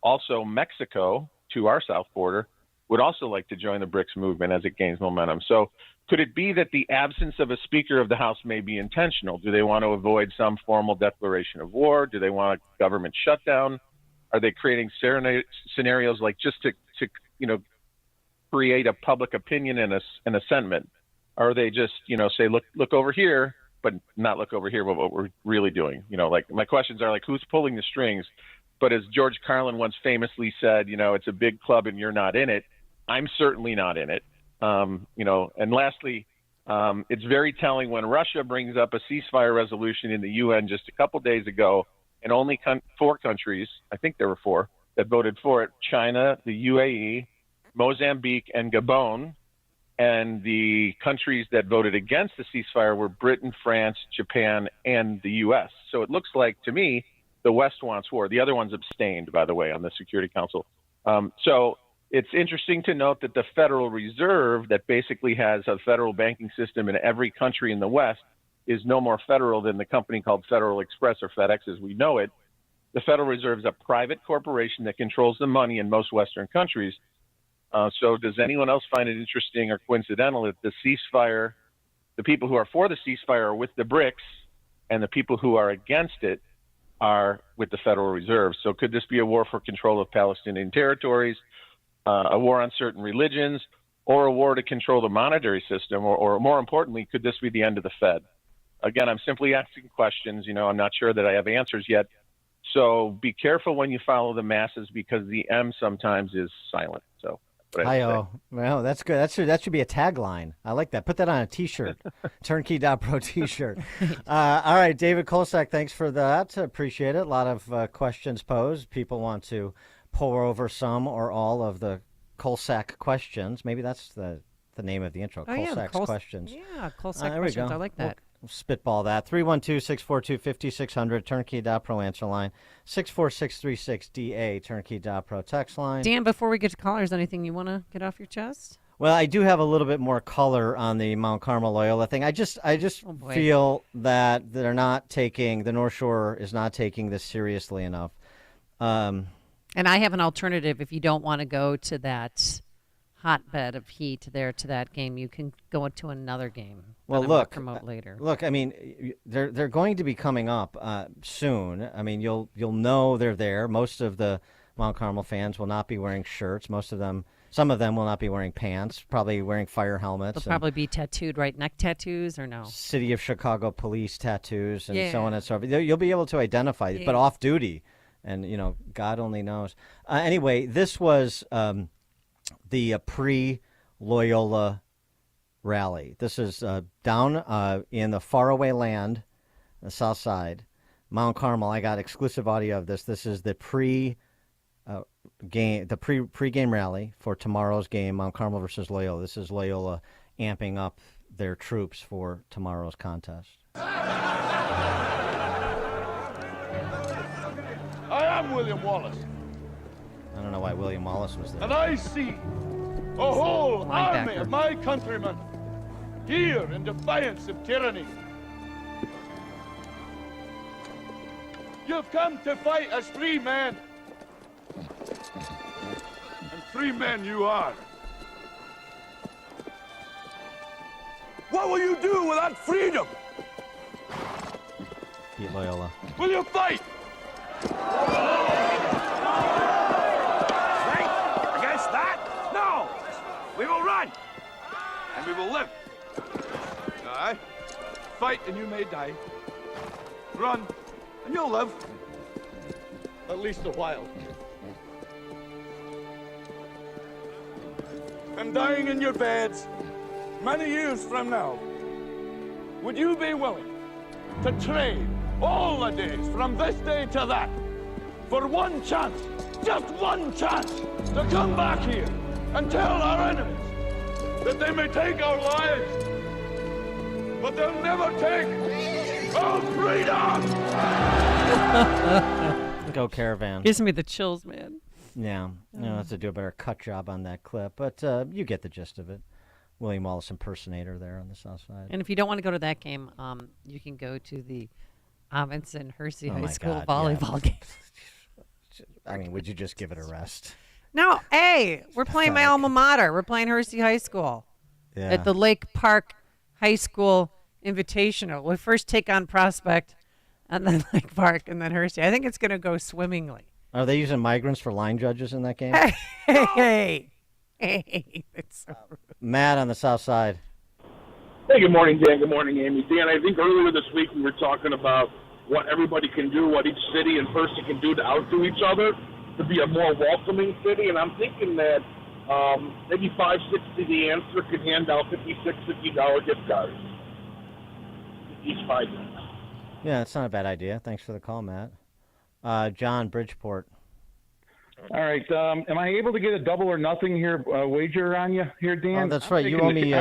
also Mexico, to our south border, would also like to join the BRICS movement as it gains momentum. So could it be that the absence of a Speaker of the House may be intentional? Do they want to avoid some formal declaration of war? Do they want a government shutdown? Are they creating scenarios like just to create a public opinion and a sentiment? Or are they just, say, look over here, but not look over here, but what we're really doing? Like my questions are like, who's pulling the strings? But as George Carlin once famously said, it's a big club and you're not in it. I'm certainly not in it. And lastly, it's very telling when Russia brings up a ceasefire resolution in the UN just a couple days ago, and only 4 countries, I think there were 4, that voted for it: China, the UAE, Mozambique, and Gabon. And the countries that voted against the ceasefire were Britain, France, Japan, and the U.S. So it looks like, to me, the West wants war. The other ones abstained, by the way, on the Security Council. So it's interesting to note that the Federal Reserve, that basically has a federal banking system in every country in the West, is no more federal than the company called Federal Express, or FedEx as we know it. The Federal Reserve is a private corporation that controls the money in most Western countries. So does anyone else find it interesting or coincidental that the ceasefire, the people who are for the ceasefire are with the BRICS, and the people who are against it are with the Federal Reserve? So could this be a war for control of Palestinian territories, a war on certain religions, or a war to control the monetary system? Or more importantly, could this be the end of the Fed? Again, I'm simply asking questions. I'm not sure that I have answers yet. So be careful when you follow the masses, because the M sometimes is silent. So. Hi-oh. Well, that's good. That should be a tagline. I like that. Put that on a T-shirt. Turnkey.pro T-shirt. All right, David Kolsak, thanks for that. Appreciate it. A lot of questions posed. People want to pour over some or all of the Kolsak questions. Maybe that's the name of the intro. Kolsak's questions. Yeah, Kolsak questions. I like that. We'll spitball that. 312-642-5600, turnkey.pro answer line. 64636DA, turnkey.pro text line. Dan, before we get to callers, anything you want to get off your chest? Well, I do have a little bit more color on the Mount Carmel Loyola thing. I just feel that the North Shore is not taking this seriously enough. And I have an alternative if you don't want to go to that hotbed of heat there to that game. You can go into another game. Well, that I'm gonna look, promote later. Look, I mean, they're going to be coming up soon. I mean, you'll know they're there. Most of the Mount Carmel fans will not be wearing shirts. Some of them will not be wearing pants. Probably wearing fire helmets. They'll probably be tattooed, right? Neck tattoos or no? City of Chicago police tattoos and so Yeah. on and so forth. You'll be able to identify, Yeah. but off duty, and God only knows. Anyway, this was the pre-Loyola rally. This is down in the faraway land, the south side, Mount Carmel. I got exclusive audio of this. This is the pre-game rally for tomorrow's game, Mount Carmel versus Loyola. This is Loyola amping up their troops for tomorrow's contest. I am William Wallace, I don't know why William Wallace was there. and I see a whole army of my countrymen here in defiance of tyranny. You've come to fight as free men, and free men you are. What will you do without freedom? Beat Loyola. Will you fight? Fight against that? No! We will run, and we will live. Aye. Fight and you may die. Run, and you'll live. At least a while. And dying in your beds many years from now, would you be willing to trade all the days from this day to that for one chance, just one chance, to come back here and tell our enemies that they may take our lives, but they'll never take our freedom? Go Caravan. Gives me the chills, man. Yeah, have to do a better cut job on that clip, but you get the gist of it. William Wallace impersonator there on the south side. And if you don't want to go to that game, you can go to the Amundsen Hersey High my School God, volleyball game. I mean, would you just give it a rest? No, hey, we're playing my alma mater. We're playing Hersey High School Yeah. at the Lake Park High School Invitational. We first take on Prospect, and then Lake Park, and then Hersey. I think it's going to go swimmingly. Are they using migrants for line judges in that game? Hey, it's so rude. Matt on the south side. Hey, good morning, Dan. Good morning, Amy. Dan, I think earlier this week we were talking about what everybody can do, what each city and person can do to outdo each other to be a more welcoming city. And I'm thinking that maybe 560 the answer could hand out $50 gift cards each 5 minutes. Yeah, that's not a bad idea. Thanks for the call, Matt. John, Bridgeport. All right. Am I able to get a double or nothing here wager on you here, Dan? Oh, that's right. You owe me.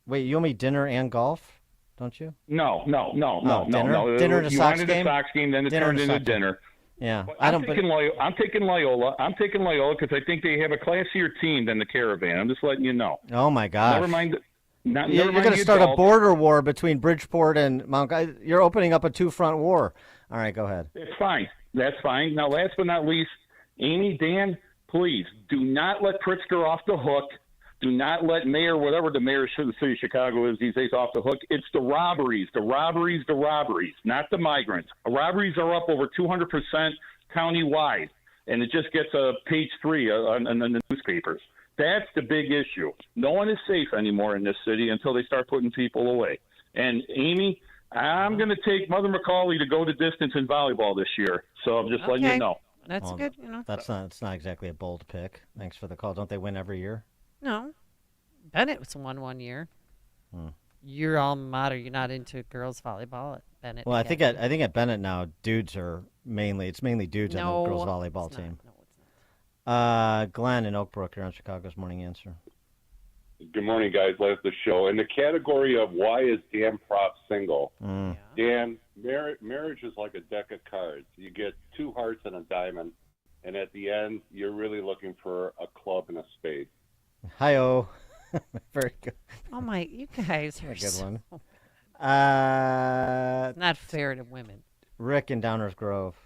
Wait, you owe me dinner and golf, don't you? No. Dinner? Dinner and a you Sox wanted game? a Sox game, then it Dinner turned and a into Sox game. dinner. Yeah, But I don't. I'm taking Loyola. I'm taking Loyola because I think they have a classier team than the Caravan. I'm just letting you know. Oh my gosh. Never mind. Never You're mind going to the start a adults. border war between Bridgeport and Mount. You're opening up a two-front war. All right, go ahead. It's fine. That's fine. Now, last but not least, Amy, Dan, please do not let Pritzker off the hook. Do not let Mayor, whatever the mayor of the city of Chicago is these days, off the hook. It's the robberies, not the migrants. Robberies are up over 200% countywide, and it just gets page 3 on the newspapers. That's the big issue. No one is safe anymore in this city until they start putting people away. And, Amy, I'm going to take Mother McCauley to go the distance in volleyball this year. So I'm just letting you know. That's Well, good. That's not exactly a bold pick. Thanks for the call. Don't they win every year? No. Bennett was won one year. Hmm. Your alma mater. You're not into girls volleyball at Bennett. Well, I again. think at Bennett now, dudes are mainly dudes on No, the girls volleyball it's team. not. Glenn in Oak Brook, you're on Chicago's Morning Answer. Good morning, guys. Love the show. In the category of why is Dan Prop single? Dan, marriage is like a deck of cards. You get 2 hearts and a diamond, and at the end, you're really looking for a club and a spade. Hi-oh. Very good. Oh my! You guys are A good so one. not fair to women. Rick in Downers Grove.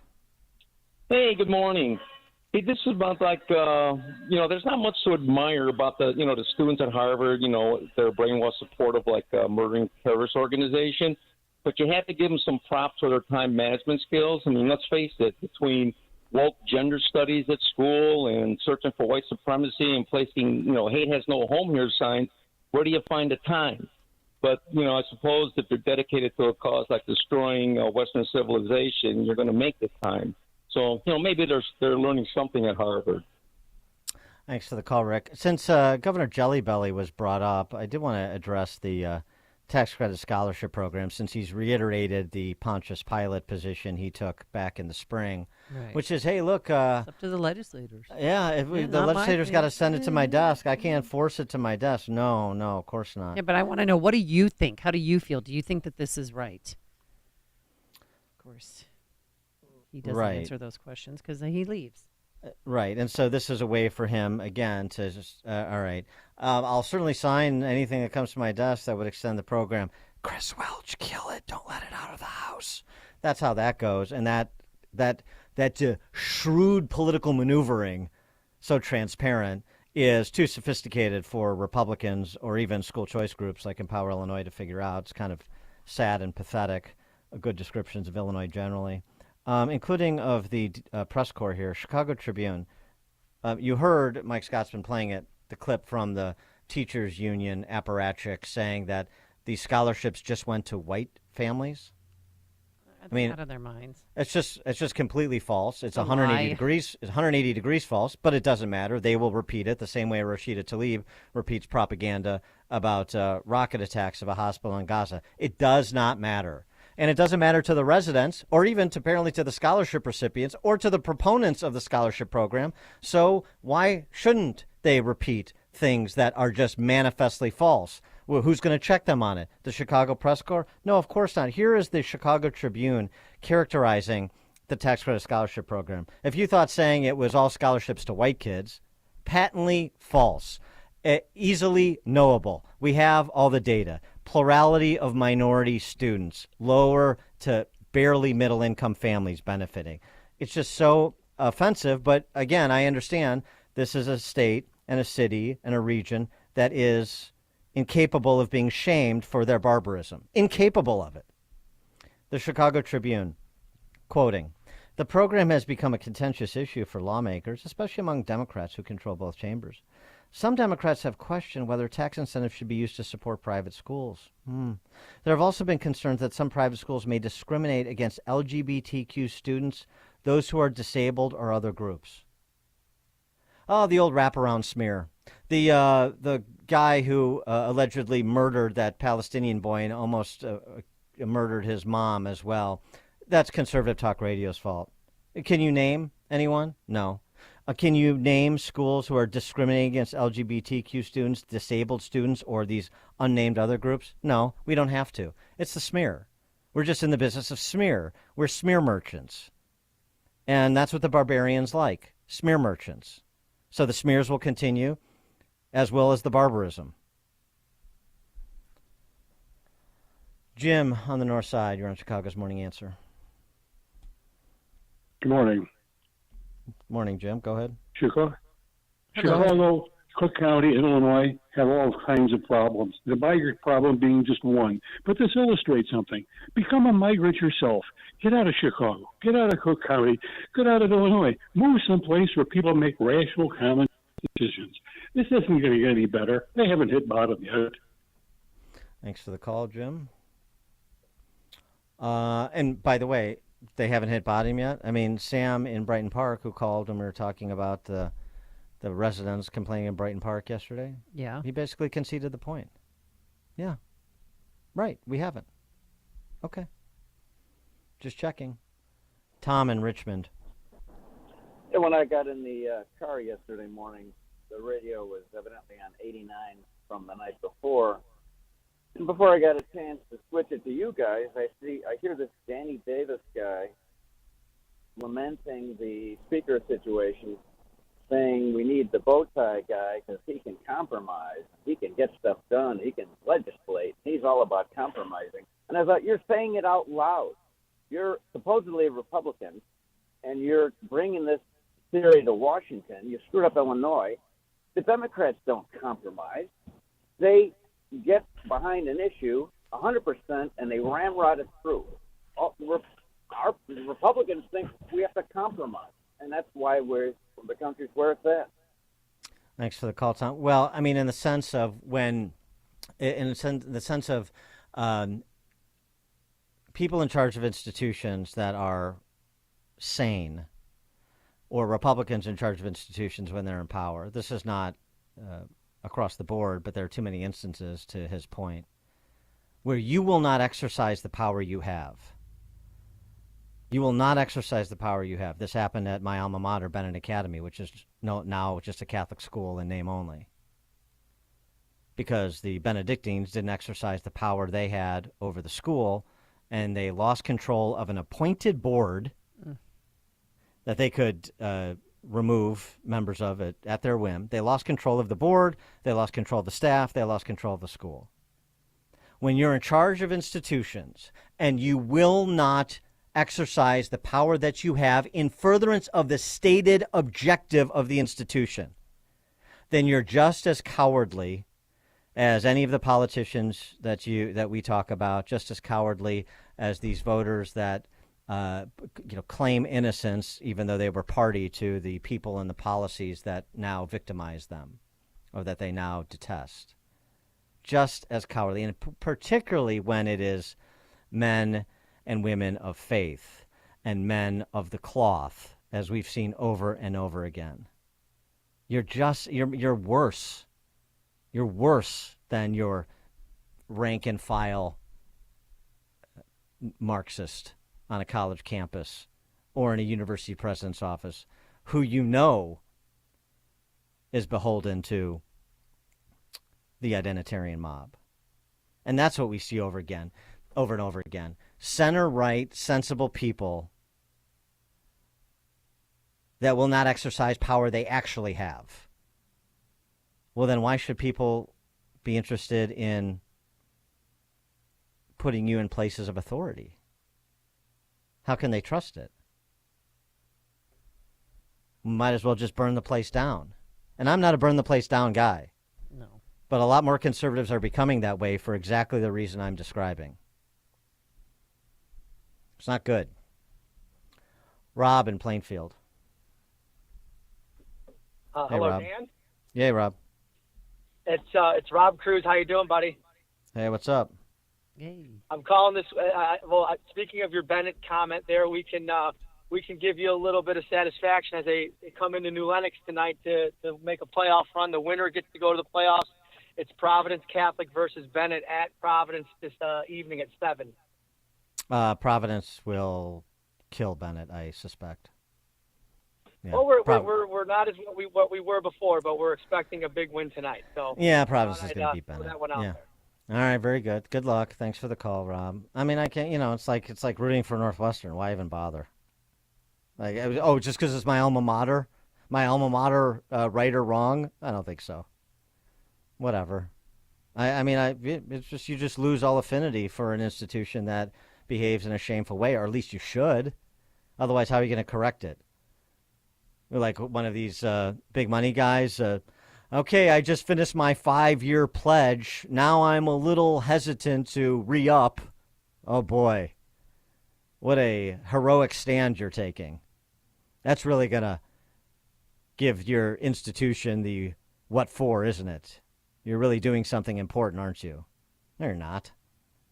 Hey, good morning. Hey, this is about there's not much to admire about the students at Harvard. They're brainwash supportive like murdering terrorist organization, but you have to give them some props for their time management skills. I mean, let's face it, between woke gender studies at school and searching for white supremacy and placing, hate has no home here signs, where do you find the time? But, I suppose if you're dedicated to a cause like destroying Western civilization, you're going to make the time. So, maybe they're learning something at Harvard. Thanks for the call, Rick. Since Governor Jelly Belly was brought up, I did want to address the tax credit scholarship program, since he's reiterated the Pontius Pilate position he took back in the spring, which is, hey, look. It's up to the legislators. Yeah, the legislators got to send it to my desk. I can't force it to my desk. No, of course not. Yeah, but I want to know, what do you think? How do you feel? Do you think that this is right? Of course. He doesn't answer those questions because he leaves. Right, and so this is a way for him, again, to just, all right, I'll certainly sign anything that comes to my desk that would extend the program. Chris Welch, kill it. Don't let it out of the House. That's how that goes, and that shrewd political maneuvering, so transparent, is too sophisticated for Republicans or even school choice groups like Empower Illinois to figure out. It's kind of sad and pathetic, good descriptions of Illinois generally. Including of the press corps here, Chicago Tribune. You heard Mike Scott's been playing it, the clip from the teachers union apparatchik saying that these scholarships just went to white families. I mean, out of their minds. It's just completely false. It's 180 degrees. It's 180 degrees false, but it doesn't matter. They will repeat it the same way Rashida Tlaib repeats propaganda about rocket attacks of a hospital in Gaza. It does not matter. And it doesn't matter to the residents or even apparently to the scholarship recipients or to the proponents of the scholarship program. So why shouldn't they repeat things that are just manifestly false? Well, who's going to check them on it? The Chicago Press Corps? No, of course not. Here is the Chicago Tribune characterizing the tax credit scholarship program. If you thought saying it was all scholarships to white kids, patently false. Easily knowable. We have all the data. Plurality of minority students, lower to barely middle-income families benefiting. It's just so offensive, but again, I understand this is a state and a city and a region that is incapable of being shamed for their barbarism. Incapable of it. The Chicago Tribune, quoting, "The program has become a contentious issue for lawmakers, especially among Democrats who control both chambers. Some Democrats have questioned whether tax incentives should be used to support private schools. There have also been concerns that some private schools may discriminate against LGBTQ students, those who are disabled, or other groups." Oh, the old wraparound smear. The guy who allegedly murdered that Palestinian boy and almost murdered his mom as well. That's Conservative Talk Radio's fault. Can you name anyone? No. Can you name schools who are discriminating against LGBTQ students, disabled students, or these unnamed other groups? No, we don't have to. It's the smear. We're just in the business of smear. We're smear merchants. And that's what the barbarians like, smear merchants. So the smears will continue, as well as the barbarism. Jim on the north side, you're on Chicago's Morning Answer. Good morning. Morning, Jim. Go ahead. Chicago, Cook County, Illinois have all kinds of problems. The migrant problem being just one. But this illustrates something. Become a migrant yourself. Get out of Chicago. Get out of Cook County. Get out of Illinois. Move someplace where people make rational, common decisions. This isn't going to get any better. They haven't hit bottom yet. Thanks for the call, Jim. And by the way, they haven't hit bottom yet. I mean, Sam in Brighton Park, who called when we were talking about the residents complaining in Brighton Park yesterday. Yeah. He basically conceded the point. Yeah. Right. We haven't. Okay. Just checking. Tom in Richmond. Yeah, when I got in the car yesterday morning, the radio was evidently on 89 from the night before. And before I got a chance to switch it to you guys, I hear this Danny Davis guy lamenting the speaker situation, saying we need the bow tie guy because he can compromise, he can get stuff done, he can legislate. He's all about compromising. And I thought, you're saying it out loud. You're supposedly a Republican, and you're bringing this theory to Washington. You screwed up Illinois. The Democrats don't compromise. They get behind an issue 100% and they ramrod it through. Our Republicans think we have to compromise, and that's why the country's where it's at. Thanks for the call, Tom. Well, I mean, in the sense of people in charge of institutions that are sane, or Republicans in charge of institutions when they're in power. This is not across the board, but there are too many instances, to his point, where you will not exercise the power you have. You will not exercise the power you have. This happened at my alma mater, Bennett Academy, which is now just a Catholic school in name only, because the Benedictines didn't exercise the power they had over the school, and they lost control of an appointed board that they could remove members of it at their whim. They lost control of the board, they lost control of the staff, they lost control of the school. When you're in charge of institutions and you will not exercise the power that you have in furtherance of the stated objective of the institution, then you're just as cowardly as any of the politicians that we talk about, just as cowardly as these voters that claim innocence, even though they were party to the people and the policies that now victimize them, or that they now detest. Just as cowardly, and particularly when it is men and women of faith and men of the cloth, as we've seen over and over again. You're worse. You're worse than your rank and file Marxist on a college campus or in a university president's office, who you know is beholden to the identitarian mob. And that's what we see over and over again. Center-right, sensible people that will not exercise power they actually have. Well, then why should people be interested in putting you in places of authority? How can they trust it? Might as well just burn the place down. And I'm not a burn the place down guy. No. But a lot more conservatives are becoming that way for exactly the reason I'm describing. It's not good. Rob in Plainfield. Hey, hello, Rob. Dan. Yeah, Rob. It's Rob Cruz. How you doing, buddy? Hey, what's up? I'm calling this. Speaking of your Bennett comment, there we can give you a little bit of satisfaction as they come into New Lenox tonight to make a playoff run. The winner gets to go to the playoffs. It's Providence Catholic versus Bennett at Providence this evening at 7. Providence will kill Bennett, I suspect. Yeah. Well, we're not as what we were before, but we're expecting a big win tonight. So yeah, Providence is going to beat Bennett. That one out Yeah. there. All right, very good. Good luck. Thanks for the call, Rob. I mean, I can't. It's like rooting for Northwestern. Why even bother? Just because it's my alma mater? My alma mater, right or wrong? I don't think so. Whatever. It's just you just lose all affinity for an institution that behaves in a shameful way, or at least you should. Otherwise, how are you going to correct it? You're like one of these big money guys. Okay, I just finished my 5-year pledge. Now I'm a little hesitant to re-up. Oh, boy. What a heroic stand you're taking. That's really going to give your institution the what for, isn't it? You're really doing something important, aren't you? No, you're not.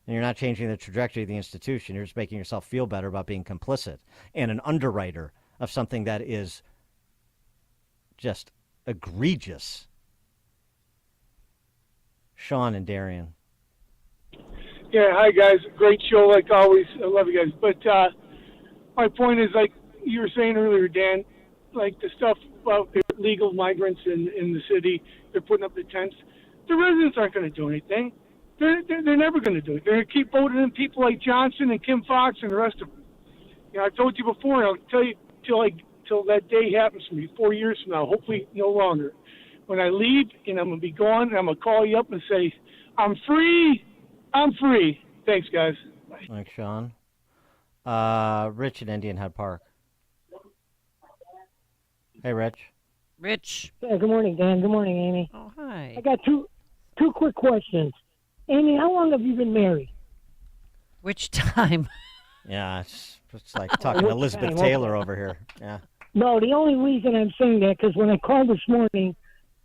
And you're not changing the trajectory of the institution. You're just making yourself feel better about being complicit and an underwriter of something that is just egregious. Sean and Darian. Yeah, hi guys. Great show like always. I love you guys. But my point is, like you were saying earlier, Dan, like the stuff about the illegal migrants in the city, they're putting up the tents. The residents aren't going to do anything. They're never going to do it. They're going to keep voting in people like Johnson and Kim Fox and the rest of them. You know, I told you before, and I'll tell you till that day happens for me, 4 years from now, hopefully no longer. When I leave and I'm going to be gone, and I'm going to call you up and say, I'm free. I'm free. Thanks, guys. Bye. Thanks, Sean. Rich in Indian Head Park. Hey, Rich. Rich. Yeah, good morning, Dan. Good morning, Amy. Oh, hi. I got two quick questions. Amy, how long have you been married? Which time? Yeah, it's like talking which Elizabeth time? Taylor Okay. over here. Yeah. No, the only reason I'm saying that because when I called this morning,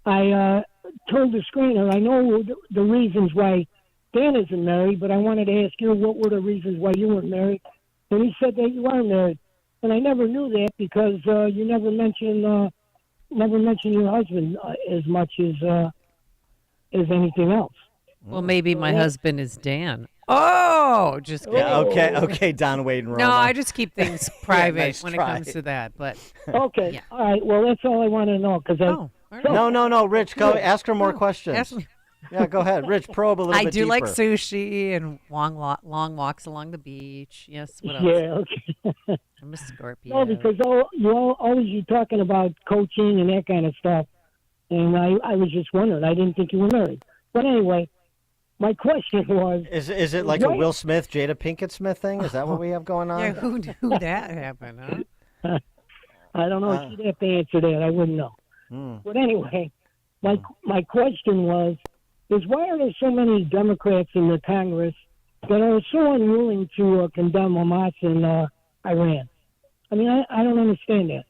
I told the screener I know the reasons why Dan isn't married, but I wanted to ask you what were the reasons why you weren't married, and he said that you are married, and I never knew that because you never mentioned your husband as much as anything else. Well, maybe my husband is Dan. Oh, just kidding. Yeah, okay, Don Wade and Roma. No, I just keep things private nice when try. it comes to that. But Okay, yeah. all right. Well, that's all I want to know because No, Rich, go ask her more questions. Ask me. Yeah, go ahead, Rich. Probe a little I bit do like deeper. sushi and long walks along the beach. Yes, what else? Yeah, okay. I'm a Scorpio. No, because you're talking about coaching and that kind of stuff, and I was just wondering. I didn't think you were married, but anyway, my question was: Is it like a Will Smith, Jada Pinkett Smith thing? Is that what we have going on? Yeah, who that happened, huh? I don't know. You'd have to answer that. I wouldn't know. But anyway, my question was: is why are there so many Democrats in the Congress that are so unwilling to condemn Hamas and Iran? I mean, I don't understand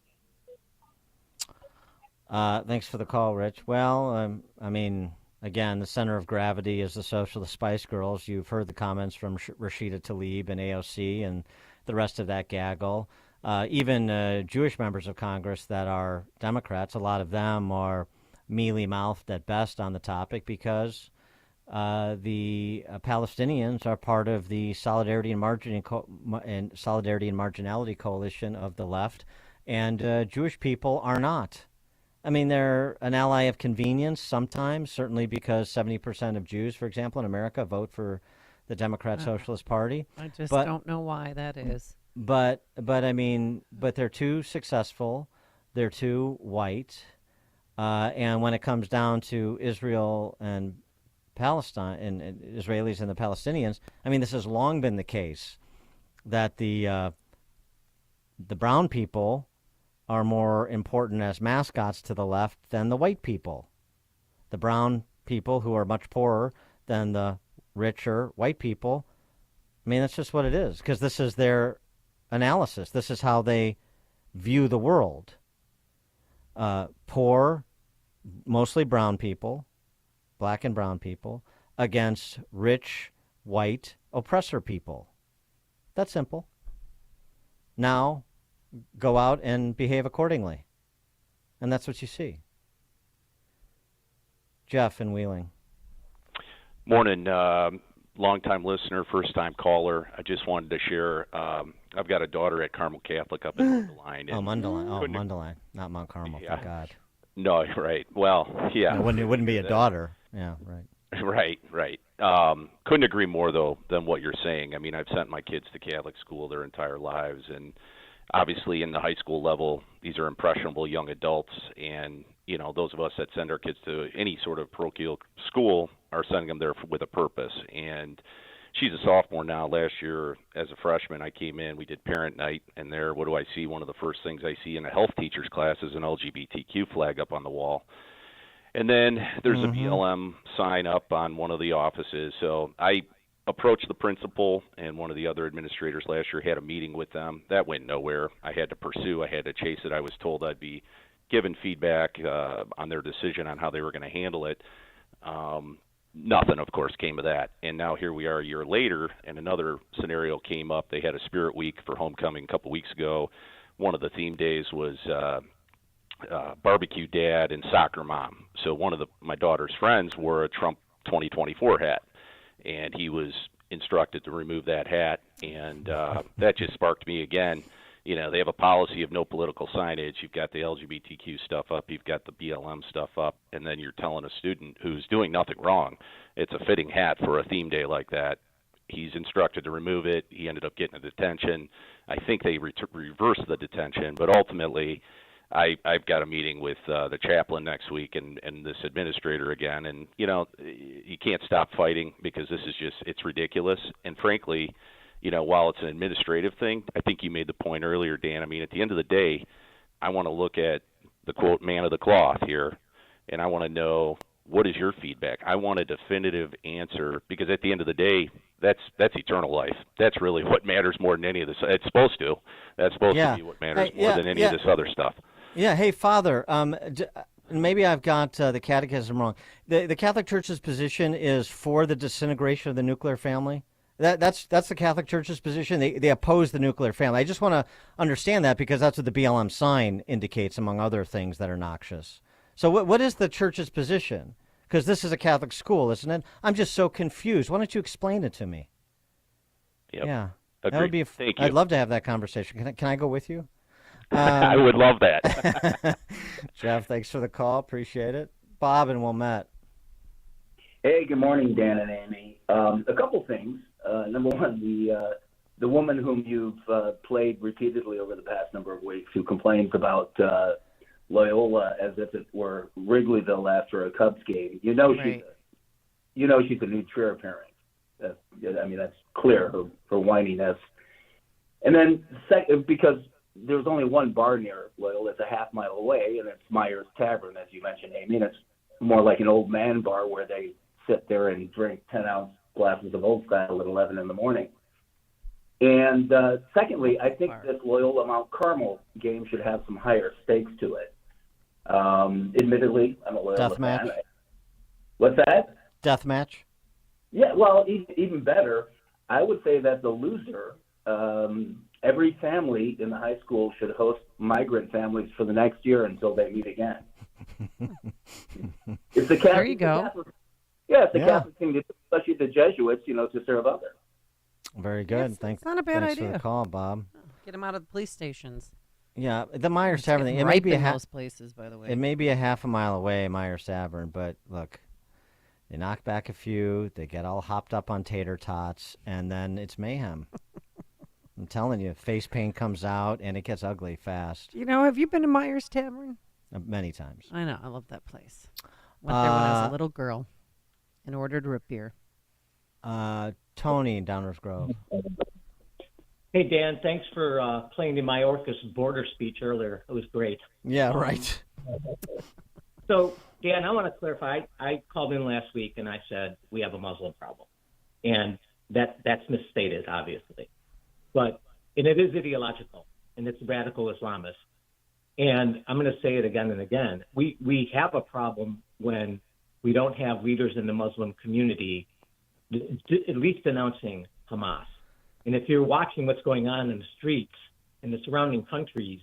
that. Thanks for the call, Rich. Well, I mean, again, the center of gravity is the Socialist Spice Girls. You've heard the comments from Rashida Tlaib and AOC and the rest of that gaggle. Even Jewish members of Congress that are Democrats, a lot of them are mealy-mouthed at best on the topic because the Palestinians are part of the Solidarity and Marginality Coalition of the left, and Jewish people are not. I mean, they're an ally of convenience sometimes, certainly because 70% of Jews, for example, in America vote for the Democrat Socialist Party. I just don't know why that is. But I mean, they're too successful. They're too white. And when it comes down to Israel and Palestine and Israelis and the Palestinians, I mean, this has long been the case that the brown people are more important as mascots to the left than the white people. The brown people who are much poorer than the richer white people. I mean, that's just what it is because this is their analysis. This is how they view the world. Poor, mostly brown people, black and brown people, against rich, white, oppressor people. That's simple. Now, go out and behave accordingly. And that's what you see. Jeff in Wheeling. Morning. Long-time listener, first-time caller. I just wanted to share. I've got a daughter at Carmel Catholic up in Mundelein. Mundelein, not Mount Carmel, Yeah. thank God. No, right. Well, yeah. It wouldn't be a daughter. Yeah, right. Right. Couldn't agree more, though, than what you're saying. I mean, I've sent my kids to Catholic school their entire lives, and obviously in the high school level, these are impressionable young adults, and, you know, those of us that send our kids to any sort of parochial school are sending them there with a purpose. And she's a sophomore now. Last year, as a freshman, I came in, we did parent night, and there, what do I see? One of the first things I see in a health teacher's class is an LGBTQ flag up on the wall. And then there's a BLM sign up on one of the offices. So I approached the principal and one of the other administrators last year, had a meeting with them. That went nowhere. I had to pursue. I had to chase it. I was told I'd be given feedback on their decision on how they were going to handle it. Nothing, of course, came of that. And now here we are a year later, and another scenario came up. They had a Spirit Week for homecoming a couple weeks ago. One of the theme days was barbecue dad and soccer mom. So one of my daughter's friends wore a Trump 2024 hat, and he was instructed to remove that hat. And that just sparked me again. You know, they have a policy of no political signage. You've got the LGBTQ stuff up. You've got the BLM stuff up. And then you're telling a student who's doing nothing wrong, it's a fitting hat for a theme day like that. He's instructed to remove it. He ended up getting a detention. I think they reversed the detention. But ultimately, I've got a meeting with the chaplain next week and this administrator again. And, you know, you can't stop fighting because this is just, it's ridiculous. And frankly, you know, while it's an administrative thing, I think you made the point earlier, Dan. I mean, at the end of the day, I want to look at the quote man of the cloth here, and I want to know, what is your feedback? I want a definitive answer, because at the end of the day, that's eternal life. That's really what matters more than any of this. It's supposed to. That's supposed to be what matters more than any of this other stuff. Yeah. Hey, Father. Maybe I've got the catechism wrong. The Catholic Church's position is for the disintegration of the nuclear family. That's the Catholic Church's position. They oppose the nuclear family. I just want to understand that, because that's what the BLM sign indicates, among other things that are noxious. So what is the Church's position? Because this is a Catholic school, isn't it? I'm just so confused. Why don't you explain it to me? Yep. Yeah. Agreed. That would be. Thank you. I'd love to have that conversation. Can I go with you? I would love that. Jeff, thanks for the call. Appreciate it. Bob and Wilmette. Hey, good morning, Dan and Amy. A couple things. Number one, the woman whom you've played repeatedly over the past number of weeks, who complains about Loyola as if it were Wrigleyville after a Cubs game. She's a new Trier parent. That's clear, her whininess. And then second, because there's only one bar near Loyola, it's a half mile away, and it's Myers Tavern, as you mentioned, Amy. And it's more like an old man bar where they sit there and drink 10-ounce glasses of Old Style at 11 in the morning. And secondly, I think this Loyola Mount Carmel game should have some higher stakes to it. Admittedly, I'm a Loyola Death fan. match. What's that? Death match. Yeah, well, even better, I would say that the loser, every family in the high school should host migrant families for the next year until they meet again. It's the Catholic, there you go. It's the Catholic thing to do, especially the Jesuits, to serve others. Very good. It's not a bad thanks idea. for the call, Bob. Get them out of the police stations. Yeah, the Myers Tavern thing. It It may be in a most places, by the way. It may be a half a mile away, Myers Tavern, but look, they knock back a few, they get all hopped up on tater tots, and then it's mayhem. I'm telling you, face paint comes out, and it gets ugly fast. Have you been to Myers Tavern? Many times. I know. I love that place. Went there when I was a little girl and ordered root beer. Tony in Downers Grove. Hey, Dan, thanks for playing the Mayorkas border speech earlier. It was great. Yeah, right. So, Dan, I want to clarify. I called in last week and I said we have a Muslim problem. And that's misstated, obviously. And it is ideological, and it's radical Islamist. And I'm going to say it again and again. We have a problem when we don't have leaders in the Muslim community at least denouncing Hamas. And if you're watching what's going on in the streets in the surrounding countries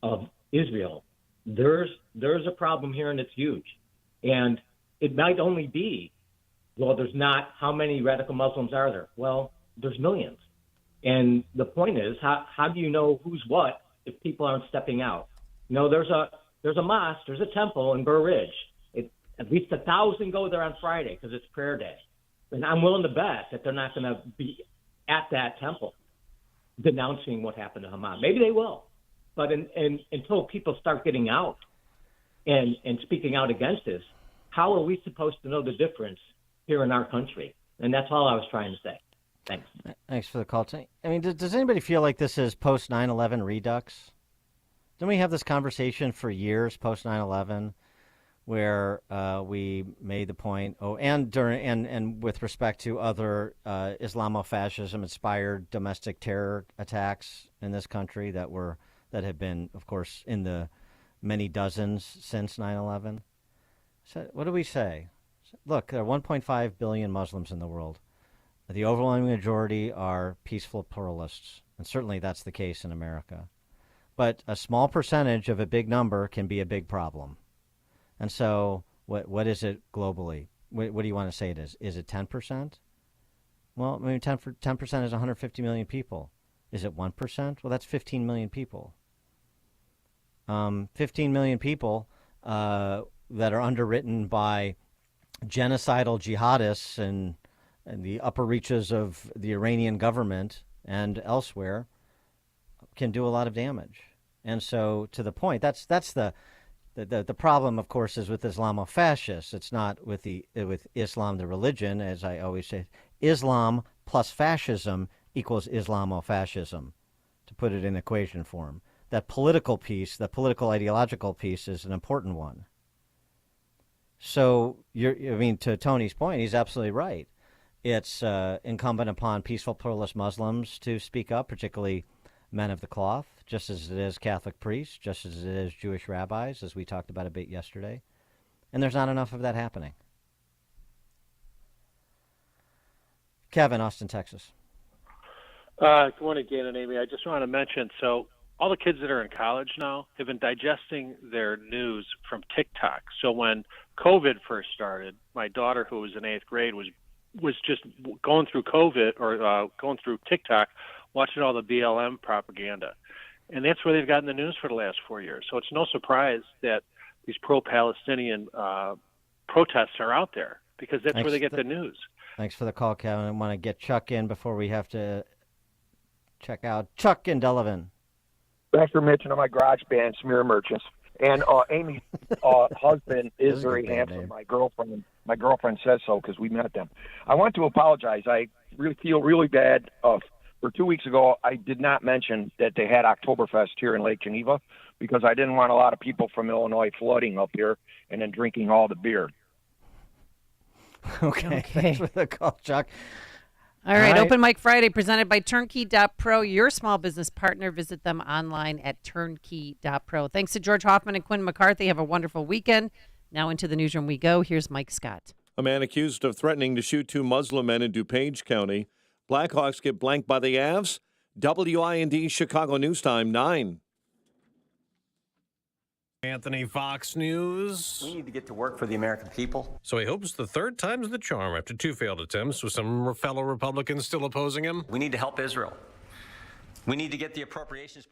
of Israel, there's a problem here, and it's huge. And it might only be, there's not, how many radical Muslims are there? Well, there's millions. And the point is, how do you know who's what if people aren't stepping out? There's a mosque, there's a temple in Burr Ridge. At least 1,000 go there on Friday because it's prayer day. And I'm willing to bet that they're not going to be at that temple denouncing what happened to Hamas. Maybe they will. But until people start getting out and speaking out against this, how are we supposed to know the difference here in our country? And that's all I was trying to say. Thanks. Thanks for the call. I mean, does anybody feel like this is post 9/11 redux? Didn't we have this conversation for years post 9/11, where we made the point? And with respect to other Islamofascism inspired domestic terror attacks in this country that have been, of course, in the many dozens since 9/11. So what do we say? Look, there are 1.5 billion Muslims in the world. The overwhelming majority are peaceful pluralists, and certainly that's the case in America. But a small percentage of a big number can be a big problem. And so what is it globally? What do you want to say it is? Is it 10%? Well, 10% is 150 million people. Is it 1%? Well, that's 15 million people. 15 million people that are underwritten by genocidal jihadists and the upper reaches of the Iranian government and elsewhere can do a lot of damage. And so, to the point, that's the problem, of course, is with Islamofascists. It's not with Islam, the religion, as I always say. Islam plus fascism equals Islamofascism, to put it in equation form. that political piece, that political ideological piece, is an important one. So, to Tony's point, he's absolutely right. It's incumbent upon peaceful pluralist Muslims to speak up, particularly men of the cloth, just as it is Catholic priests, just as it is Jewish rabbis, as we talked about a bit yesterday. And there's not enough of that happening. Kevin, Austin, Texas. Good morning, Dan and Amy. I just want to mention, so all the kids that are in college now have been digesting their news from TikTok. So when COVID first started, my daughter, who was in 8th grade, was just going through COVID or going through TikTok, watching all the BLM propaganda. And that's where they've gotten the news for the last 4 years. So it's no surprise that these pro-Palestinian protests are out there, because that's where they get the news. Thanks for the call, Kevin. I want to get Chuck in before we have to check out. Chuck in Delavan. Thanks for mentioning my garage band, Smear Merchants. And Amy's husband is very handsome. My girlfriend says so because we met them. I want to apologize. I really feel really bad. For 2 weeks ago, I did not mention that they had Oktoberfest here in Lake Geneva because I didn't want a lot of people from Illinois flooding up here and then drinking all the beer. Okay. Thanks for the call, Chuck. All right, Open Mic Friday presented by Turnkey.pro, your small business partner. Visit them online at turnkey.pro. Thanks to George Hoffman and Quinn McCarthy. Have a wonderful weekend. Now into the newsroom we go. Here's Mike Scott. A man accused of threatening to shoot 2 Muslim men in DuPage County. Blackhawks get blanked by the Avs. WIND Chicago News Time 9. Anthony, Fox News. We need to get to work for the American people. So he hopes the third time's the charm after 2 failed attempts, with some fellow Republicans still opposing him. We need to help Israel. We need to get the appropriations.